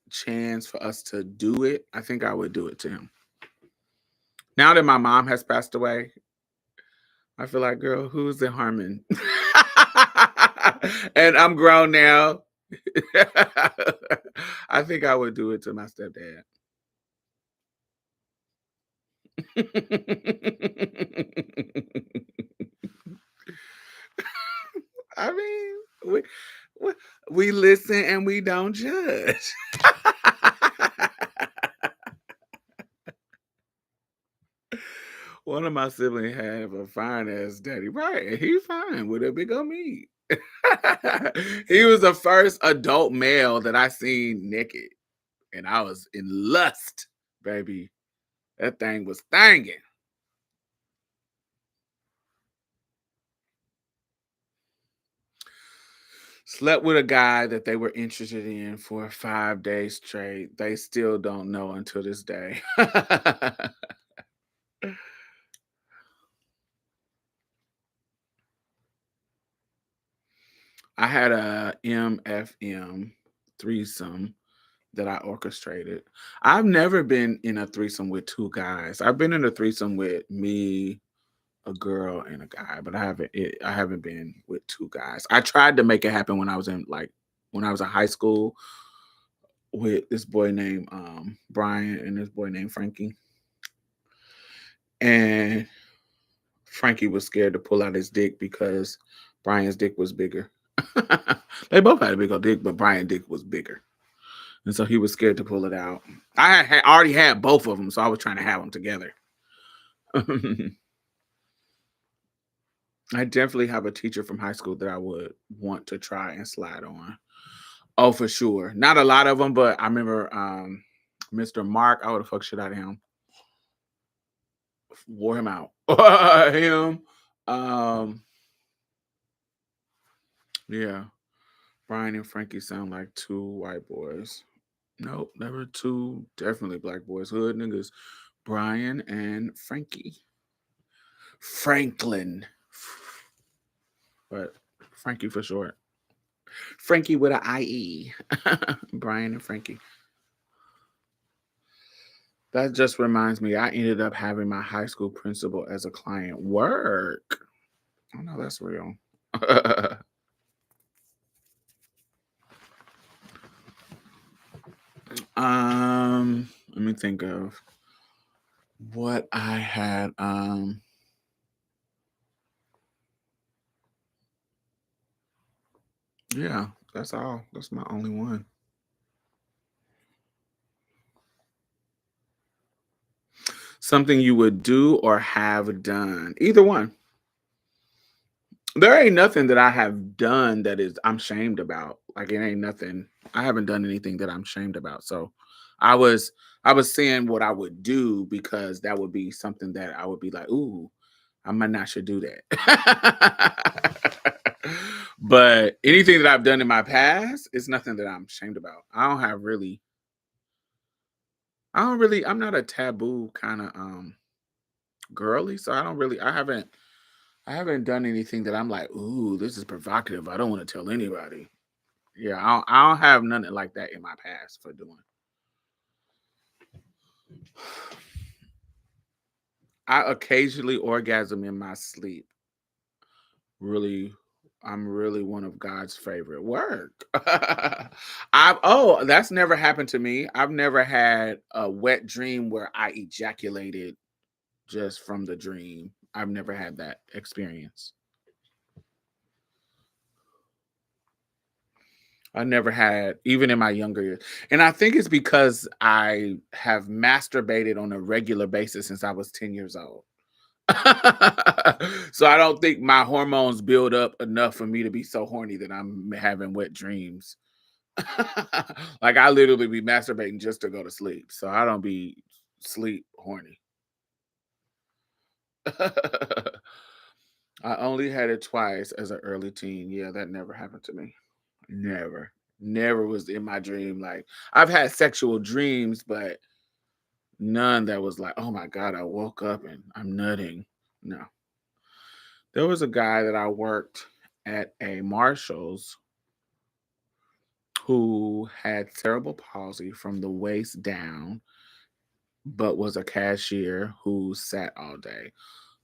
[SPEAKER 1] chance for us to do it, I think I would do it to him. Now that my mom has passed away, I feel like, girl, who's the harming? And I'm grown now. I think I would do it to my stepdad. I mean, we, we listen and we don't judge. One of my siblings have a fine ass daddy, right? And he fine with a big old meat. He was the first adult male that I seen naked, and I was in lust, baby. That thing was thangin'. Slept with a guy that they were interested in for 5 days straight. They still don't know until this day. I had a MFM threesome that I orchestrated. I've never been in a threesome with two guys. I've been in a threesome with me, a girl, and a guy, but I haven't been with two guys. I tried to make it happen when I was in high school with this boy named Brian and this boy named Frankie. And Frankie was scared to pull out his dick because Brian's dick was bigger. They both had a big old dick, but Brian's dick was bigger. And so he was scared to pull it out. I had already had both of them, so I was trying to have them together. I definitely have a teacher from high school that I would want to try and slide on. Oh, for sure. Not a lot of them, but I remember Mr. Mark. I would have fucked shit out of him. Wore him out. Him. Um, yeah. Brian and Frankie sound like two white boys. Nope, never two definitely black boys. Hood niggas. Brian and Frankie. Franklin. But Frankie for short. Frankie with an IE. Brian and Frankie. That just reminds me, I ended up having my high school principal as a client. Work. Oh no, that's real. Let me think of what I had. Yeah, that's all. That's my only one. Something you would do or have done. Either one. There ain't nothing that I have done that is I'm shamed about. Like it ain't nothing. I haven't done anything that I'm shamed about. So I was I was saying what I would do because that would be something that I would be like, ooh, I might not should do that. But anything that I've done in my past is nothing that I'm ashamed about. I'm not a taboo kind of girly, so I haven't done anything that I'm like, ooh, this is provocative. I don't want to tell anybody. Yeah, I don't have nothing like that in my past for doing. I occasionally orgasm in my sleep. Really, I'm really one of God's favorite work. That's never happened to me. I've never had a wet dream where I ejaculated just from the dream. I've never had that experience. I never had, even in my younger years. And I think it's because I have masturbated on a regular basis since I was 10 years old. So I don't think my hormones build up enough for me to be so horny that I'm having wet dreams. Like I literally be masturbating just to go to sleep. So I don't be sleep horny. I only had it twice as an early teen. Yeah, that never happened to me. Never. Never was in my dream. Like I've had sexual dreams, but None that was like, oh my God, I woke up and I'm nutting. No. There was a guy that I worked at a Marshall's who had cerebral palsy from the waist down, but was a cashier who sat all day.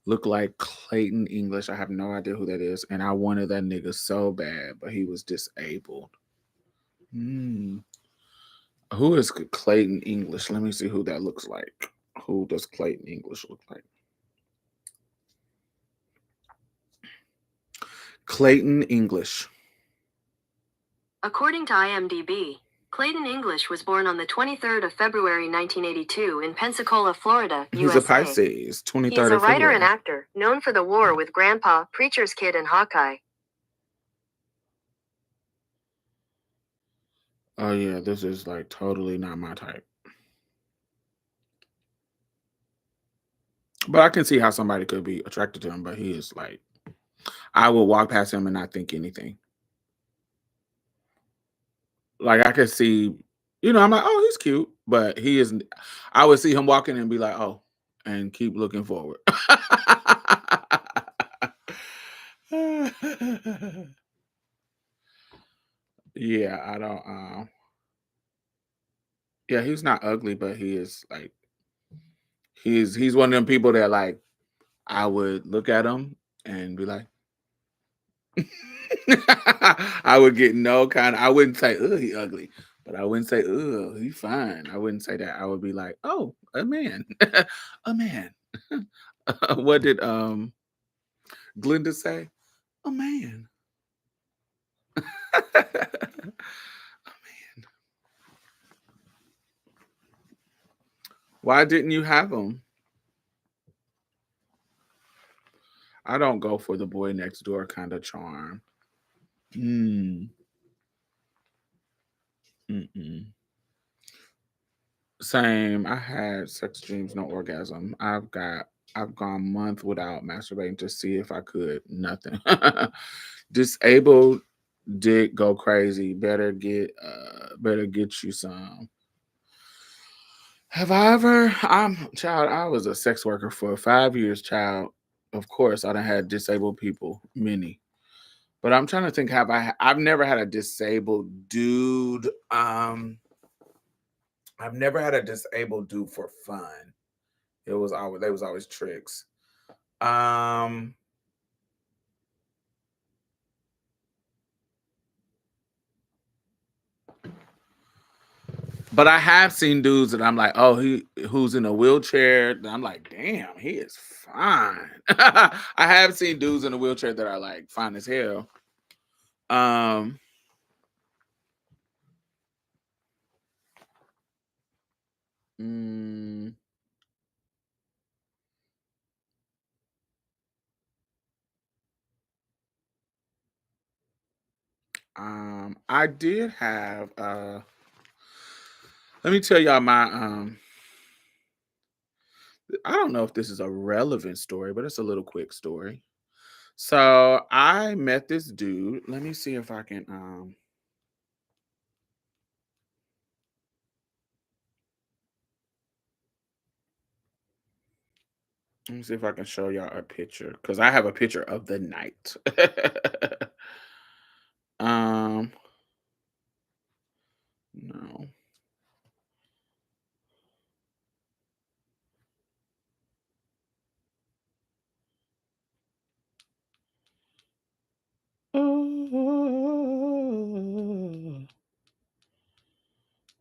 [SPEAKER 1] Looked like Clayton English. I have no idea who that is. And I wanted that nigga so bad, but he was disabled. Hmm. Who is Clayton English? Let me see who that looks like. Who does Clayton English look like? Clayton English.
[SPEAKER 2] According to IMDb, Clayton English was born on the 23rd of February 1982 in Pensacola, Florida,
[SPEAKER 1] He's a
[SPEAKER 2] USA.
[SPEAKER 1] Pisces,
[SPEAKER 2] He is
[SPEAKER 1] 23rd
[SPEAKER 2] a
[SPEAKER 1] of
[SPEAKER 2] writer and
[SPEAKER 1] February.
[SPEAKER 2] actor, known for The War with Grandpa, Preacher's Kid, and Hawkeye.
[SPEAKER 1] Oh yeah, this is like totally not my type. But I can see how somebody could be attracted to him, but he is like I would walk past him and not think anything. Like I could see, I'm like, oh, he's cute, but he isn't. I would see him walking and be like, oh, and keep looking forward. Yeah, I don't. Yeah, he's not ugly, but he is like he's one of them people that like I would look at him and be like, I would get no kind. I wouldn't say, "Oh, he ugly," but I wouldn't say, "Oh, he fine." I wouldn't say that. I would be like, "Oh, a man, a man." What did Glinda say? A man. Why didn't you have him? I don't go for the boy next door kind of charm. Mm, mm-mm. Same. I had sex dreams, no orgasm. I've gone month without masturbating to see if I could. Nothing. Disabled dick go crazy. Better get you some. Have I ever I'm child, I was a sex worker for 5 years, child. Of course, I done had disabled people, many. But I'm trying to think, I've never had a disabled dude. I've never had a disabled dude for fun. They was always tricks. Um, but I have seen dudes that I'm like, oh, he who's in a wheelchair. And I'm like, damn, he is fine. I have seen dudes in a wheelchair that are like fine as hell. Um, mm, I did have let me tell y'all my I don't know if this is a relevant story, but it's a little quick story. So I met this dude. Let me see if I can let me see if I can show y'all a picture because I have a picture of the night. um no.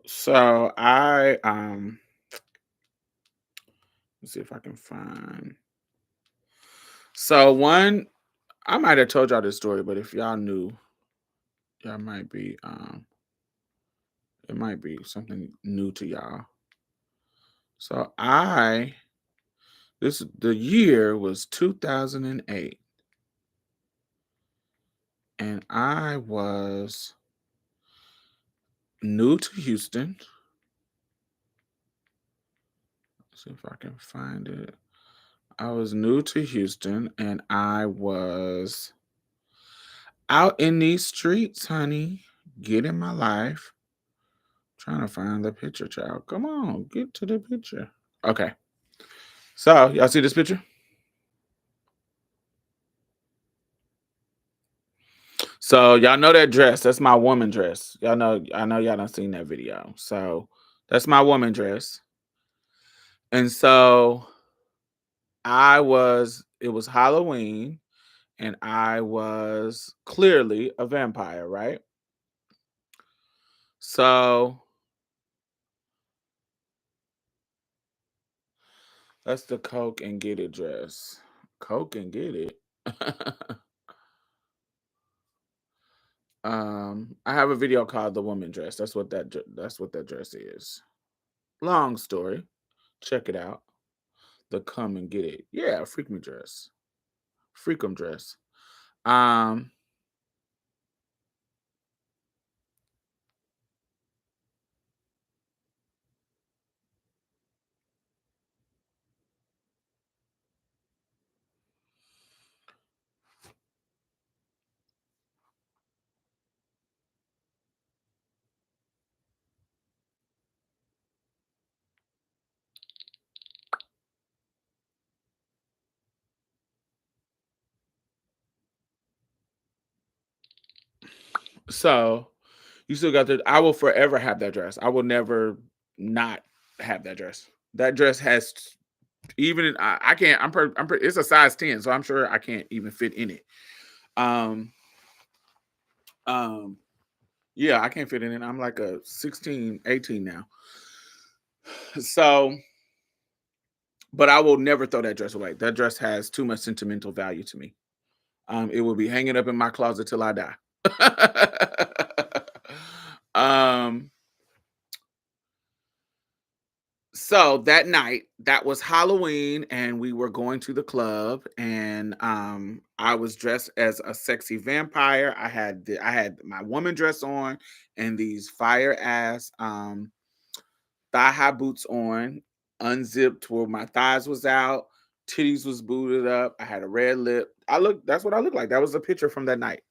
[SPEAKER 1] So I let's see if I can find so one I might have told y'all this story, but if y'all knew, y'all might be it might be something new to y'all. So I this the year was 2008 and I was new to Houston. Let's see if I can find it. I was new to Houston and I was out in these streets, honey, getting my life. Trying to find the picture, child. Come on, get to the picture. Okay. So y'all see this picture? So y'all know that dress. That's my woman dress. Y'all know, I know y'all done seen that video. So that's my woman dress. And so it was Halloween and I was clearly a vampire, right? So that's the Coke and Get It dress. Coke and Get It. I have a video called The Woman Dress. That's what that dress is. Long story. Check it out. The Come and Get It. Yeah, freak me dress. Freakum dress. Um, so you still got the I will forever have that dress. I will never not have that dress. That dress has I can't it's a size 10, so I'm sure I can't even fit in it. Um um yeah, I can't fit in it. I'm like a 16, 18 now. So, but I will never throw that dress away. That dress has too much sentimental value to me. It will be hanging up in my closet till I die. um So that night, that was Halloween, and we were going to the club, and I was dressed as a sexy vampire. I had my woman dress on and these fire ass thigh high boots on, unzipped where my thighs was out, titties was booted up. I had a red lip. That's what I looked like. That was a picture from that night.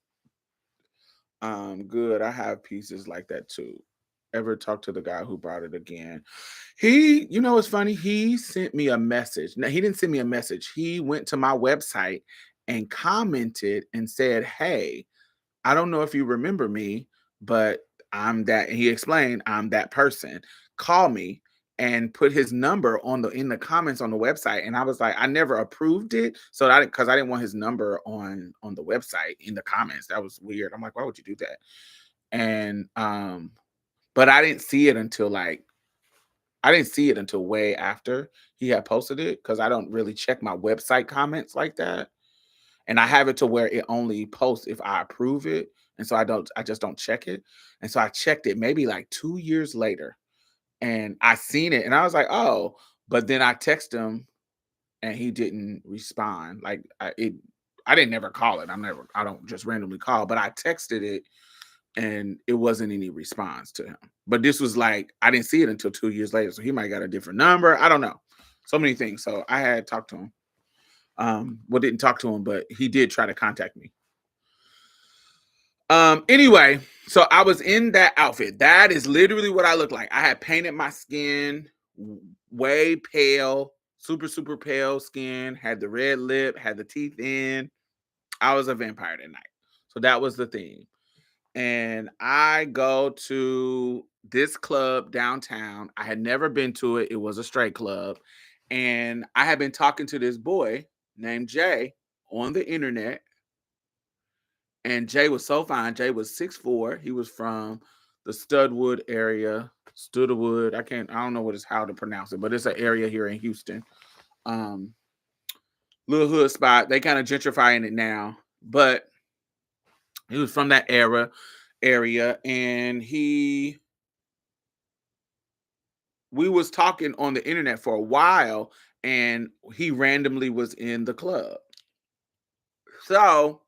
[SPEAKER 1] Good. I have pieces like that too. Ever talk to the guy who brought it again? You know, what's funny? He sent me a message. No, he didn't send me a message. He went to my website and commented and said, "Hey, I don't know if you remember me, but I'm that." And he explained, "I'm that person. Call me." And put his number in the comments on the website. And I was like, I never approved it. So because I didn't want his number on the website in the comments. That was weird. I'm like, why would you do that? And but I didn't see it until way after he had posted it because I don't really check my website comments like that. And I have it to where it only posts if I approve it. And so I just don't check it. And so I checked it maybe like 2 years later and I seen it and I was like, oh, but then I text him and he didn't respond. I didn't never call it. I don't just randomly call, but I texted it and it wasn't any response to him. But this was like, I didn't see it until 2 years later. So he might got a different number. I don't know. So many things. So I had talked to him. Well, didn't talk to him, but he did try to contact me. Anyway, so I was in that outfit. That is literally what I looked like. I had painted my skin way pale, super, super pale skin, had the red lip, had the teeth in. I was a vampire that night. So that was the theme. And I go to this club downtown. I had never been to it. It was a straight club. And I had been talking to this boy named Jay on the internet. And Jay was so fine. Jay was 6'4". He was from the Studwood area. Studwood. I don't know how to pronounce it, but it's an area here in Houston. Um, Little hood spot. They kind of gentrifying it now. But he was from that area. And we was talking on the internet for a while and he randomly was in the club. So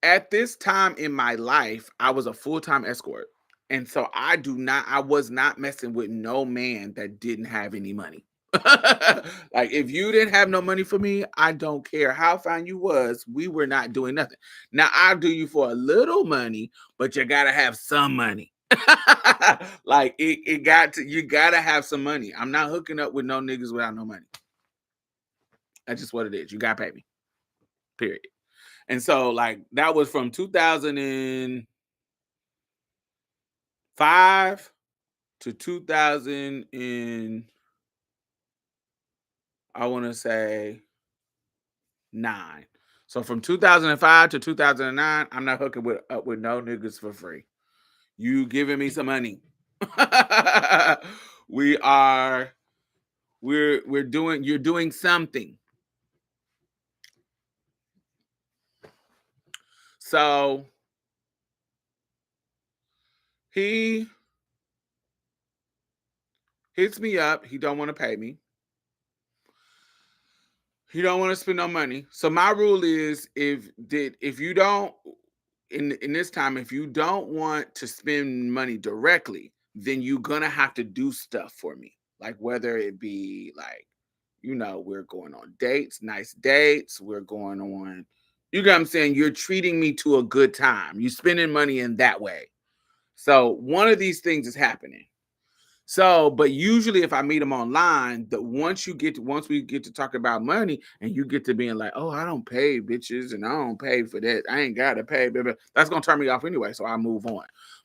[SPEAKER 1] at this time in my life, I was a full-time escort. And so I was not messing with no man that didn't have any money. Like if you didn't have no money for me, I don't care how fine you was, we were not doing nothing. Now I'll do you for a little money, but you gotta have some money. Like it got to you gotta have some money. I'm not hooking up with no niggas without no money. That's just what it is. You gotta pay me. Period. And so like that was from 2005 to 2000 and I want to say 9. So from 2005 to 2009, I'm not hooking with up with no niggas for free. You giving me some money. we are we're doing you're doing something. So he hits me up. He don't want to pay me. He don't want to spend no money. So my rule is if you don't in this time, if you don't want to spend money directly, then you're gonna have to do stuff for me. Like whether it be like, we're going on dates, nice dates, we're going on, you know what I'm saying? You're treating me to a good time. You're spending money in that way. So one of these things is happening. So, but usually if I meet them online, once we get to talk about money and you get to being like, oh, I don't pay bitches and I don't pay for that. I ain't gotta pay, baby. That's gonna turn me off anyway. So I move on.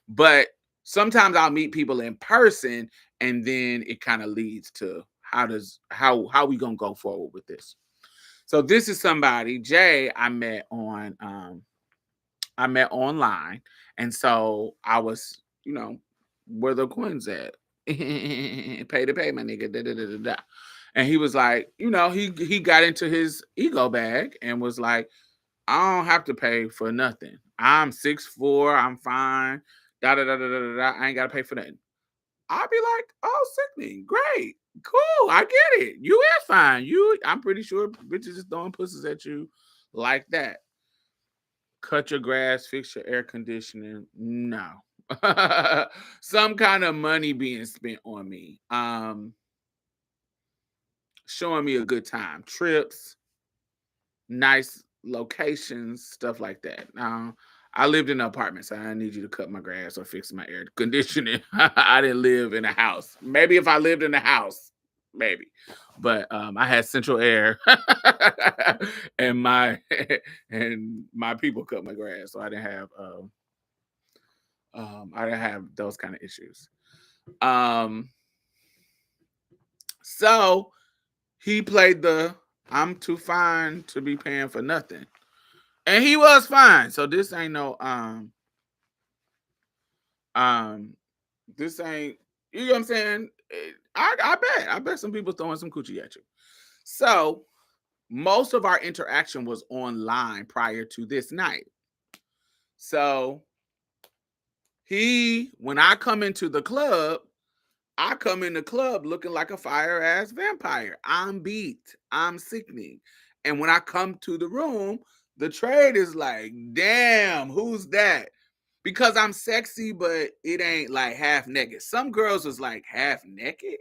[SPEAKER 1] But sometimes I'll meet people in person and then it kind of leads to how we gonna go forward with this. So this is somebody, Jay, I met online. And so I was, where the coins at? Pay to pay, my nigga. Da, da, da, da, da. And he was like, he got into his ego bag and was like, I don't have to pay for nothing. I'm 6'4", I'm fine. Da da da da da da. Da. I ain't gotta pay for nothing. I'll be like, oh, sickening, great, cool, I get it. You is fine. I'm pretty sure bitches is throwing pussies at you like that. Cut your grass, fix your air conditioning. No. Some kind of money being spent on me. Showing me a good time. Trips, nice locations, stuff like that. Now, I lived in an apartment, so I didn't need you to cut my grass or fix my air conditioning. I didn't live in a house. Maybe if I lived in a house, maybe. But I had central air, and my people cut my grass, so I didn't have those kind of issues. Um, so he played the I'm too fine to be paying for nothing. And he was fine. So this ain't no um this ain't, you know what I'm saying? I bet some people throwing some coochie at you. So most of our interaction was online prior to this night. So when I come into the club, I come in the club looking like a fire ass vampire. I'm beat. I'm sickening. And when I come to the room, the trade is like, damn, who's that? Because I'm sexy, but it ain't like half naked. Some girls was like half naked,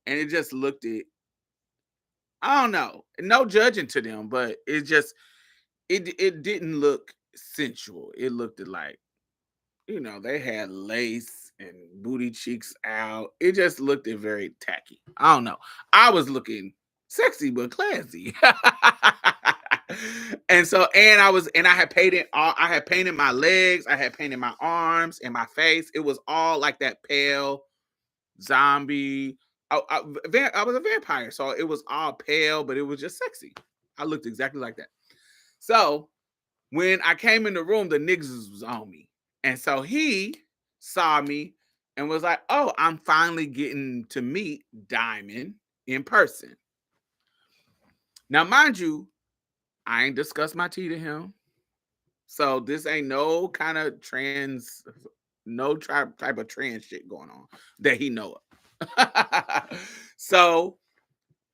[SPEAKER 1] and it just looked at, I don't know, no judging to them, but it didn't look sensual. It looked at like, they had lace and booty cheeks out. It just looked very tacky. I don't know. I was looking sexy but classy. And I had painted my legs, I had painted my arms and my face. It was all like that pale zombie. I was a vampire, so it was all pale, but it was just sexy. I looked exactly like that. So when I came in the room, the niggas was on me. And so he saw me and was like, oh, I'm finally getting to meet Diamond in person. Now, mind you, I ain't discussed my tea to him. So this ain't no kind of type of trans shit going on that he know of. So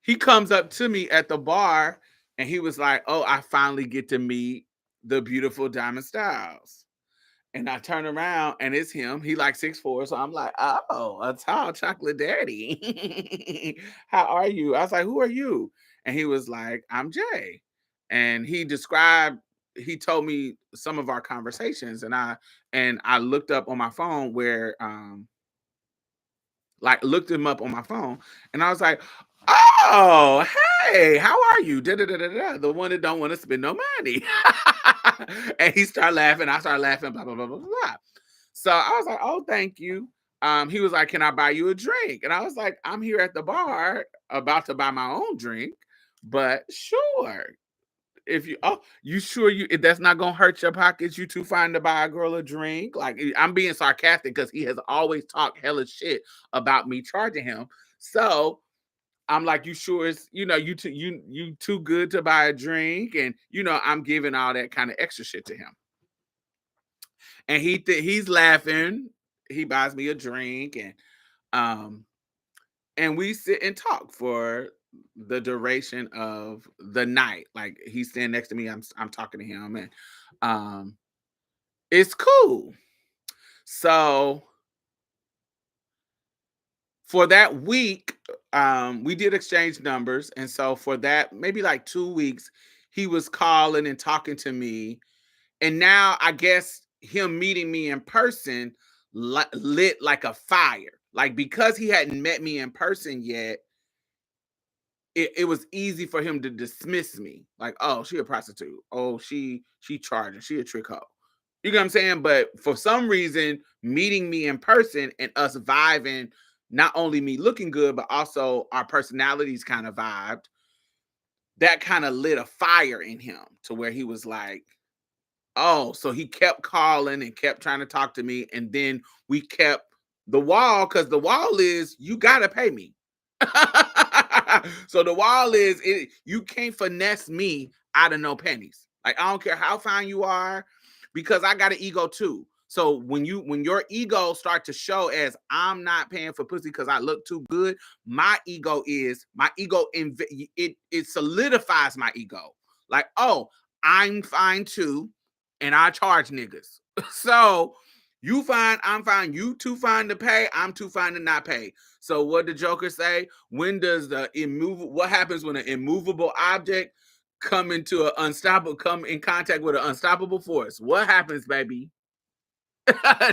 [SPEAKER 1] he comes up to me at the bar and he was like, oh, I finally get to meet the beautiful Diamond Stylz. And I turn around and it's him. He like 6'4". So I'm like, oh, a tall chocolate daddy. How are you? I was like, who are you? And he was like, I'm Jay. And he described he told me some of our conversations, and I looked up on my phone where like looked him up on my phone, and I was like, "Oh, hey, how are you?" Da, da, da, da, da, the one that don't want to spend no money. And he started laughing. I started laughing. Blah blah blah blah blah. So I was like, "Oh, thank you." He was like, "Can I buy you a drink?" And I was like, "I'm here at the bar about to buy my own drink, but sure." If you you sure that's not gonna hurt your pockets? You too fine to buy a girl a drink? Like I'm being sarcastic because he has always talked hella shit about me charging him. So I'm like, you sure it's you too good to buy a drink, and I'm giving all that kind of extra shit to him, and he's laughing. He buys me a drink, um and we sit and talk for the duration of the night. Like he's standing next to me, I'm talking to him, and um it's cool. So for that week, we did exchange numbers, and so for that maybe like 2 weeks, he was calling and talking to me, and now I guess him meeting me in person lit like a fire. Like because he hadn't met me in person yet, it was easy for him to dismiss me. Like, oh, she a prostitute. Oh, she charging. She a trick hoe. You know what I'm saying? But for some reason, meeting me in person and us vibing, not only me looking good, but also our personalities kind of vibed, that kind of lit a fire in him to where he was like, oh, so he kept calling and kept trying to talk to me. And then we kept the wall, because the wall is you gotta pay me. So the wall is you can't finesse me out of no pennies. Like I don't care how fine you are, because I got an ego too. So when your ego start to show as I'm not paying for pussy because I look too good, it solidifies my ego. Like, oh, I'm fine too, and I charge niggas. So you fine, I'm fine. You too fine to pay, I'm too fine to not pay. So what the Joker say? When does what happens when an immovable object come in contact with an unstoppable force? What happens, baby?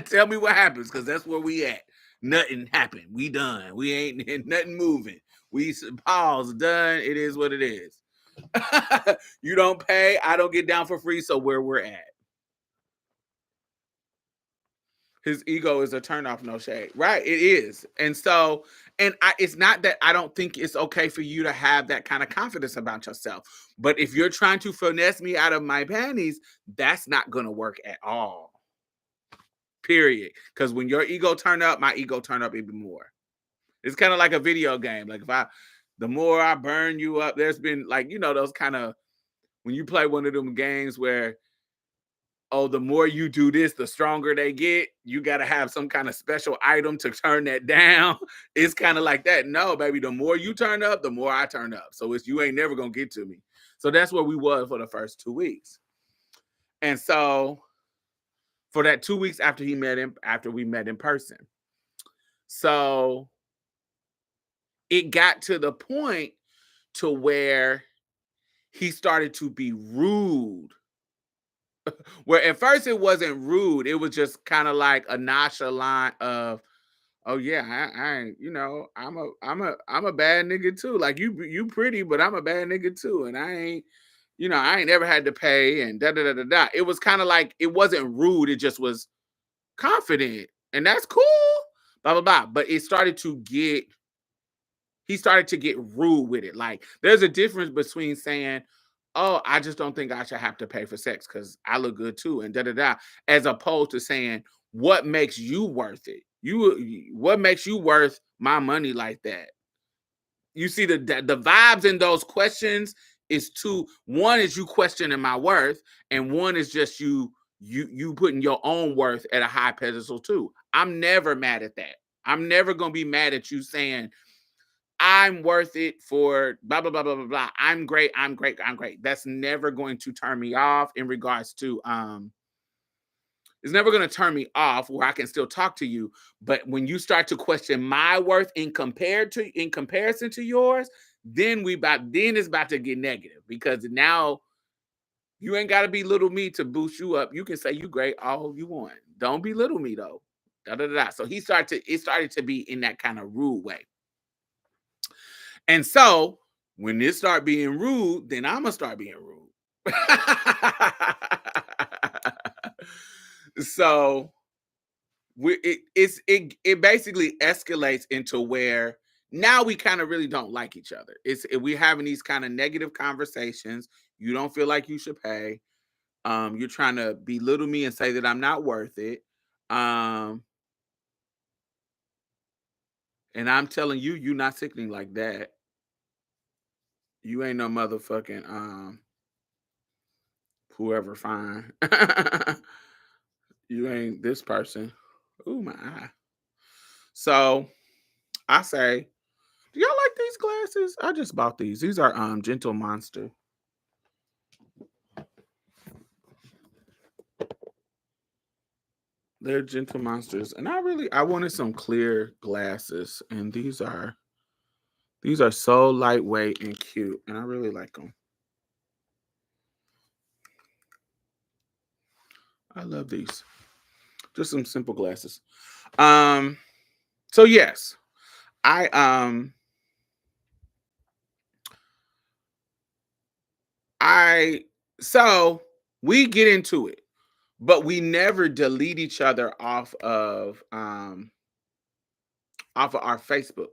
[SPEAKER 1] Tell me what happens, because that's where we at. Nothing happened. We done. We ain't nothing moving. We pause, done. It is what it is. You don't pay, I don't get down for free. So where we're at. His ego is a turnoff, no shade. Right, it is. And so, it's not that I don't think it's okay for you to have that kind of confidence about yourself. But if you're trying to finesse me out of my panties, that's not going to work at all. Period. Because when your ego turn up, my ego turn up even more. It's kind of like a video game. Like the more I burn you up, there's been like, those kind of, when you play one of them games where, oh, the more you do this, the stronger they get. You got to have some kind of special item to turn that down. It's kind of like that. No, baby, the more you turn up, the more I turn up. So you ain't never going to get to me. So that's where we was for the first 2 weeks. And so for that 2 weeks after we met in person. So it got to the point to where he started to be rude. Where at first it wasn't rude, it was just kind of like a nonchalant of, oh yeah, I ain't, I'm a bad nigga too. Like you pretty, but I'm a bad nigga too, and I ain't ever had to pay, and da da da da da. It was kind of like, it wasn't rude, it just was confident, and that's cool. Blah blah blah. But he started to get rude with it. Like there's a difference between saying, oh, I just don't think I should have to pay for sex because I look good too, and da da da, as opposed to saying, what makes you worth it? What makes you worth my money like that? You see the vibes in those questions is two. One is you questioning my worth, and one is just you putting your own worth at a high pedestal too. I'm never mad at that. I'm never gonna be mad at you saying I'm worth it for blah blah blah blah blah blah. I'm great. I'm great. I'm great. That's never going to turn me off in regards to it's never going to turn me off where I can still talk to you. But when you start to question my worth in comparison to yours, then it's about to get negative, because now You ain't gotta belittle me to boost you up. You can say you great all you want. Don't belittle me though. Da, da, da, da. So it started to be in that kind of rude way. And so when it start being rude, then I'm gonna start being rude. So it basically escalates into where now we kind of really don't like each other. We're having these kind of negative conversations. You don't feel like you should pay. You're trying to belittle me and say that I'm not worth it. Um, and I'm telling you, you're not sickening like that. You ain't no motherfucking whoever fine. You ain't this person. Ooh, my eye. So I say, do y'all like these glasses? I just bought these. These are Gentle Monster. They're Gentle Monsters. And I wanted some clear glasses. And these are so lightweight and cute. And I really like them. I love these. Just some simple glasses. Um, so yes, I I so we get into it, but we never delete each other off of our Facebook.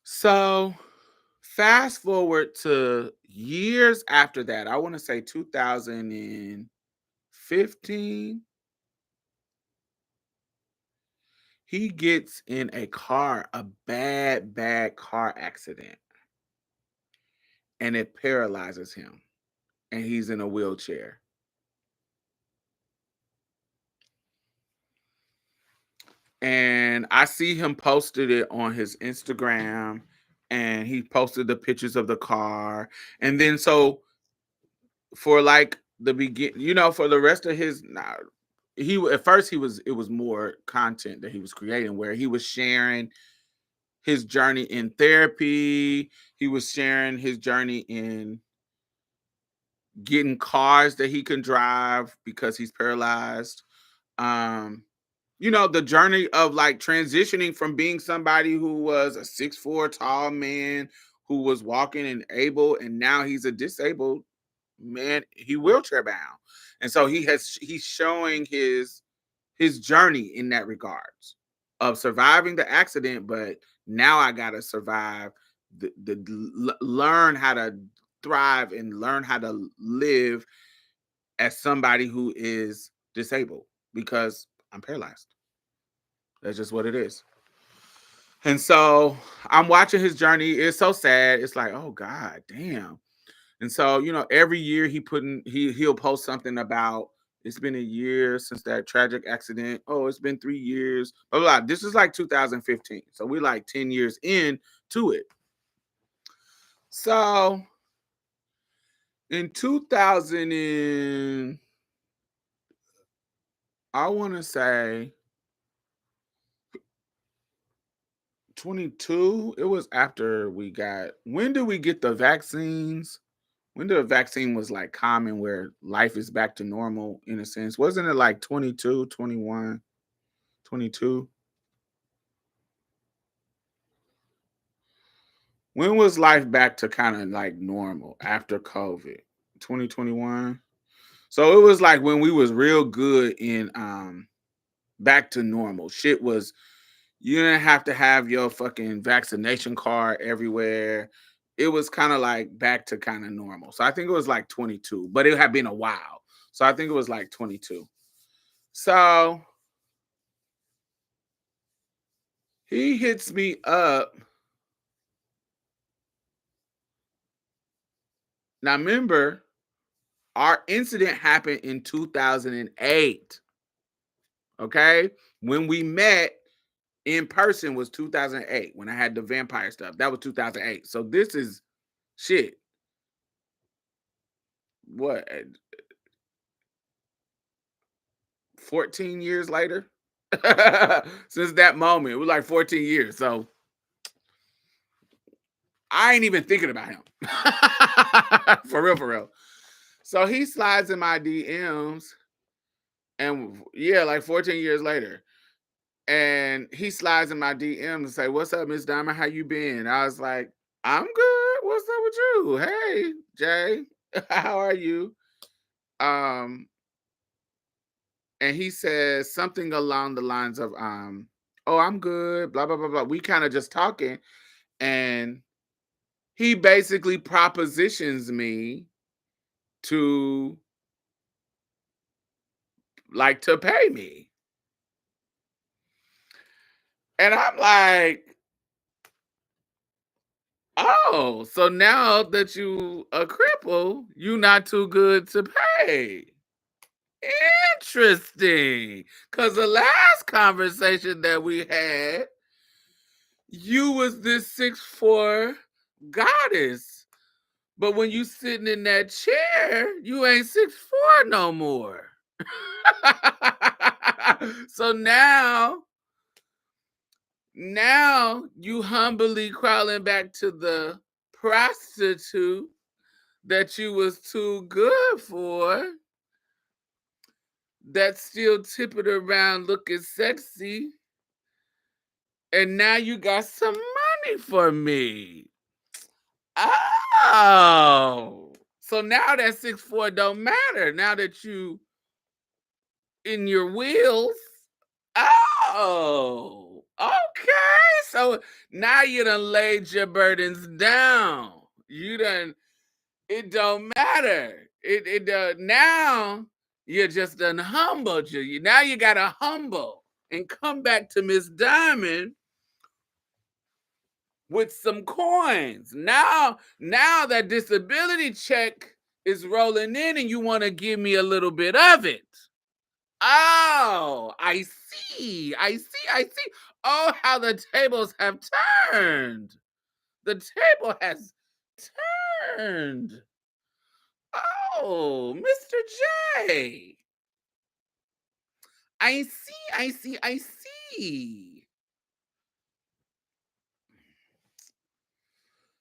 [SPEAKER 1] So fast forward to years after that, I want to say 2015, he gets in a bad car accident, and it paralyzes him, and he's in a wheelchair. And I see him posted it on his Instagram, and he posted the pictures of the car. And then so for like the begin, for the rest of his nah, he at first he was it was more content that he was creating where he was sharing his journey in therapy. He was sharing his journey in getting cars that he can drive because he's paralyzed. Um, the journey of like transitioning from being somebody who was a 6'4" tall man who was walking and able, and now he's a disabled man. He wheelchair bound. And so he's showing his journey in that regards of surviving the accident, but now I gotta survive learn how to thrive and learn how to live as somebody who is disabled because I'm paralyzed. That's just what it is. And so I'm watching his journey. It's so sad. It's like, oh God, damn. And so, every year he'll post something about it's been a year since that tragic accident. Oh, it's been 3 years. Blah, blah, blah. This is like 2015. So we're like 10 years in to it. So in 2000 and I want to say 22, it was after when did we get the vaccines? When the vaccine was like common where life is back to normal in a sense? Wasn't it like 22, 21, 22? When was life back to kind of like normal after COVID? 2021. So it was like when we was real good in back to normal. Shit was you didn't have to have your fucking vaccination card everywhere. It was kind of like back to kind of normal. So I think it was like 22, but it had been a while. So I think it was like 22. So he hits me up. Now remember, our incident happened in 2008. Okay? When we met in person was 2008 when I had the vampire stuff. That was 2008. So this is shit. What? 14 years later? Since that moment. It was like 14 years. So I ain't even thinking about him. For real, for real. So he slides in my DMs, and yeah, like 14 years later. And he slides in my DM and say, "What's up, Miss Diamond? How you been?" I was like, "I'm good. What's up with you? Hey, Jay, how are you?" Um, and he says something along the lines of, "Oh, I'm good." Blah blah blah blah. We kind of just talking, and he basically propositions me to to pay me, and I'm like, "Oh, so now that you a cripple, you not too good to pay." Interesting. Cause the last conversation that we had, you was this 6'4" goddess. But when you sitting in that chair, you ain't 6'4" no more. So now you humbly crawling back to the prostitute that you was too good for, that's still tipping around looking sexy, and now you got some money for me. Oh. So now that 6'4" don't matter. Now that you in your wheels. Oh. Okay. So now you done laid your burdens down. You done, it don't matter. It now you just done humbled you. Now you gotta humble and come back to Miss Diamond with some coins. Now that disability check is rolling in and you want to give me a little bit of it. Oh, I see. I see. Oh, how the tables have turned. The table has turned. Oh, Mr. J. I see.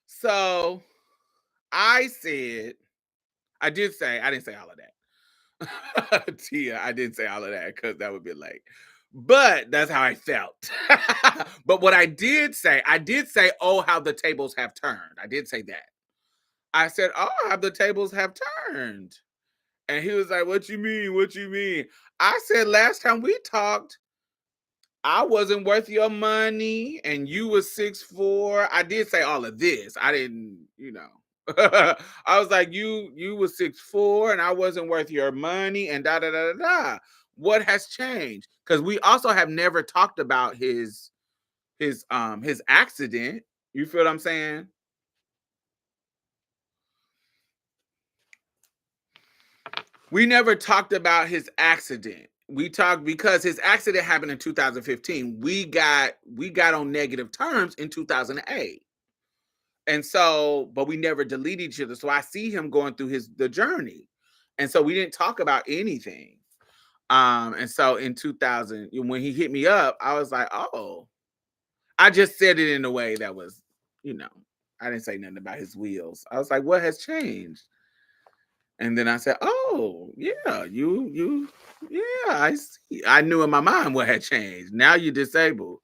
[SPEAKER 1] So I said, I didn't say all of that. Tia, I didn't say all of that because that would be late. But that's how I felt. But what I did say, oh, how the tables have turned. I did say that. I said, oh, how the tables have turned. And he was like, what you mean? What you mean? I said, last time we talked, I wasn't worth your money and you was 6'4". I did say all of this. I didn't, I was like, you was 6'4" and I wasn't worth your money and da da da da da. What has changed? Because we also have never talked about his accident. You feel what I'm saying? We never talked about his accident. We talked because his accident happened in 2015. We got on negative terms in 2008. And so, but we never deleted each other. So I see him going through the journey. And so we didn't talk about anything. And so in 2000, when he hit me up, I was like, oh, I just said it in a way that was, I didn't say nothing about his wheels. I was like, what has changed? And then I said, oh, yeah, yeah, I see. I knew in my mind what had changed. Now you're disabled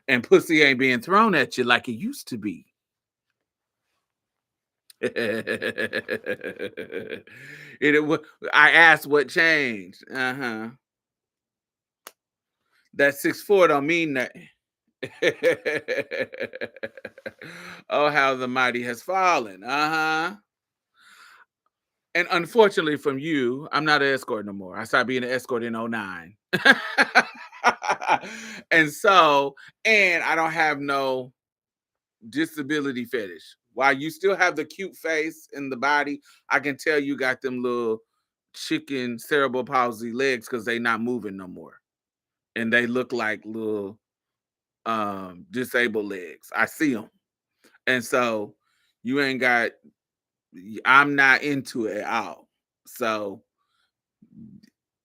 [SPEAKER 1] and pussy ain't being thrown at you like it used to be. I asked what changed. That 6'4" don't mean nothing. Oh, how the mighty has fallen. And unfortunately from you, I'm not an escort no more. I started being an escort in '09. And so, and I don't have no disability fetish. While you still have the cute face and the body, I can tell you got them little chicken cerebral palsy legs because they not moving no more. And they look like little disabled legs. I see them. And so you ain't got, I'm not into it at all. So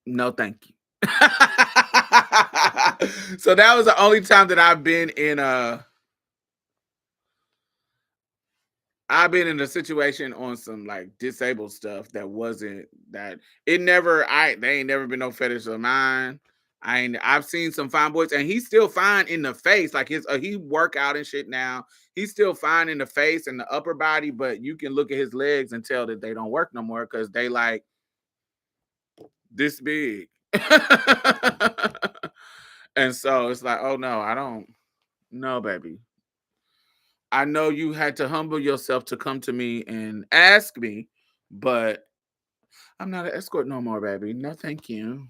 [SPEAKER 1] no, thank you. So that was the only time that I've been in a I've been in a situation on some like disabled stuff that wasn't that it never they ain't never been no fetish of mine. I've seen some fine boys and he's still fine in the face. Like he work out and shit now. He's still fine in the face and the upper body, but you can look at his legs and tell that they don't work no more because they like this big. And so it's like, oh no, I don't no, baby. I know you had to humble yourself to come to me and ask me, but I'm not an escort no more, baby. No, thank you.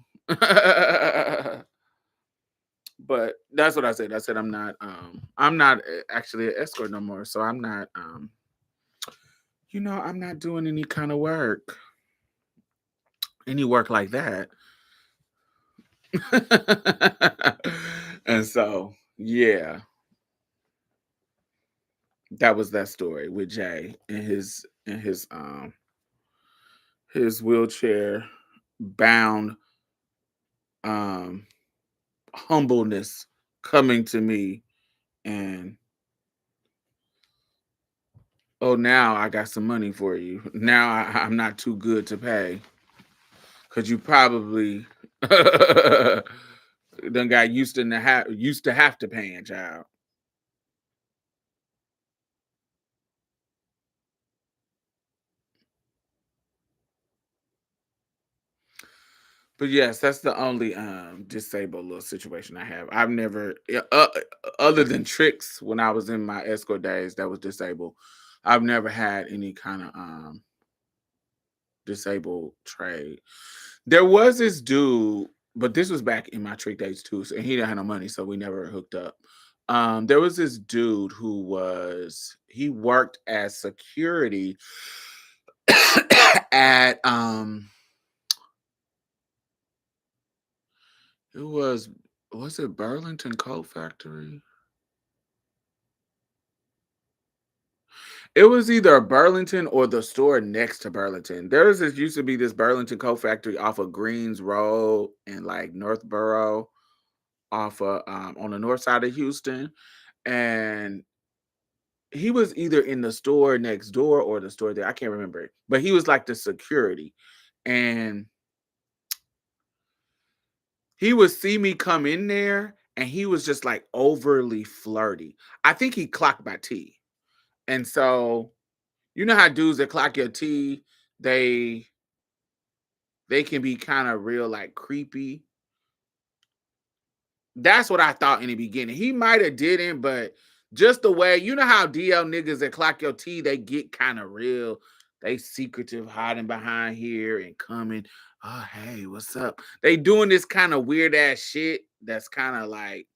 [SPEAKER 1] But that's what I said. I said I'm not actually an escort no more. So I'm not I'm not doing any kind of work. Any work like that. And so, yeah, that was that story with Jay and his wheelchair bound um humbleness coming to me and oh now I got some money for you. Now I'm not too good to pay because you probably done got used to have to paying child. But yes, that's the only disabled little situation I have. I've never other than tricks when I was in my escort days that was disabled. I've never had any kind of disabled trade. There was this dude, but this was back in my trick days too, so, and he didn't have no money, so we never hooked up. There was this dude he worked as security at it was it Burlington Coat Factory? It was either Burlington or the store next to Burlington. There was this used to be this Burlington Coat Factory off of Greens Road in like Northborough, off of on the north side of Houston. And he was either in the store next door or the store there. I can't remember it. But he was like the security. And he would see me come in there and he was just like overly flirty. I think he clocked my tea. And so you know how dudes that clock your tea, they they can be kind of real like creepy. That's what I thought in the beginning. He might have didn't, but just the way you know how DL niggas that clock your tea, they get kind of real. They secretive, hiding behind here and coming. Oh, hey, what's up? They doing this kind of weird ass shit. That's kind of like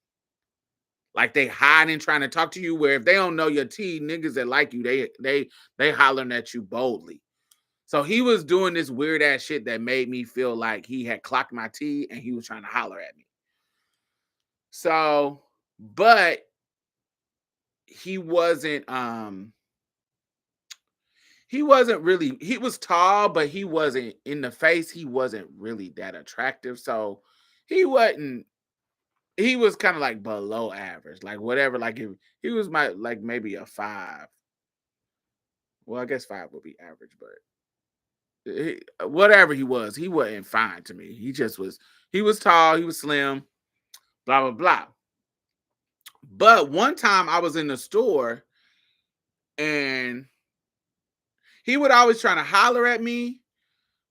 [SPEAKER 1] they hiding, trying to talk to you. Where if they don't know your tea, niggas that like you, they hollering at you boldly. So he was doing this weird ass shit that made me feel like he had clocked my tea and he was trying to holler at me. So, but he wasn't he wasn't really he was tall, but he wasn't in the face, he wasn't really that attractive. So he wasn't he was kind of like below average, like whatever, like if he was my like maybe a five. Well, I guess five would be average, but whatever he wasn't fine to me. He was tall, he was slim, blah blah blah. But one time I was in the store and he would always try to holler at me,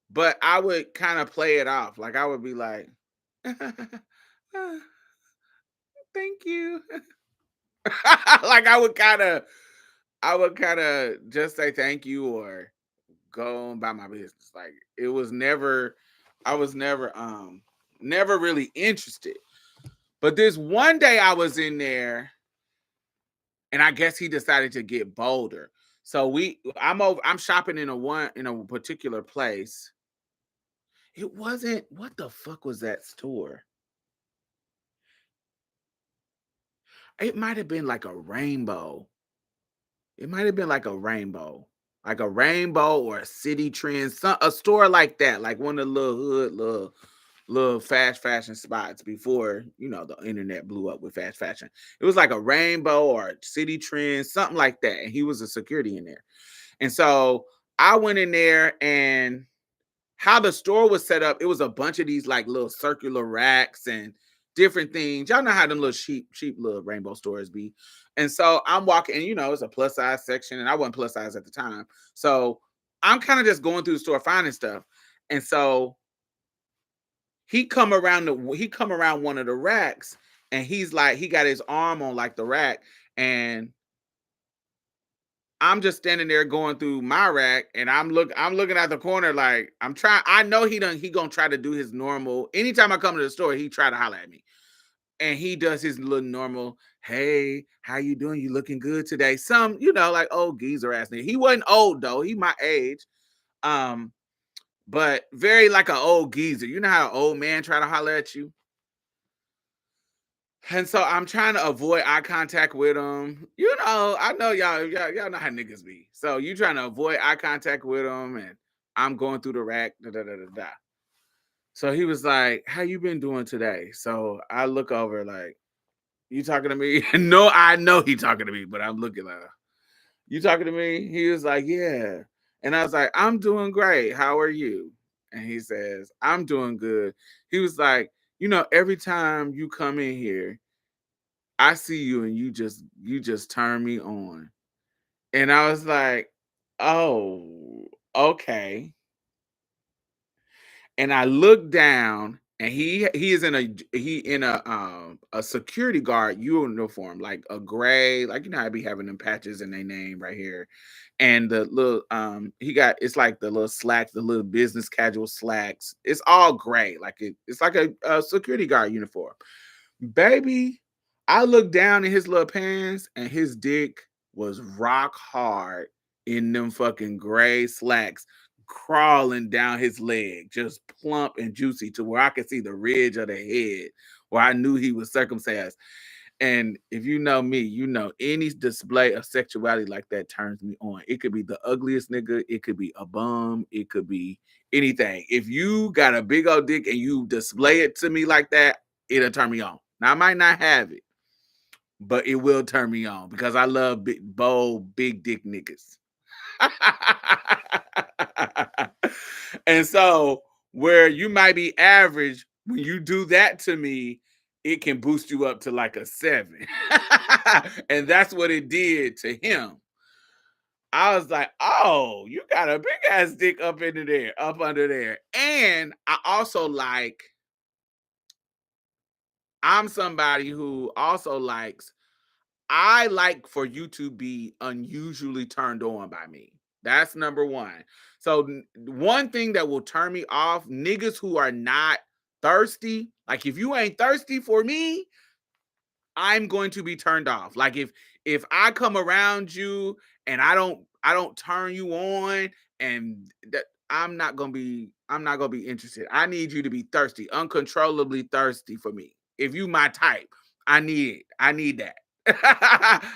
[SPEAKER 1] but I would kind of play it off. Like I would be like, thank you. Like I would kind of just say thank you or go on by my business. Like it was never I was never really interested. But this one day I was in there and I guess he decided to get bolder. So I'm shopping in a particular place. It wasn't what the fuck was that store? It might have been like a rainbow. It might have been like a rainbow. Like a rainbow or a city trend, a store like that, like one of the little hood little. little fast fashion spots before, the internet blew up with fast fashion. It was like a Rainbow or City Trend, something like that. And he was a security in there. And so I went in there, and how the store was set up, it was a bunch of these like little circular racks and different things. Y'all know how them little cheap little Rainbow stores be. And so I'm walking, and it's a plus size section, and I wasn't plus size at the time. So I'm kind of just going through the store finding stuff. And so he come around one of the racks, and he's like, he got his arm on like the rack, and I'm just standing there going through my rack, and I'm looking at the corner like I'm trying. I know he gonna try to do his normal. Anytime I come to the store, he try to holler at me, and he does his little normal. Hey, how you doing? You looking good today? Some, like old geezer ass nigga. He wasn't old though. He my age, um, but very like an old geezer. You know how an old man try to holler at you. And so I'm trying to avoid eye contact with him. I know y'all know how niggas be. So you trying to avoid eye contact with him, and I'm going through the rack. Da, da, da, da, da. So he was like, "How you been doing today?" So I look over like, "You talking to me?" No, I know he talking to me, but I'm looking like, "You talking to me?" He was like, "Yeah," and I was like, "I'm doing great. How are you?" And he says, "I'm doing good." He was like, "Every time you come in here, I see you, and you just turn me on." And I was like, "Oh, okay." And I looked down, and he is in a security guard uniform, like a gray, like how I be having them patches in their name right here. And the little he got, it's like the little slacks, the little business casual slacks. It's all gray, like it's like a security guard uniform. Baby, I looked down in his little pants, and his dick was rock hard in them fucking gray slacks, crawling down his leg, just plump and juicy to where I could see the ridge of the head, where I knew he was circumcised. And if you know me, any display of sexuality like that turns me on. It could be the ugliest nigga, it could be a bum, it could be anything. If you got a big old dick and you display it to me like that, it'll turn me on. Now I might not have it, but it will turn me on because I love big, bold, big dick niggas. And so, where you might be average, when you do that to me, it can boost you up to like a 7. And that's what it did to him. I was like, "Oh, you got a big ass dick up into there, up under there." And I also I'm somebody who also likes, I like for you to be unusually turned on by me. That's number one. So one thing that will turn me off, niggas who are not thirsty. Like if you ain't thirsty for me, I'm going to be turned off. Like if I come around you and I don't turn you on, and that I'm not gonna be interested. I need you to be thirsty, uncontrollably thirsty for me. If you my type, I need it. I need that.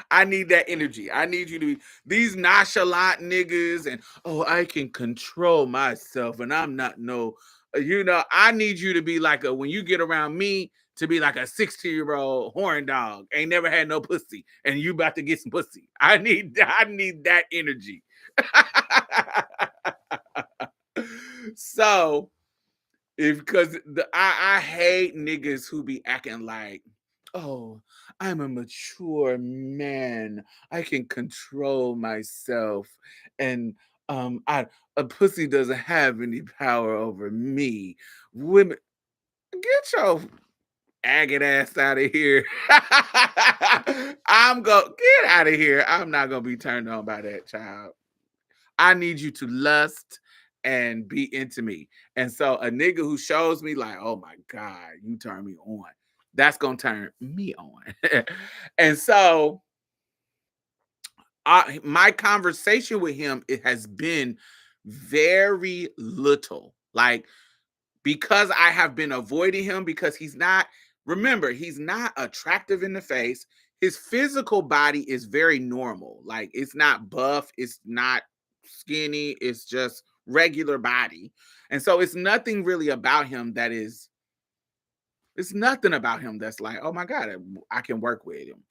[SPEAKER 1] I need that energy. I need you to be these nonchalant niggas, and I can control myself and I'm not no, I need you to be like when you get around me, to be like a 60-year-old horn dog, ain't never had no pussy, and you about to get some pussy. I need that energy. So if because I hate niggas who be acting like, "Oh, I'm a mature man. I can control myself, and I a pussy doesn't have any power over me." Women, get your agate ass out of here. I'm go Get out of here. I'm not gonna be turned on by that child. I need you to lust and be into me. And so a nigga who shows me like, "Oh my God, you turn me on," that's gonna turn me on. And so my conversation with him, it has been very little. Like, because I have been avoiding him, because remember, he's not attractive in the face. His physical body is very normal. Like, it's not buff, it's not skinny, it's just regular body. And so it's nothing really about him that is It's nothing about him that's like, oh my God, I can work with him.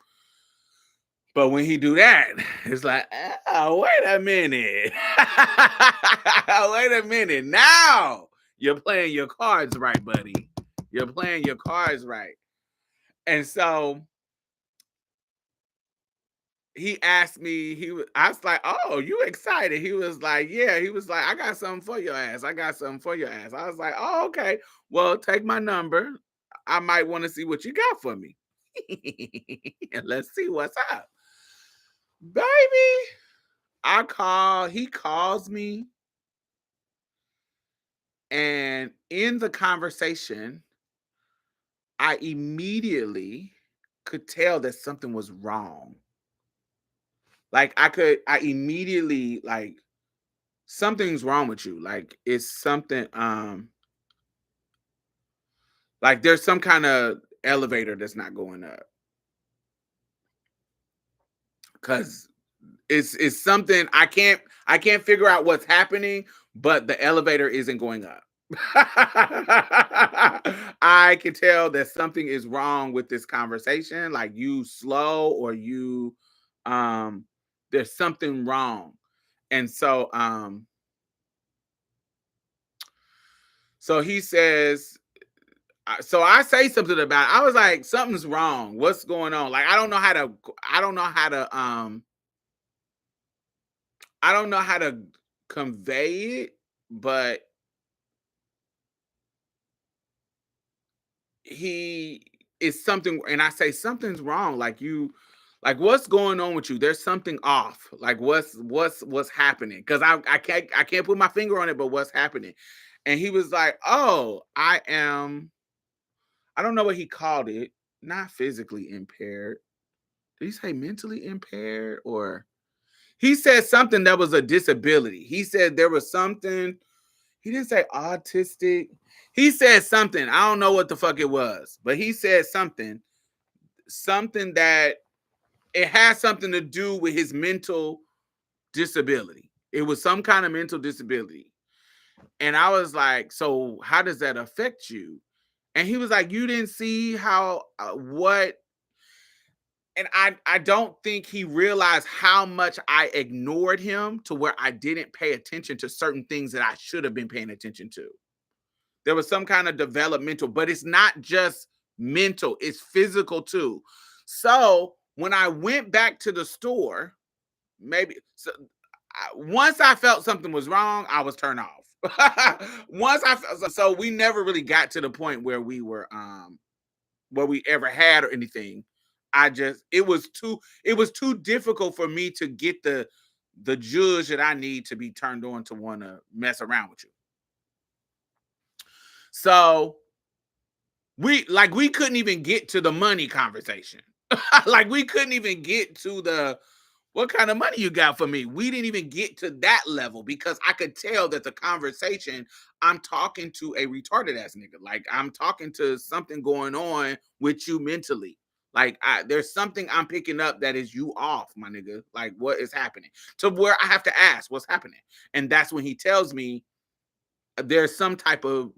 [SPEAKER 1] But when he do that, it's like, oh, wait a minute. Wait a minute. Now you're playing your cards right, buddy. You're playing your cards right. And so he asked me, I was like, oh, you excited? He was like, yeah. He was like, I got something for your ass. I got something for your ass. I was like, oh, okay. Well, take my number. I might want to see what you got for me. And let's see what's up. Baby, he calls me, and in the conversation, I immediately could tell that something was wrong. Like I immediately like something's wrong with you. Like it's something like there's some kind of elevator that's not going up. Cuz it's something I can't figure out what's happening, but the elevator isn't going up. I can tell that something is wrong with this conversation, like you slow or you um there's something wrong. And so he says so I say something about it. I was like something's wrong. What's going on? Like I don't know how to I don't know how to convey it, but he is something, and I say something's wrong. Like what's going on with you? There's something off. Like what's happening? Because I can't put my finger on it, but what's happening? And he was like, oh, I don't know what he called it. Not physically impaired. Did he say mentally impaired or he said something that was a disability? He said there was something. He didn't say autistic. He said something. I don't know what the fuck it was, but he said something that it has something to do with his mental disability. It was some kind of mental disability. And I was like, so how does that affect you? And he was like, you didn't see how what and I don't think he realized how much I ignored him to where I didn't pay attention to certain things that I should have been paying attention to. There was some kind of developmental, but it's not just mental, it's physical too. So when I went back to the store, once I felt something was wrong, I was turned off. Once I felt so we never really got to the point where we ever had or anything. It was too difficult for me to get the judge that I need to be turned on to want to mess around with you. So we couldn't even get to the money conversation. Like we couldn't even get to the what kind of money you got for me. We didn't even get to that level because I could tell that the conversation I'm talking to a retarded ass nigga. Like I'm talking to something going on with you mentally. Like there's something I'm picking up that is you off, my nigga. Like what is happening? To where I have to ask what's happening. And that's when he tells me there's some type of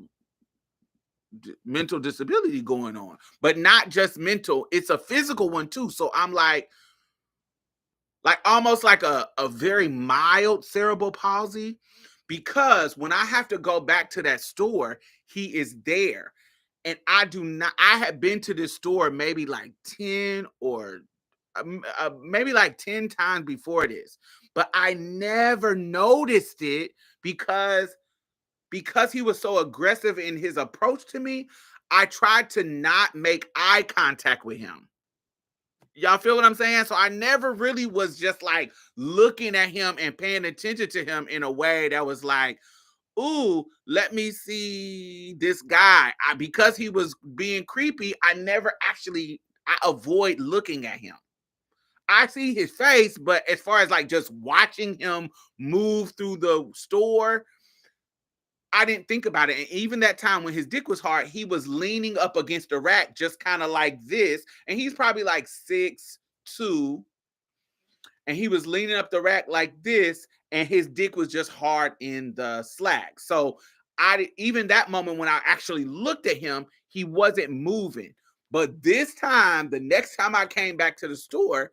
[SPEAKER 1] mental disability going on, but not just mental, it's a physical one too. So I'm like almost like a very mild cerebral palsy, because when I have to go back to that store, he is there. And I have been to this store maybe like 10 or maybe like 10 times before this, but I never noticed it because he was so aggressive in his approach to me. I tried to not make eye contact with him. Y'all feel what I'm saying? So I never really was just like looking at him and paying attention to him in a way that was like, ooh, let me see this guy. Because he was being creepy, I avoid looking at him. I see his face, but as far as like just watching him move through the store, I didn't think about it. And even that time when his dick was hard, he was leaning up against the rack, just kind of like this. And he's probably like 6'2", and he was leaning up the rack like this, and his dick was just hard in the slack. So even that moment when I actually looked at him, he wasn't moving. But this time, the next time I came back to the store,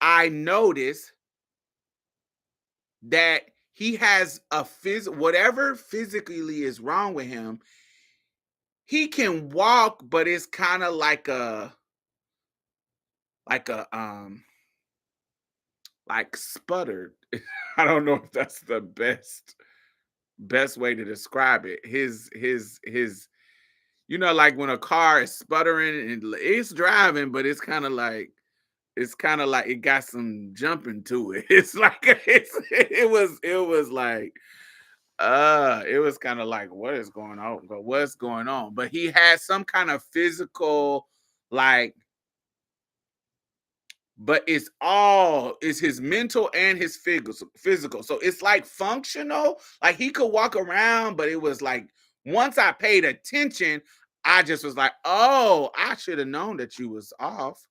[SPEAKER 1] I noticed that he has a whatever physically is wrong with him. He can walk, but it's kind of like a like sputtered. I don't know if that's the best way to describe it. His like when a car is sputtering and it's driving, but it's kind of like it got some jumping to it. It's like it was like it was kind of like what is going on? What's going on? But he had some kind of physical like but it's his mental and his physical. So it's like functional. Like he could walk around, but it was like once I paid attention, I just was like, oh, I should have known that you was off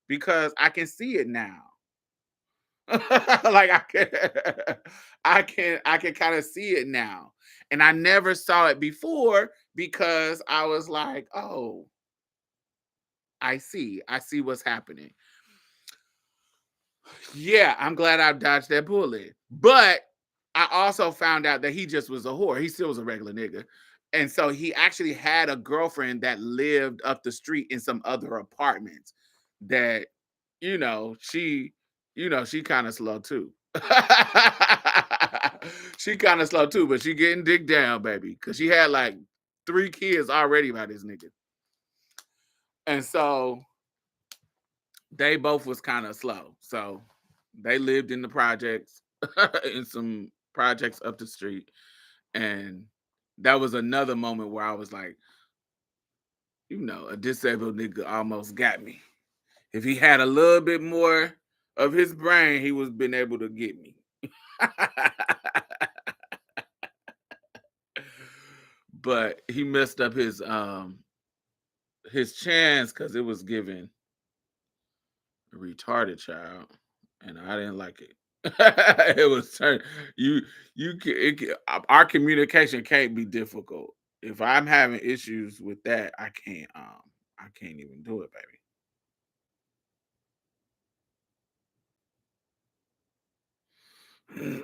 [SPEAKER 1] because I can see it now. Like I can kind of see it now. And I never saw it before because I was like, oh, I see what's happening. Yeah, I'm glad I dodged that bullet. But I also found out that he just was a whore. He still was a regular nigga. And so he actually had a girlfriend that lived up the street in some other apartments that, you know, she, she kind of slow too. She kind of slow too, but she getting dick down, baby. Cause she had like 3 kids already by this nigga. And so they both was kind of slow. So they lived in the projects, in some projects up the street. And that was another moment where I was like, a disabled nigga almost got me. If he had a little bit more of his brain, he was been able to get me. But he messed up his chance because it was given a retarded child, and I didn't like it. It was turn you our communication can't be difficult. If I'm having issues with that, I can't even do it, baby.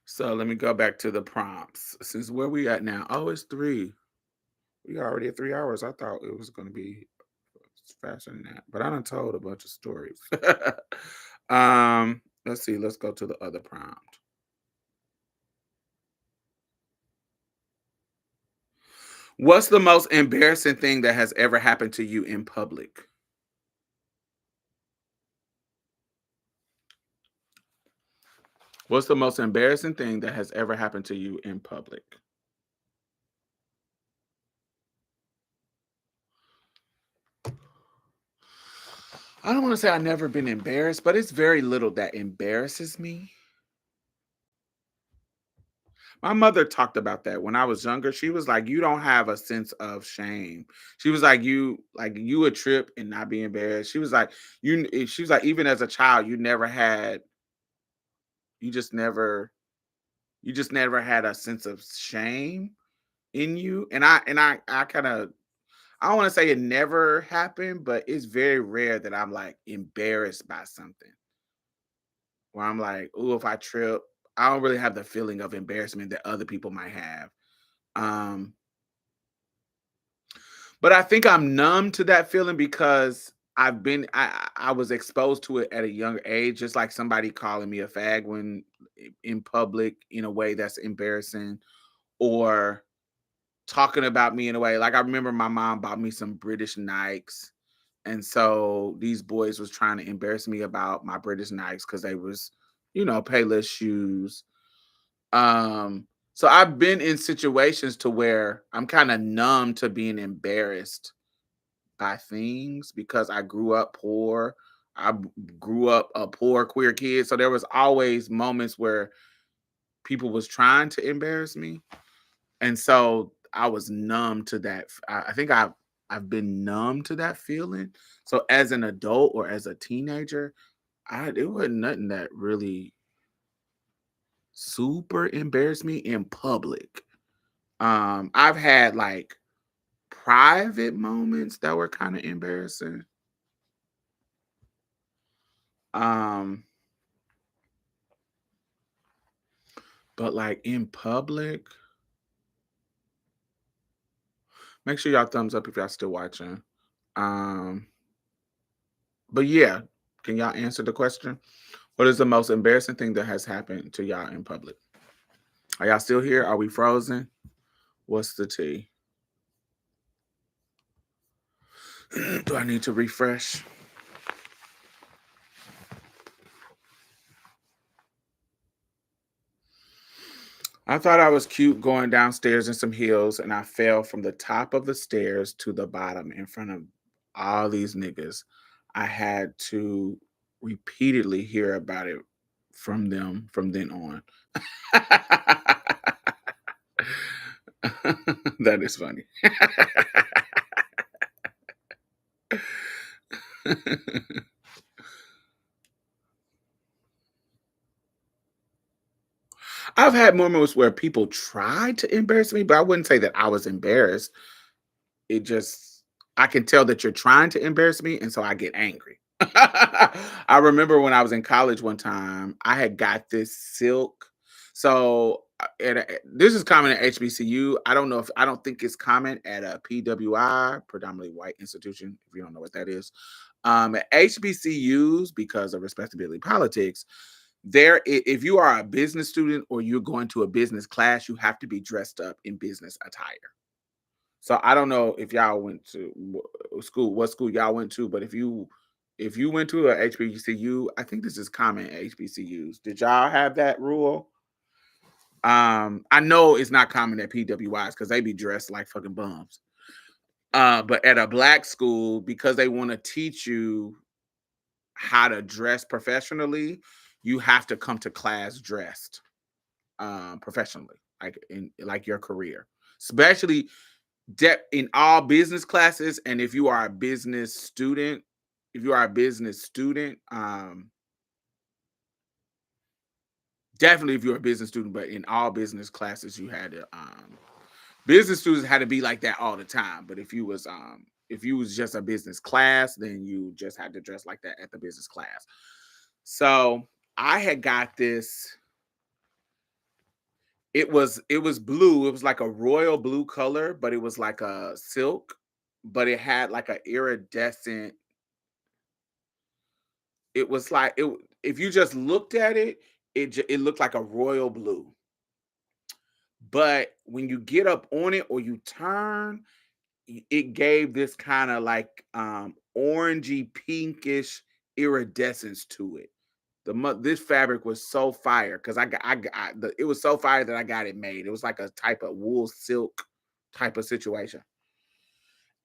[SPEAKER 1] So let me go back to the prompts. Since where we at now? Oh, it's 3. We already at 3 hours. I thought it was gonna be faster than that, but I done told a bunch of stories. Let's see. Let's go to the other prompt. What's the most embarrassing thing that has ever happened to you in public? What's the most embarrassing thing that has ever happened to you in public? I don't want to say I've never been embarrassed, but it's very little that embarrasses me. My mother talked about that when I was younger. She was like, "You don't have a sense of shame." She was like you would trip and not be embarrassed. She was like, She was like, even as a child, you just never, you just never had a sense of shame in you. And I kind of, I don't want to say it never happened, but it's very rare that I'm like embarrassed by something where I'm like, "Oh, if I trip," I don't really have the feeling of embarrassment that other people might have. Um, But I think I'm numb to that feeling because I was exposed to it at a younger age, just like somebody calling me a fag when in public in a way that's embarrassing, or talking about me in a way like I remember my mom bought me some British Nikes, and so these boys was trying to embarrass me about my British Nikes because they was, Payless shoes. So I've been in situations to where I'm kind of numb to being embarrassed by things because I grew up poor. Grew up a poor queer kid, so there was always moments where people was trying to embarrass me, and so I was numb to that. I think I've been numb to that feeling. So as an adult or as a teenager, it wasn't nothing that really super embarrassed me in public. I've had like private moments that were kind of embarrassing. Um, but like in public, make sure y'all thumbs up if y'all still watching. Um, but yeah, can y'all answer the question? What is the most embarrassing thing that has happened to y'all in public? Are y'all still here? Are we frozen? What's the tea? Do I need to refresh? I thought I was cute going downstairs in some heels, and I fell from the top of the stairs to the bottom in front of all these niggas. I had to repeatedly hear about it from them from then on. That is funny. I've had moments where people tried to embarrass me, but I wouldn't say that I was embarrassed. It just I can tell that you're trying to embarrass me, and so I get angry. I remember when I was in college one time, I had got this silk. So this is common at HBCU. I don't think it's common at a PWI, predominantly white institution. If you don't know what that is, at HBCUs because of respectability politics, if you are a business student or you're going to a business class, you have to be dressed up in business attire. So I don't know if y'all went to what school y'all went to, but if you went to a HBCU, I think this is common at HBCUs. Did y'all have that rule? I know it's not common at PWIs because they be dressed like fucking bums. But at a black school, because they want to teach you how to dress professionally, you have to come to class dressed professionally, like in like your career, especially in all business classes. And if you are a business student, definitely if you're a business student, but in all business classes, you had to business students had to be like that all the time. But if you was just a business class, then you just had to dress like that at the business class. So I had got this. It was blue. It was like a royal blue color, but it was like a silk, but it had like a iridescent. It was like it. If you just looked at it, it looked like a royal blue. But when you get up on it or you turn, it gave this kind of like orangey pinkish iridescence to it. This fabric was so fire because it was so fire that I got it made. It was like a type of wool silk type of situation,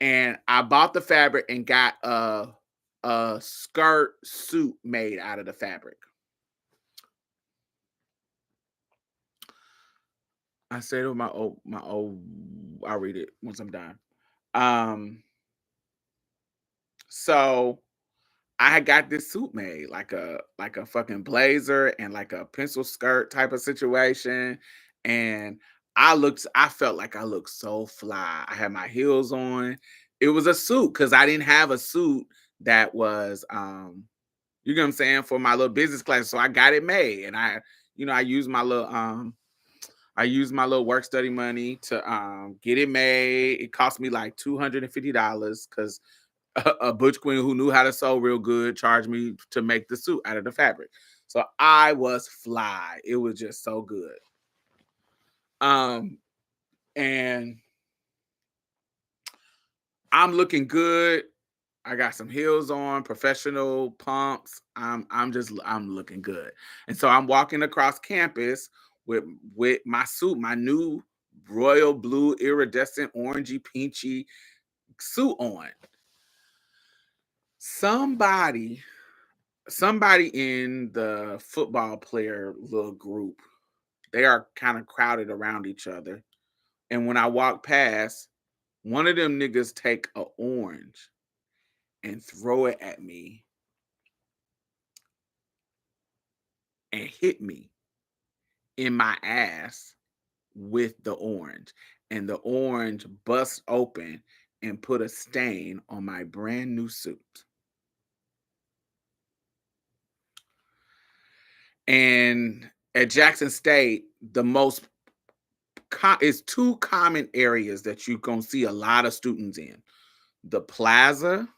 [SPEAKER 1] and I bought the fabric and got a skirt suit made out of the fabric. I said it with my old. I'll read it once I'm done. Um, so I had got this suit made, like a fucking blazer and like a pencil skirt type of situation. And I felt like I looked so fly. I had my heels on. It was a suit because I didn't have a suit that was you know what I'm saying, for my little business class. So I got it made. And I used I used my little work study money to get it made. It cost me like $250 because a butch queen who knew how to sew real good charged me to make the suit out of the fabric. So I was fly. It was just so good. Um, and I'm looking good. I got some heels on, professional pumps. I'm looking good. And so I'm walking across campus with my suit, my new royal blue iridescent orangey peachy suit on. Somebody somebody in the football player little group, they are kind of crowded around each other. And when I walk past, One of them niggas take a orange and throw it at me and hit me in my ass with the orange. And the orange bust open and put a stain on my brand new suit. And at Jackson State, the most is two common areas that you gonna see a lot of students in: the plaza.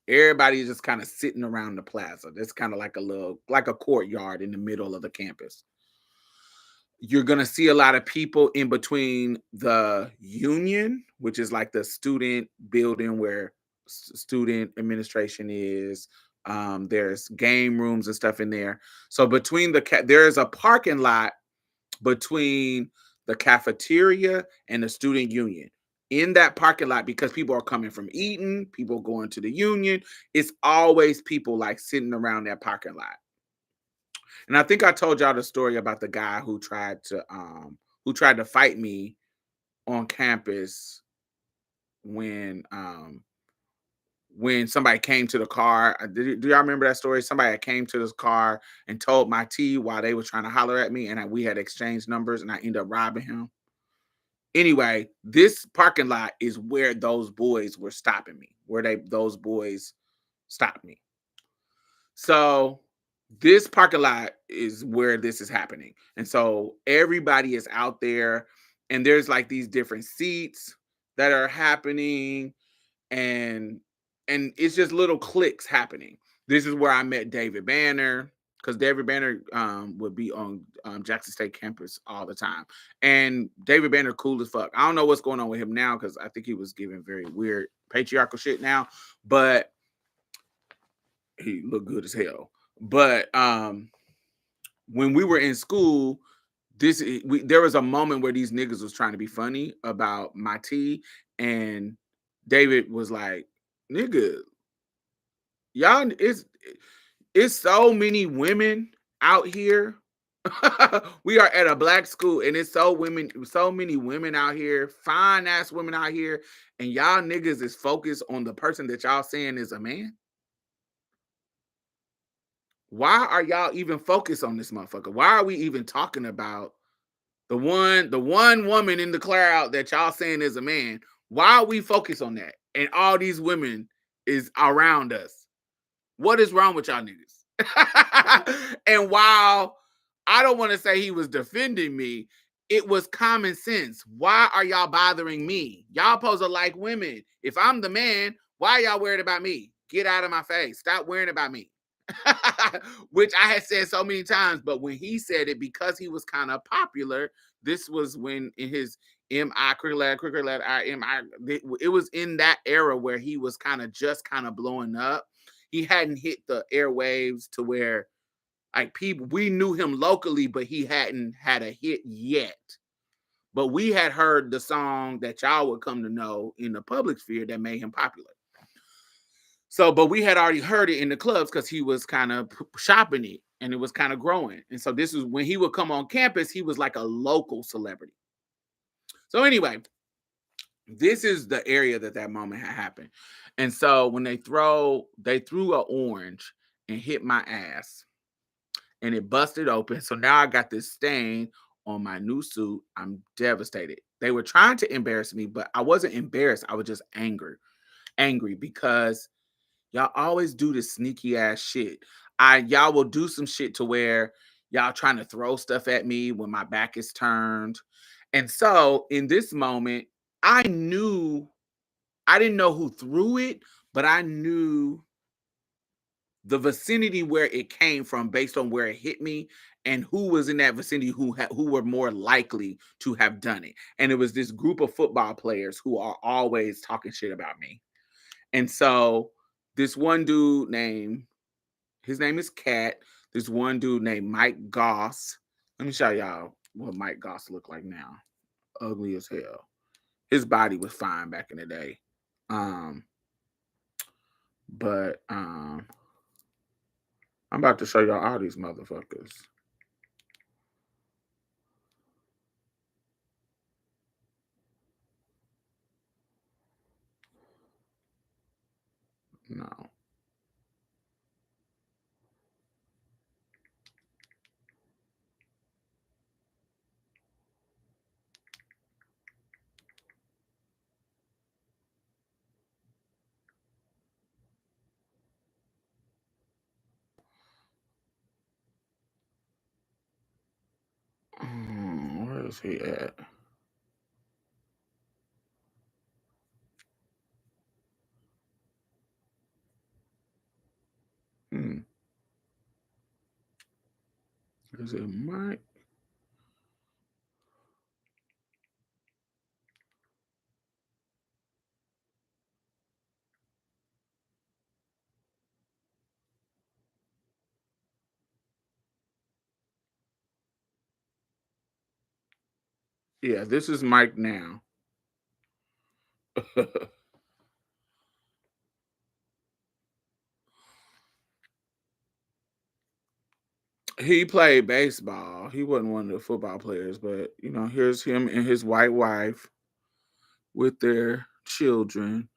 [SPEAKER 1] Everybody just kind of sitting around the plaza. That's kind of like a little, like a courtyard in the middle of the campus. You're gonna see a lot of people in between the union, which is like the student building where student administration is. There's game rooms and stuff in there. So between there's a parking lot between the cafeteria and the student union. In that parking lot, because people are coming from Eaton, people going to the union, it's always people like sitting around that parking lot. And I think I told y'all the story about the guy who tried to fight me on campus when somebody came to the car. Do y'all remember that story? Somebody came to this car and told my T while they were trying to holler at me, and we had exchanged numbers, and I ended up robbing him. Anyway, this parking lot is where those boys were stopping me, those boys stopped me. So this parking lot is where this is happening. And so everybody is out there, and there's like these different seats that are happening, and it's just little cliques happening. This is where I met David Banner, because David Banner would be on Jackson State campus all the time. And David Banner cool as fuck. I don't know what's going on with him now, because I think he was giving very weird patriarchal shit now, but he looked good as hell. But when we were in school, there was a moment where these niggas was trying to be funny about my T, and David was like, "Nigga, y'all, it's so many women out here." We are at a black school, and it's so many women out here, fine ass women out here, and y'all niggas is focused on the person that y'all saying is a man. Why are y'all even focused on this motherfucker? Why are we even talking about the one woman in the crowd that y'all saying is a man? Why are we focused on that? And all these women is around us. What is wrong with y'all niggas? And while I don't want to say he was defending me, it was common sense. Why are y'all bothering me? Y'all supposed to like women. If I'm the man, why are y'all worried about me? Get out of my face. Stop worrying about me. Which I had said so many times, but when he said it, because he was kind of popular, this was when in his MI cricket lad, it was in that era where he was kind of blowing up. He hadn't hit the airwaves to where like people, we knew him locally, but he hadn't had a hit yet. But we had heard the song that y'all would come to know in the public sphere that made him popular. So, but we had already heard it in the clubs because he was kind of shopping it, and it was kind of growing. And so this was when he would come on campus, he was like a local celebrity. So anyway, this is the area that moment had happened. And so when they threw an orange and hit my ass, and it busted open. So now I got this stain on my new suit. I'm devastated. They were trying to embarrass me, but I wasn't embarrassed. I was just angry because y'all always do this sneaky ass shit. Y'all will do some shit to where y'all trying to throw stuff at me when my back is turned. And so in this moment, I didn't know who threw it, but I knew the vicinity where it came from based on where it hit me and who was in that vicinity who were more likely to have done it. And it was this group of football players who are always talking shit about me. And so this one dude his name is Cat. This one dude named Mike Goss. Let me show y'all what Mike Goss looked like now. Ugly as hell. His body was fine back in the day. But I'm about to show y'all all these motherfuckers. No. Where is he at? Hmm. Is it Mike? Yeah, this is Mike now. He played baseball. He wasn't one of the football players, but here's him and his white wife with their children.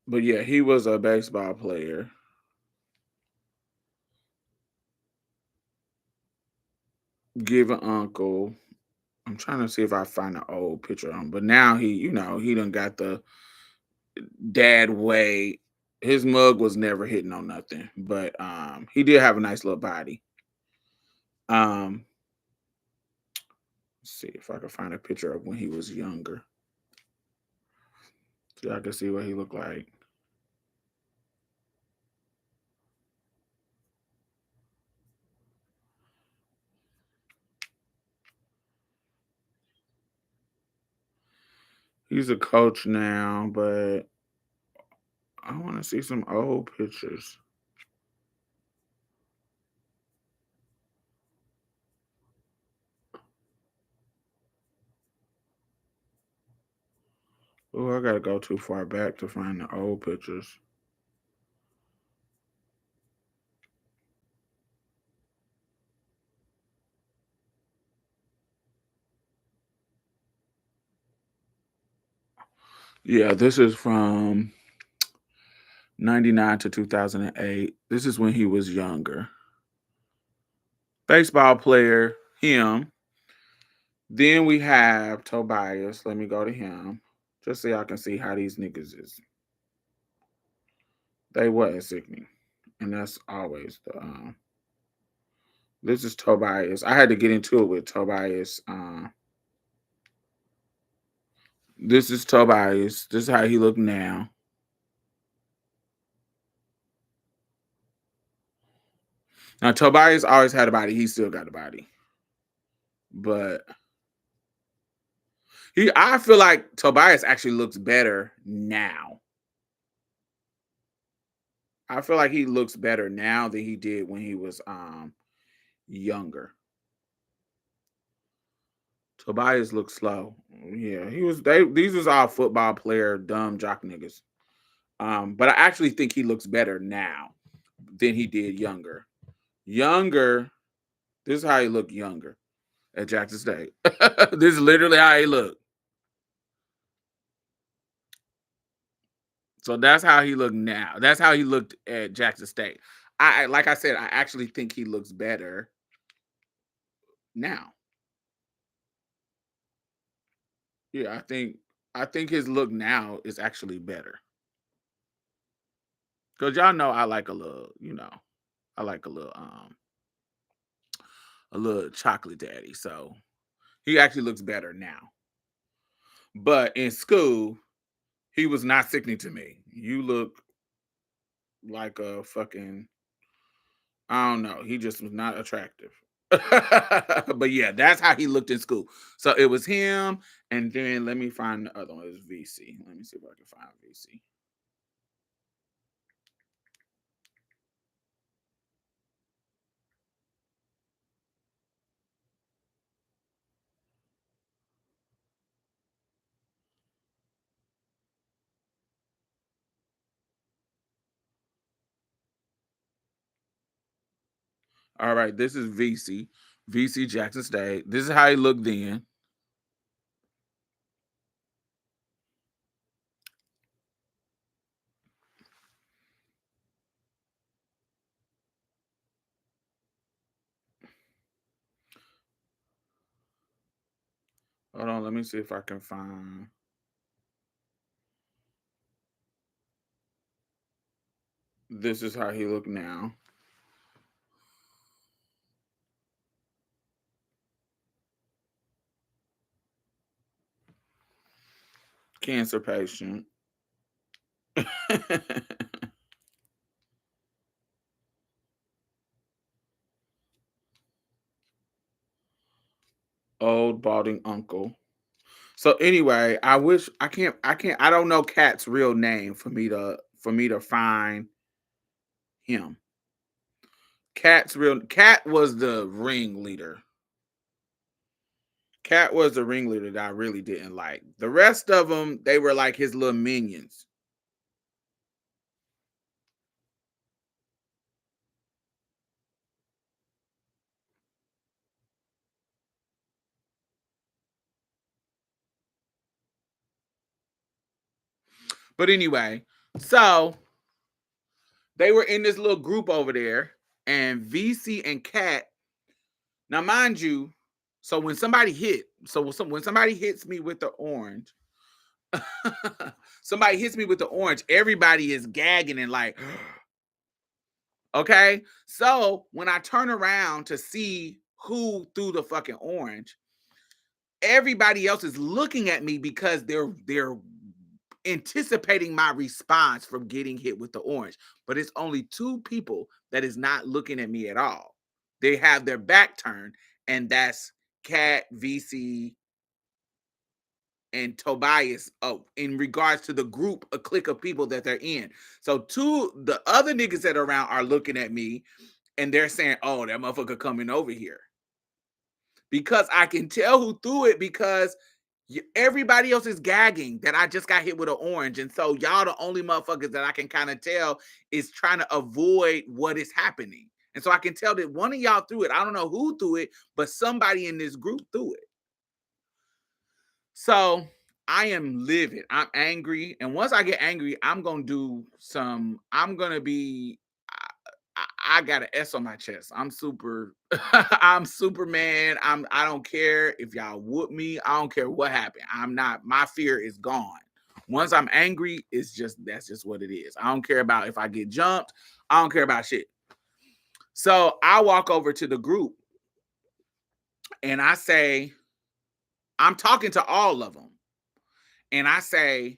[SPEAKER 1] But yeah, he was a baseball player. Give an uncle. I'm trying to see if I find an old picture of him. But now he done got the dad way. His mug was never hitting on nothing. But he did have a nice little body. Um, let's see if I can find a picture of when he was younger. So I can see what he looked like. He's a coach now, but I want to see some old pictures. Oh, I gotta go too far back to find the old pictures. Yeah, this is from 99 to 2008. This is when he was younger. Baseball player, him. Then we have Tobias. Let me go to him. Just so y'all can see how these niggas is. They wasn't sickening. And that's always the this is Tobias. I had to get into it with Tobias. This is Tobias. This is how he look now. Now Tobias always had a body. He still got a body. But I feel like Tobias actually looks better now. I feel like he looks better now than he did when he was younger. Tobias looks slow. Yeah, these was all football player dumb jock niggas. But I actually think he looks better now than he did younger. Younger, this is how he looked younger at Jackson State. This is literally how he looked. So that's how he looked now. That's how he looked at Jackson State. Like I said, I actually think he looks better now. Yeah, I think his look now is actually better. Cause y'all know I like a little, I like a little chocolate daddy. So he actually looks better now. But in school, he was not sickening to me. You look like a fucking, I don't know. He just was not attractive. But yeah, that's how he looked in school. So it was him, and then let me find the other one. It was VC. Let me see if I can find VC. All right, this is VC. VC Jackson State. This is how he looked then. Hold on, let me see if I can find. This is how he look now. Cancer patient. Old balding uncle. So anyway, I don't know Cat's real name for me to find him. Cat was the ringleader. Cat was the ringleader that I really didn't like. The rest of them, they were like his little minions. But anyway, so they were in this little group over there, and VC and Cat. Now, mind you, so when somebody hits me with the orange, somebody hits me with the orange, everybody is gagging and like, okay. So when I turn around to see who threw the fucking orange, everybody else is looking at me because they're anticipating my response from getting hit with the orange. But it's only two people that is not looking at me at all. They have their back turned, and that's Cat, VC, and Tobias. Oh, in regards to the group, a clique of people that they're in. So the other niggas that are around are looking at me, and they're saying, "Oh, that motherfucker coming over here." Because I can tell who threw it because everybody else is gagging that I just got hit with an orange. And so y'all the only motherfuckers that I can kind of tell is trying to avoid what is happening. And so I can tell that one of y'all threw it. I don't know who threw it, but somebody in this group threw it. So I am livid. I'm angry. And once I get angry, I'm gonna be I got an S on my chest. I'm super I'm Superman. I don't care if y'all whoop me. I don't care what happened. I'm not my fear is gone. Once I'm angry, that's just what it is. I don't care about if I get jumped. I don't care about shit. So I walk over to the group and I say, I'm talking to all of them. And I say,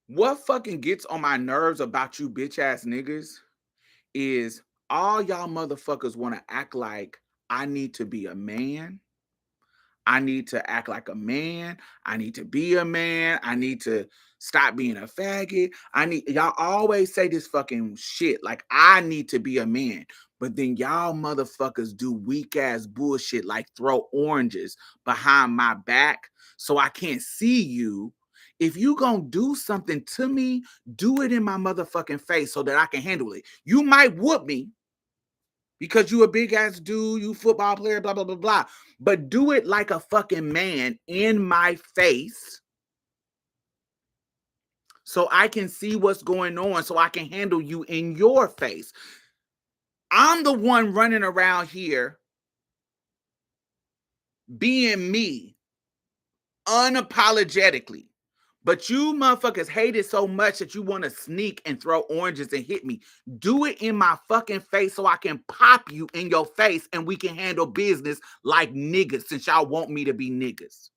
[SPEAKER 1] what fucking gets on my nerves about you bitch ass niggas is all y'all motherfuckers want to act like I need to be a man. I need to act like a man. I need to be a man. I need to stop being a faggot. Y'all always say this fucking shit like I need to be a man. But then y'all motherfuckers do weak ass bullshit like throw oranges behind my back so I can't see you. If you gonna do something to me, do it in my motherfucking face so that I can handle it. You might whoop me because you a big ass dude, you football player, blah, blah, blah, blah. But do it like a fucking man in my face so I can see what's going on, so I can handle you in your face. I'm the one running around here being me unapologetically. But you motherfuckers hate it so much that you want to sneak and throw oranges and hit me. Do it in my fucking face so I can pop you in your face and we can handle business like niggas since y'all want me to be niggas.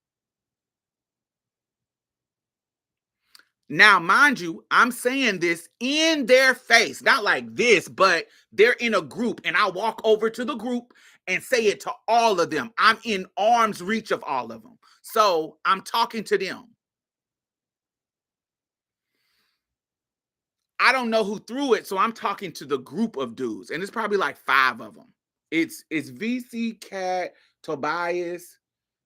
[SPEAKER 1] Now, mind you, I'm saying this in their face, not like this, but they're in a group and I walk over to the group and say it to all of them. I'm in arm's reach of all of them. So I'm talking to them. I don't know who threw it, so I'm talking to the group of dudes, and it's probably like 5 of them. It's VC, Cat, Tobias,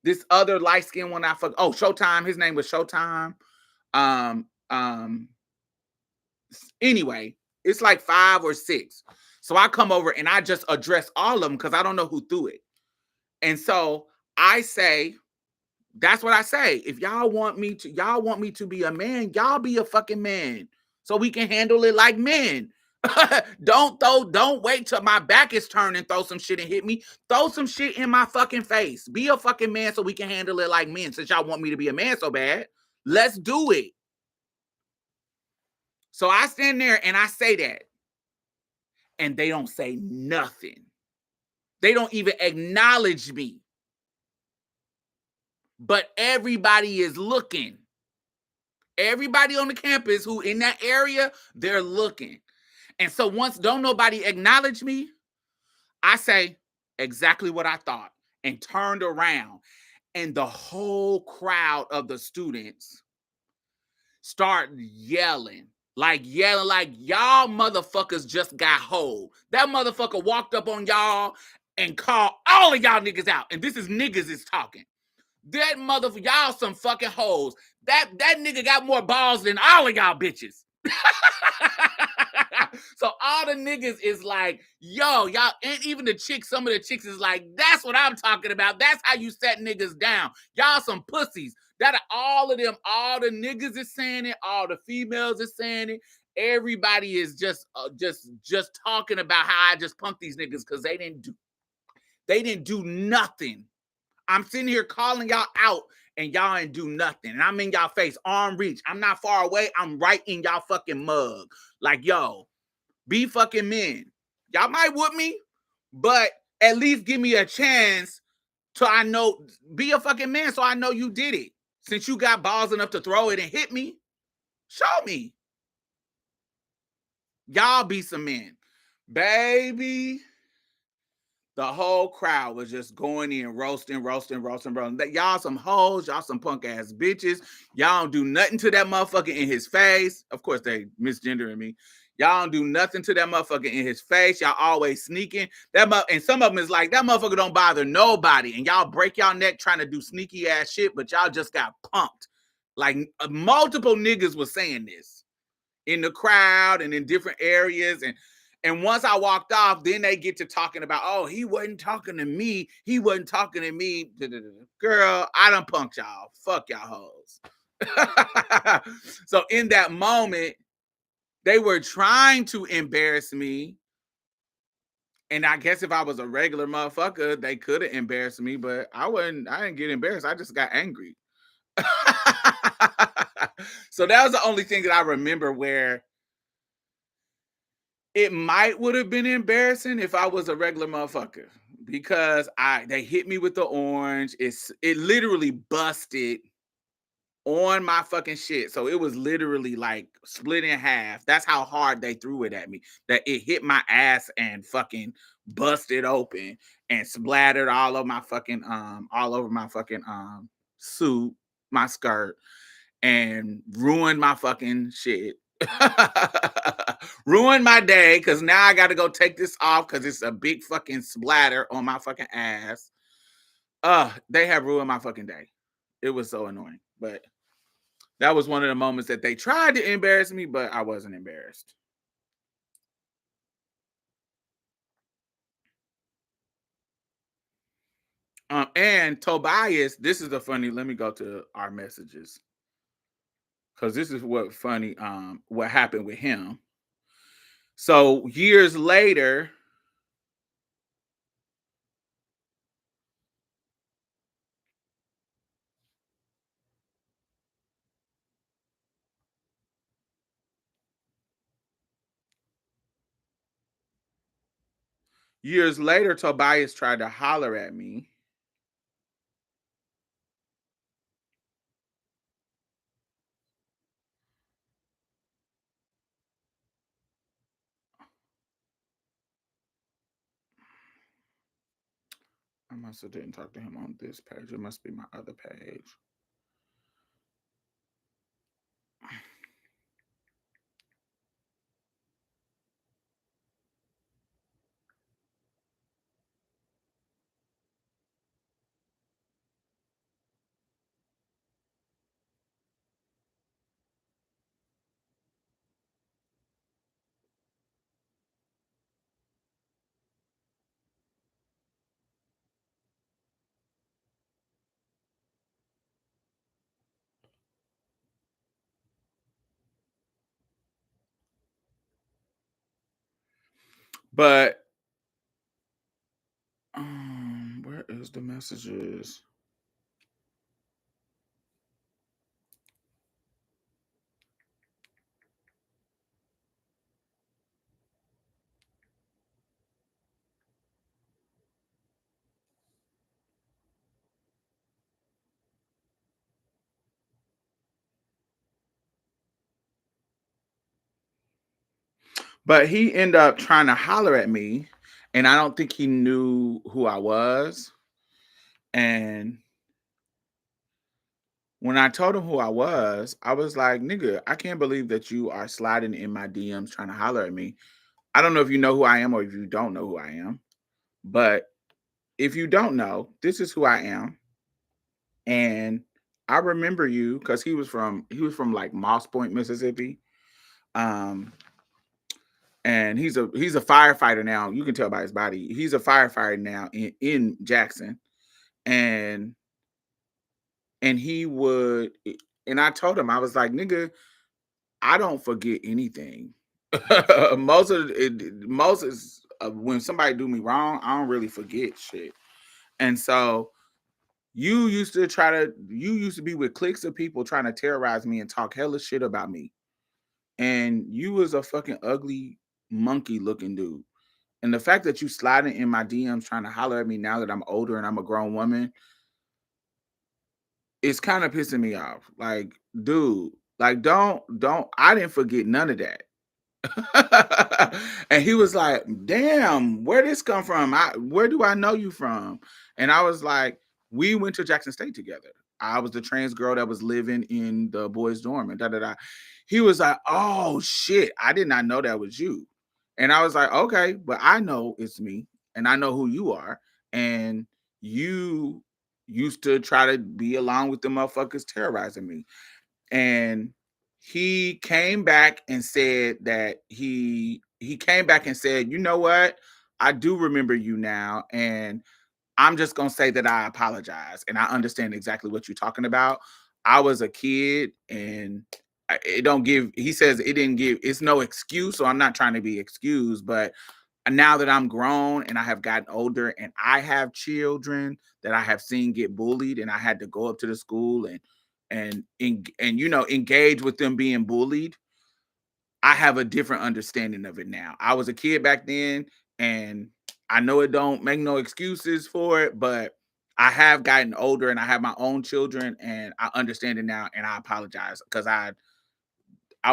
[SPEAKER 1] this other light skinned one. Showtime. His name was Showtime. Um, um. Anyway, it's like 5 or 6. So I come over and I just address all of them because I don't know who threw it, and so I say, that's what I say. If y'all want me to be a man, y'all be a fucking man. So we can handle it like men. Don't wait till my back is turned and throw some shit and hit me. Throw some shit in my fucking face. Be a fucking man so we can handle it like men. Since y'all want me to be a man so bad, let's do it. So I stand there and I say that, and they don't say nothing. They don't even acknowledge me. But everybody is looking. Everybody on the campus who in that area, they're looking. And so once don't nobody acknowledge me, I say exactly what I thought and turned around. And the whole crowd of the students start yelling like y'all motherfuckers just got hold. That motherfucker walked up on y'all and called all of y'all niggas out. And this is niggas is talking. That motherfucker, y'all some fucking hoes. That nigga got more balls than all of y'all bitches. So all the niggas is like, yo, y'all, and even the chicks, some of the chicks is like, that's what I'm talking about. That's how you set niggas down. Y'all some pussies. That are all of them, all the niggas is saying it, all the females is saying it. Everybody is just talking about how I just punked these niggas because they didn't do nothing. I'm sitting here calling y'all out and y'all ain't do nothing. And I'm in y'all face, arm reach. I'm not far away. I'm right in y'all fucking mug. Like, yo, be fucking men. Y'all might whoop me, but at least give me a chance to I know, be a fucking man so I know you did it. Since you got balls enough to throw it and hit me, show me. Y'all be some men. Baby, the whole crowd was just going in, roasting. Y'all some hoes, y'all some punk ass bitches. Y'all don't do nothing to that motherfucker in his face. Of course, they misgendering me. Y'all don't do nothing to that motherfucker in his face. Y'all always sneaking. And some of them is like, that motherfucker don't bother nobody. And y'all break y'all neck trying to do sneaky ass shit, but y'all just got punked. Like multiple niggas was saying this in the crowd and in different areas. And once I walked off, then they get to talking about, oh, he wasn't talking to me. He wasn't talking to me. Girl, I done punked y'all. Fuck y'all hoes. So in that moment, they were trying to embarrass me. And I guess if I was a regular motherfucker, they could have embarrassed me, but I didn't get embarrassed. I just got angry. So that was the only thing that I remember where it might would have been embarrassing if I was a regular motherfucker because they hit me with the orange. It literally busted on my fucking shit. So it was literally like split in half. That's how hard they threw it at me. That it hit my ass and fucking busted open and splattered all over my fucking suit, my skirt, and ruined my fucking shit. Ruined my day because now I got to go take this off because it's a big fucking splatter on my fucking ass. They have ruined my fucking day. It was so annoying, but that was one of the moments that they tried to embarrass me, but I wasn't embarrassed. And Tobias, this is the funny. Let me go to our messages because this is what happened with him. So years later, Tobias tried to holler at me. I must have didn't talk to him on this page. It must be my other page. But where is the messages? But he ended up trying to holler at me, and I don't think he knew who I was. And when I told him who I was like, "Nigga, I can't believe that you are sliding in my DMs trying to holler at me. I don't know if you know who I am or if you don't know who I am, but if you don't know, this is who I am. And I remember you because he was from like Moss Point, Mississippi. Um, and he's a firefighter now. You can tell by his body. He's a firefighter now in Jackson. And he would and I told him, I was like, nigga, I don't forget anything. Most is when somebody do me wrong, I don't really forget shit. And so you used to be with cliques of people trying to terrorize me and talk hella shit about me. And you was a fucking ugly monkey looking dude. And the fact that you sliding in my DMs trying to holler at me now that I'm older and I'm a grown woman, it's kind of pissing me off. Like, dude, like don't I didn't forget none of that. And he was like, "Damn, where this come from? Where do I know you from?" And I was like, "We went to Jackson State together. I was the trans girl that was living in the boys' dorm and da da da." He was like, "Oh shit, I did not know that was you." And I was like, "Okay, but I know it's me, and I know who you are, and you used to try to be along with the motherfuckers terrorizing me." And he came back and said that he came back and said, "You know what? I do remember you now, and I'm just gonna say that I apologize, and I understand exactly what you're talking about. I was a kid, and it don't give." He says it didn't give. It's no excuse, so I'm not trying to be excused, but now that I'm grown and I have gotten older and I have children that I have seen get bullied and I had to go up to the school and engage with them being bullied, I have a different understanding of it now. I was a kid back then and I know it don't make no excuses for it, but I have gotten older and I have my own children and I understand it now and I apologize because I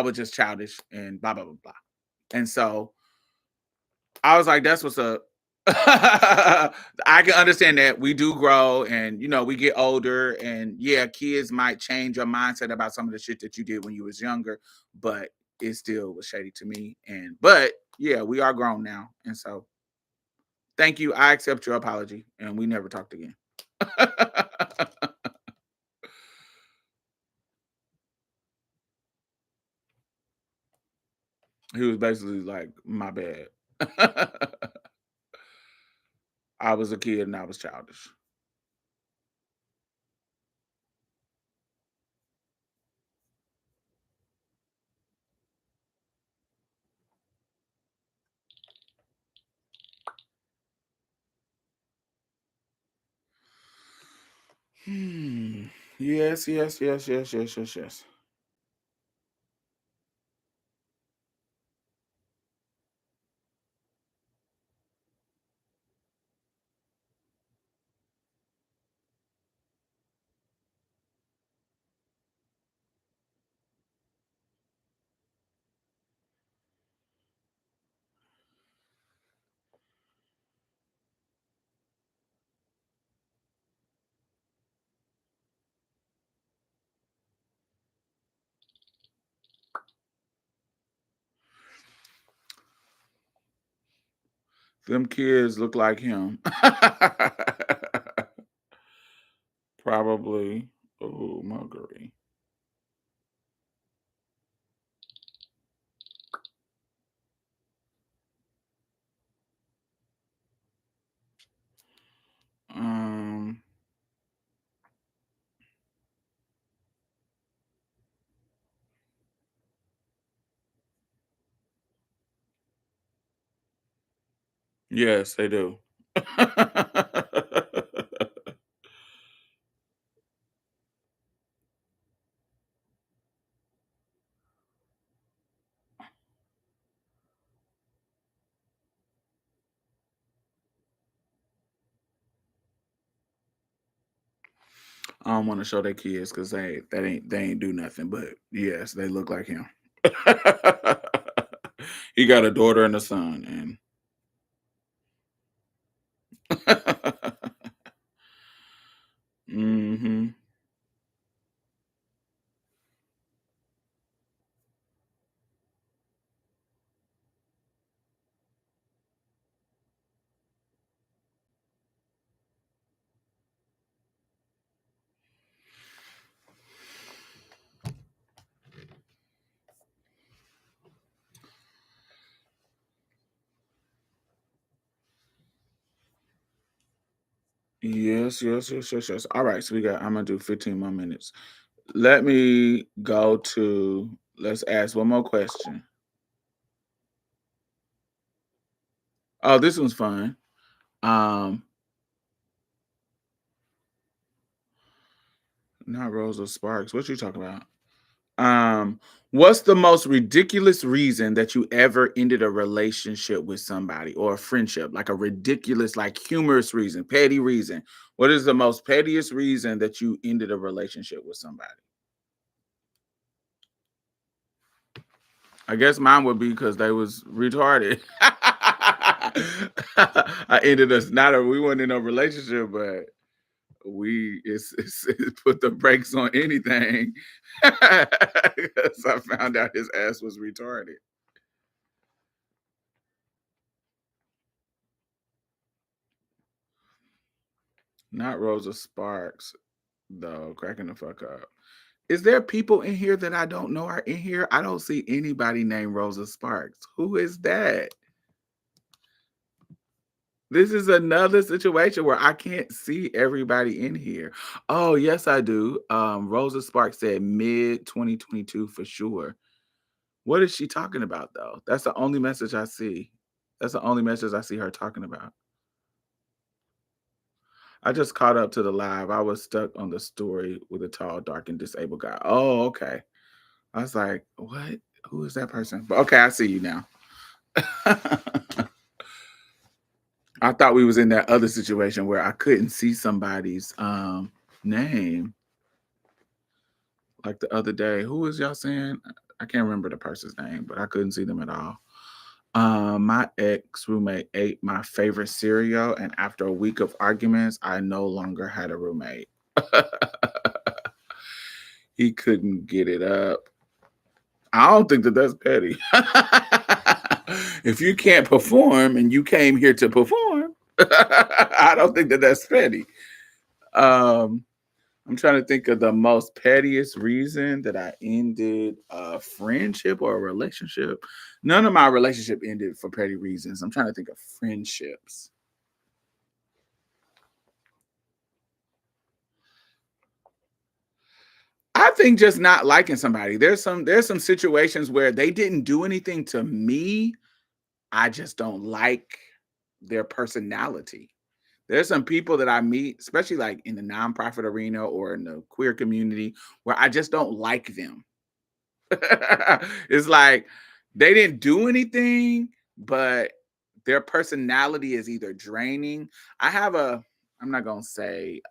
[SPEAKER 1] was just childish and blah blah blah blah. And so I was like, that's what's up. I can understand that we do grow and we get older and yeah, kids might change your mindset about some of the shit that you did when you was younger, but it still was shady to me. But yeah, we are grown now. And so thank you. I accept your apology and we never talked again. He was basically like, my bad. I was a kid and I was childish. Hmm. Yes, yes, yes, yes, yes, yes, yes. Them kids look like him. Probably. Oh, Muggery. Um, Yes, they do. I don't want to show their kids because they ain't do nothing. But yes, they look like him. He got a daughter and a son, and hmm. Yes, yes, yes, yes, yes. All right, so I'm gonna do 15 more minutes. Let me go to let's ask one more question. Oh, this one's fun. Um, Not Rosa Sparks. What you talking about? What's the most ridiculous reason that you ever ended a relationship with somebody or a friendship? Like a ridiculous, like humorous reason, petty reason. What is the most pettiest reason that you ended a relationship with somebody? I guess mine would be because they was retarded. I ended us not a we weren't in a relationship, but it put the brakes on anything because I found out his ass was retarded. Not Rosa Sparks, though, cracking the fuck up. Is there people in here that I don't know are in here? I don't see anybody named Rosa Sparks. Who is that? This is another situation where I can't see everybody in here. Oh, yes, I do. Rosa Sparks said mid 2022 for sure. What is she talking about though? That's the only message I see. That's the only message I see her talking about. I just caught up to the live. I was stuck on the story with a tall, dark, and disabled guy. Oh, okay. I was like, what? Who is that person? But okay, I see you now. I thought we was in that other situation where I couldn't see somebody's name like the other day. Who was y'all saying? I can't remember the person's name, but I couldn't see them at all. My ex roommate ate my favorite cereal, and after a week of arguments, I no longer had a roommate. He couldn't get it up. I don't think that that's petty. If you can't perform and you came here to perform, I don't think that that's petty. Um, I'm trying to think of the most pettiest reason that I ended a friendship or a relationship. None of my relationship ended for petty reasons. I'm trying to think of friendships. I think just not liking somebody. There's some situations where they didn't do anything to me. I just don't like their personality. There's some people that I meet, especially like in the nonprofit arena or in the queer community, where I just don't like them. It's like they didn't do anything, but their personality is either draining. I'm not gonna say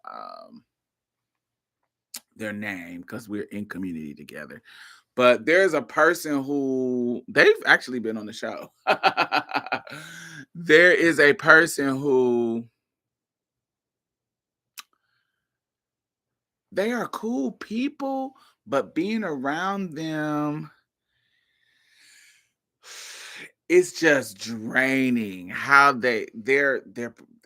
[SPEAKER 1] their name because we're in community together, but there's a person who they've actually been on the show. There is a person who they are cool people, but being around them, it's just draining. How they're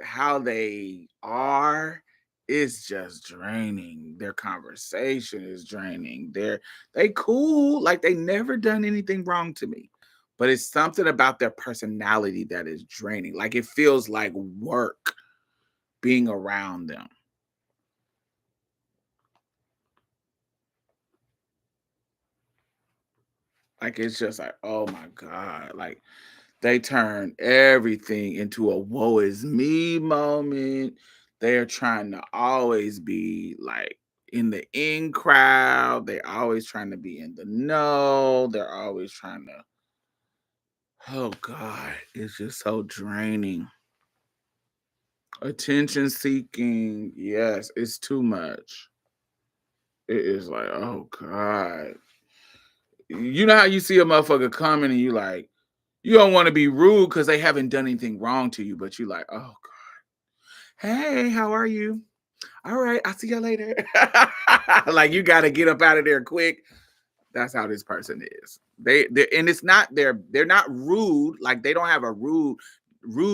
[SPEAKER 1] how they are is just draining. Their conversation is draining. They cool, like they never done anything wrong to me. But it's something about their personality that is draining. Like it feels like work being around them. Like it's just like, oh my God. Like They turn everything into a woe is me moment. They're trying to always be like in the in crowd. They're always trying to be in the know. They're always trying to, oh God, it's just so draining. Attention seeking. Yes, it's too much. It is like, oh God. You know how you see a motherfucker coming and you like, you don't want to be rude because they haven't done anything wrong to you, but you like, oh hey, how are you? All right, I'll see you later. Like you got to get up out of there quick. That's how this person is. They and it's not they're not rude. Like they don't have a rude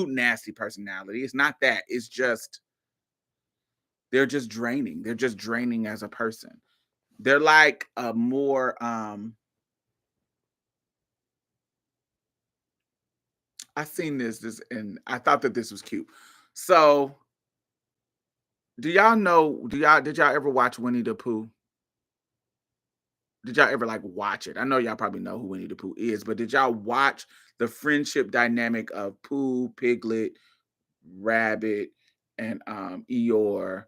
[SPEAKER 1] nasty personality. It's not that. It's just they're just draining. They're just draining as a person. They're like a more I seen this and I thought that this was cute. So, did y'all ever watch Winnie the Pooh? Did y'all ever like watch it? I know y'all probably know who Winnie the Pooh is, but did y'all watch the friendship dynamic of Pooh, Piglet, Rabbit, and Eeyore?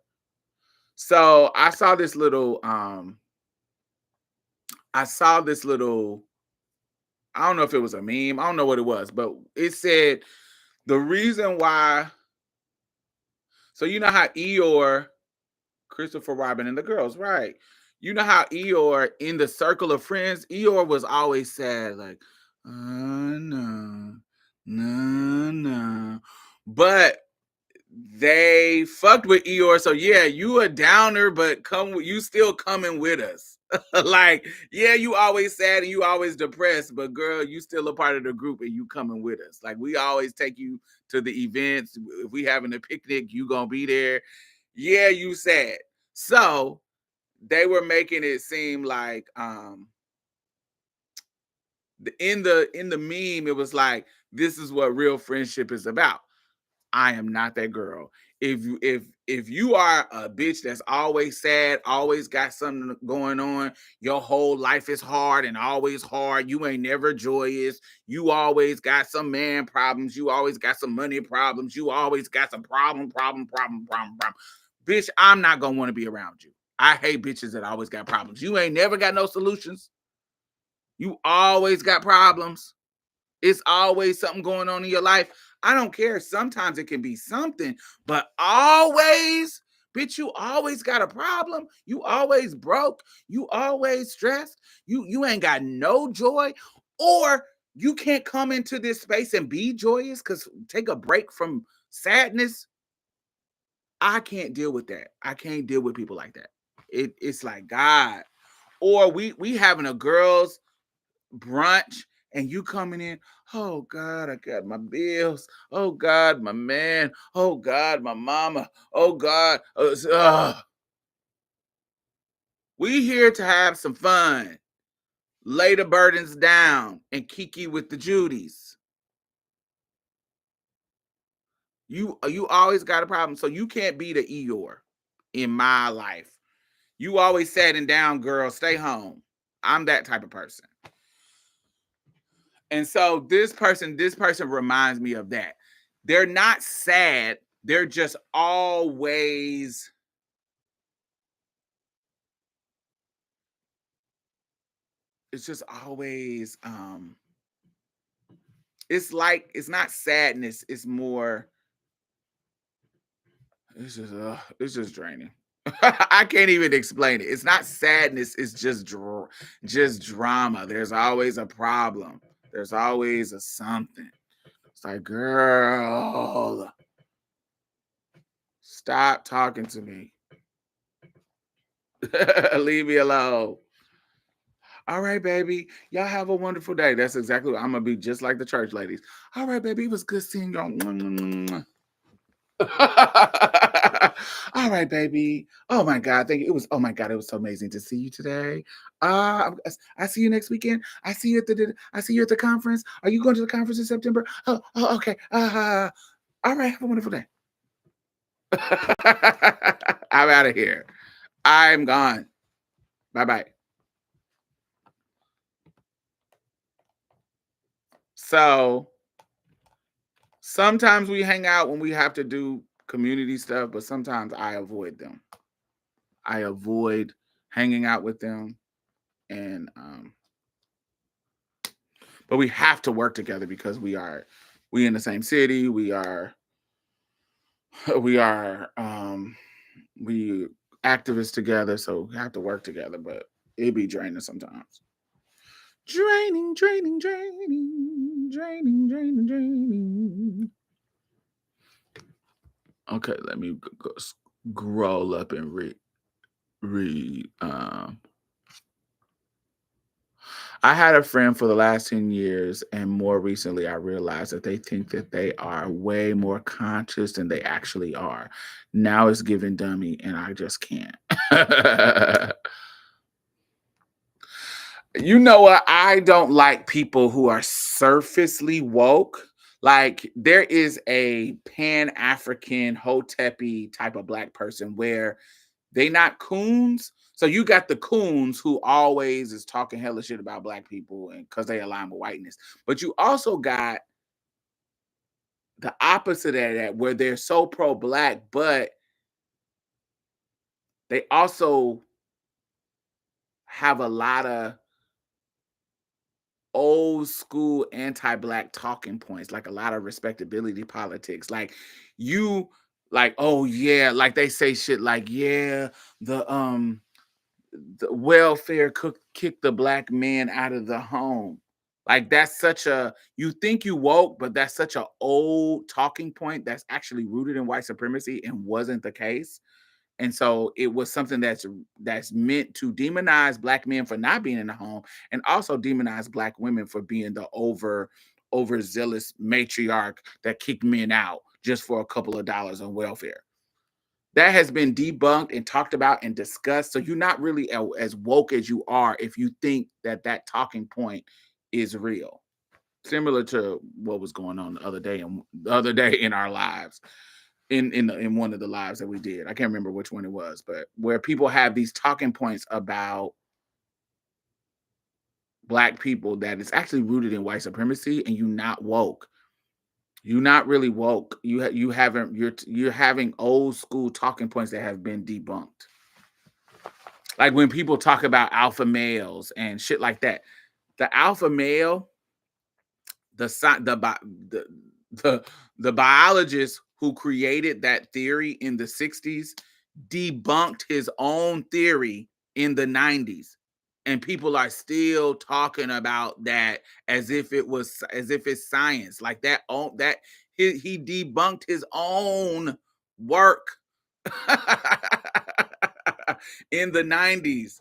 [SPEAKER 1] So I saw this little I don't know if it was a meme, I don't know what it was, but it said the reason why so you know how Eeyore Christopher Robin and the girls, right? You know how Eeyore in the circle of friends, Eeyore was always sad, like, no, no, no. But they fucked with Eeyore, so yeah, you a downer, but you still coming with us. Like, yeah, you always sad and you always depressed, but girl, you still a part of the group and you coming with us. Like, we always take you to the events. If we having a picnic, you gonna be there. Yeah, you sad. So they were making it seem like in the meme, it was like this is what real friendship is about. I am not that girl. If you are a bitch that's always sad, always got something going on, your whole life is hard and always hard. You ain't never joyous. You always got some man problems. You always got some money problems. You always got some problem. Bitch, I'm not gonna want to be around you. I hate bitches that always got problems. You ain't never got no solutions. You always got problems. It's always something going on in your life. I don't care. Sometimes it can be something, but always, bitch, you always got a problem. You always broke. You always stressed. You ain't got no joy, or you can't come into this space and be joyous because take a break from sadness. I can't deal with that. I can't deal with people like that. It's like God. Or we having a girls brunch and you coming in, oh God, I got my bills. Oh God, my man. Oh God, my mama. Oh God. We here to have some fun, lay the burdens down, and kiki with the Judies. You always got a problem, so you can't be the Eeyore in my life. You always sitting down, girl. Stay home. I'm that type of person. And so this person reminds me of that. They're not sad. They're just always it's just always it's like it's not sadness, it's more it's just draining. I can't even explain it. It's not sadness, it's just drama. There's always a problem. There's always a something. It's like, girl, stop talking to me. Leave me alone. All right, baby. Y'all have a wonderful day. That's exactly what I'm gonna be, just like the church ladies. All right, baby. It was good seeing y'all. All right, baby. Oh my God. Thank you. Oh my God, it was so amazing to see you today. I see you next weekend. I see you at the conference. Are you going to the conference in September? Oh okay. All right, have a wonderful day. I'm out of here. I'm gone. Bye-bye. So Sometimes we hang out when we have to do community stuff, but sometimes I avoid them. I avoid hanging out with them, and but we have to work together because we in the same city. We are we activists together, so we have to work together. But it be draining sometimes. Draining, draining, draining, draining, draining, draining. Okay, let me scroll up and read. I had a friend for the last 10 years, and more recently, I realized that they think that they are way more conscious than they actually are. Now it's giving dummy, and I just can't. You know what? I don't like people who are surfacely woke. Like there is a Pan African Hotepi type of black person where they not coons. So you got the coons who always is talking hella shit about black people and because they align with whiteness. But you also got the opposite of that where they're so pro black, but they also have a lot of old school anti-black talking points, like a lot of respectability politics. Like you like, oh yeah, like they say shit like, yeah, the welfare cook kicked the black man out of the home. Like that's such a you think you woke, but that's such a old talking point that's actually rooted in white supremacy and wasn't the case. And so it was something that's meant to demonize black men for not being in the home and also demonize black women for being the overzealous matriarch that kicked men out just for a couple of dollars on welfare. That has been debunked and talked about and discussed. So you're not really as woke as you are if you think that that talking point is real. Similar to what was going on the other day in our lives, in one of the lives that we did. I can't remember which one it was, but where people have these talking points about black people that is actually rooted in white supremacy, and you not woke. You're not really woke. You haven't. You're having old school talking points that have been debunked. Like when people talk about alpha males and shit like that. The alpha male, the sci- the the biologist who created that theory in the 60s debunked his own theory in the 90s, and people are still talking about that as if it's science. Like that he debunked his own work in the 90s.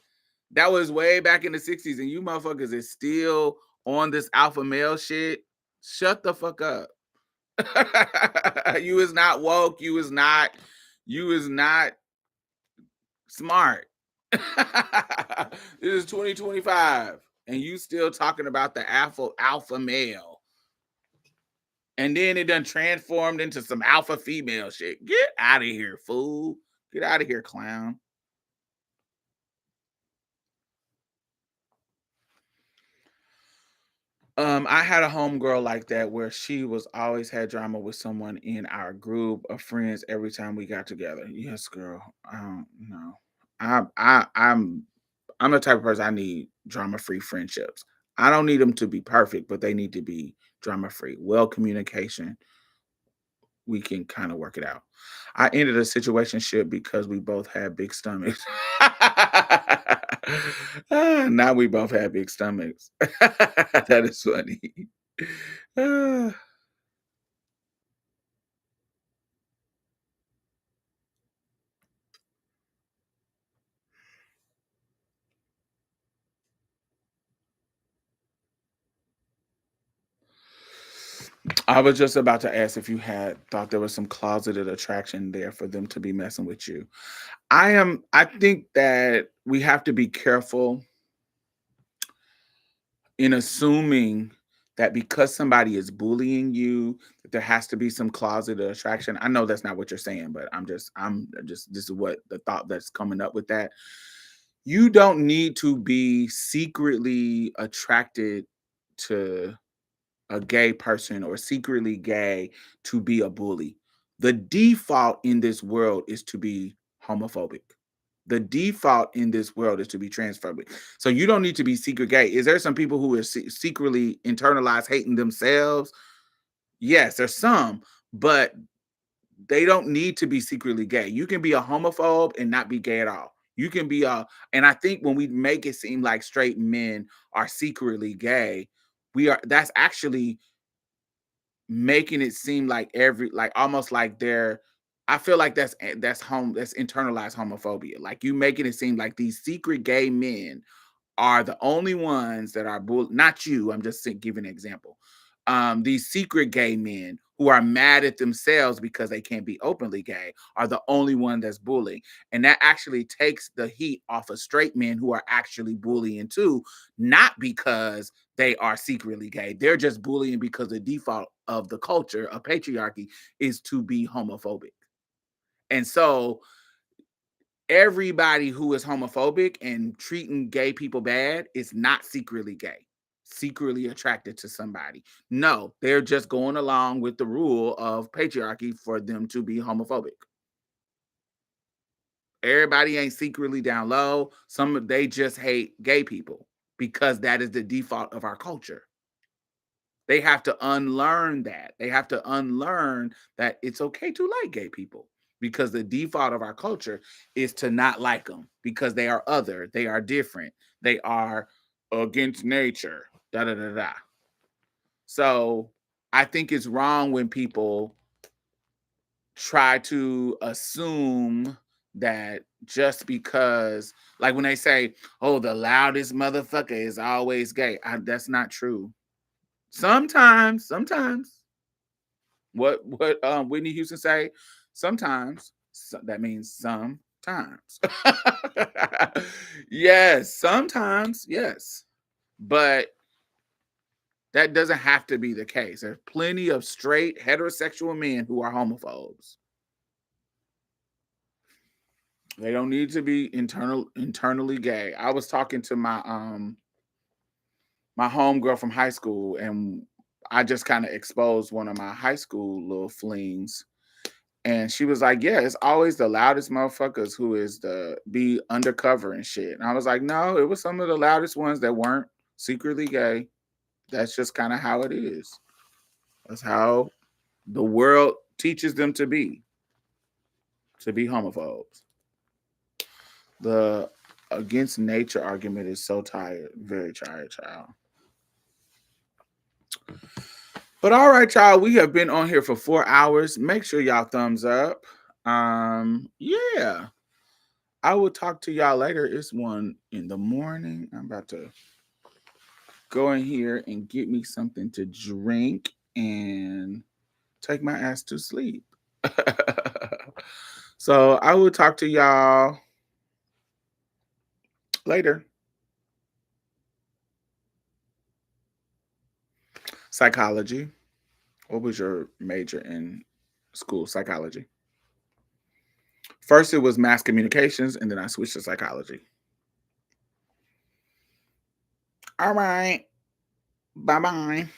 [SPEAKER 1] That was way back in the 60s, and you motherfuckers is still on this alpha male shit. Shut the fuck up. You is not woke. You is not smart. This is 2025, and you still talking about the alpha male. And then it done transformed into some alpha female shit. Get out of here, fool. Get out of here, clown. I had a homegirl like that where she was always had drama with someone in our group of friends every time we got together. Yes, girl. I don't know. I'm the type of person I need drama free friendships. I don't need them to be perfect, but they need to be drama free. Well communication, we can kind of work it out. I ended a situation ship because we both had big stomachs. Now we both have big stomachs. That is funny. Ah, I was just about to ask if you had thought there was some closeted attraction there for them to be messing with you. I think that we have to be careful in assuming that because somebody is bullying you, that there has to be some closeted attraction. I know that's not what you're saying, but I'm just this is what the thought that's coming up with that. You don't need to be secretly attracted to a gay person or secretly gay to be a bully. The default in this world is to be homophobic. The default in this world is to be transphobic. So you don't need to be secret gay. Is there some people who are secretly internalized hating themselves? Yes, there's some, but they don't need to be secretly gay. You can be a homophobe and not be gay at all. You can be and I think when we make it seem like straight men are secretly gay, that's actually making it seem like like almost like they're I feel like that's internalized homophobia. Like you making it seem like these secret gay men are the only ones that are not you. I'm just giving an example. These secret gay men who are mad at themselves because they can't be openly gay are the only one that's bullying, and that actually takes the heat off of straight men who are actually bullying too, not because they are secretly gay. They're just bullying because the default of the culture of patriarchy is to be homophobic, and so everybody who is homophobic and treating gay people bad is not secretly gay, secretly attracted to somebody. No, they're just going along with the rule of patriarchy for them to be homophobic. Everybody ain't secretly down low. They just hate gay people because that is the default of our culture. They have to unlearn that. They have to unlearn that it's okay to like gay people because the default of our culture is to not like them because they are other, they are different, they are against nature. Da da da da. So I think it's wrong when people try to assume that just because, like when they say, "Oh, the loudest motherfucker is always gay," that's not true. Sometimes. What Whitney Houston say? Sometimes. That means sometimes. Yes, sometimes, yes. But that doesn't have to be the case. There's plenty of straight heterosexual men who are homophobes. They don't need to be internally gay. I was talking to my homegirl from high school, and I just kind of exposed one of my high school little flings. And she was like, "Yeah, it's always the loudest motherfuckers who is the be undercover and shit." And I was like, "No, it was some of the loudest ones that weren't secretly gay. That's just kind of how it is. That's how the world teaches them to be homophobes." The against nature argument is so tired, very tired, child. But all right, y'all, we have been on here for 4 hours. Make sure y'all thumbs up. Yeah. I will talk to y'all later. It's 1 in the morning. I'm about to go in here and get me something to drink and take my ass to sleep. So I will talk to y'all later. Psychology. What was your major in school? Psychology. First, it was mass communications, and then I switched to psychology. All right. Bye bye.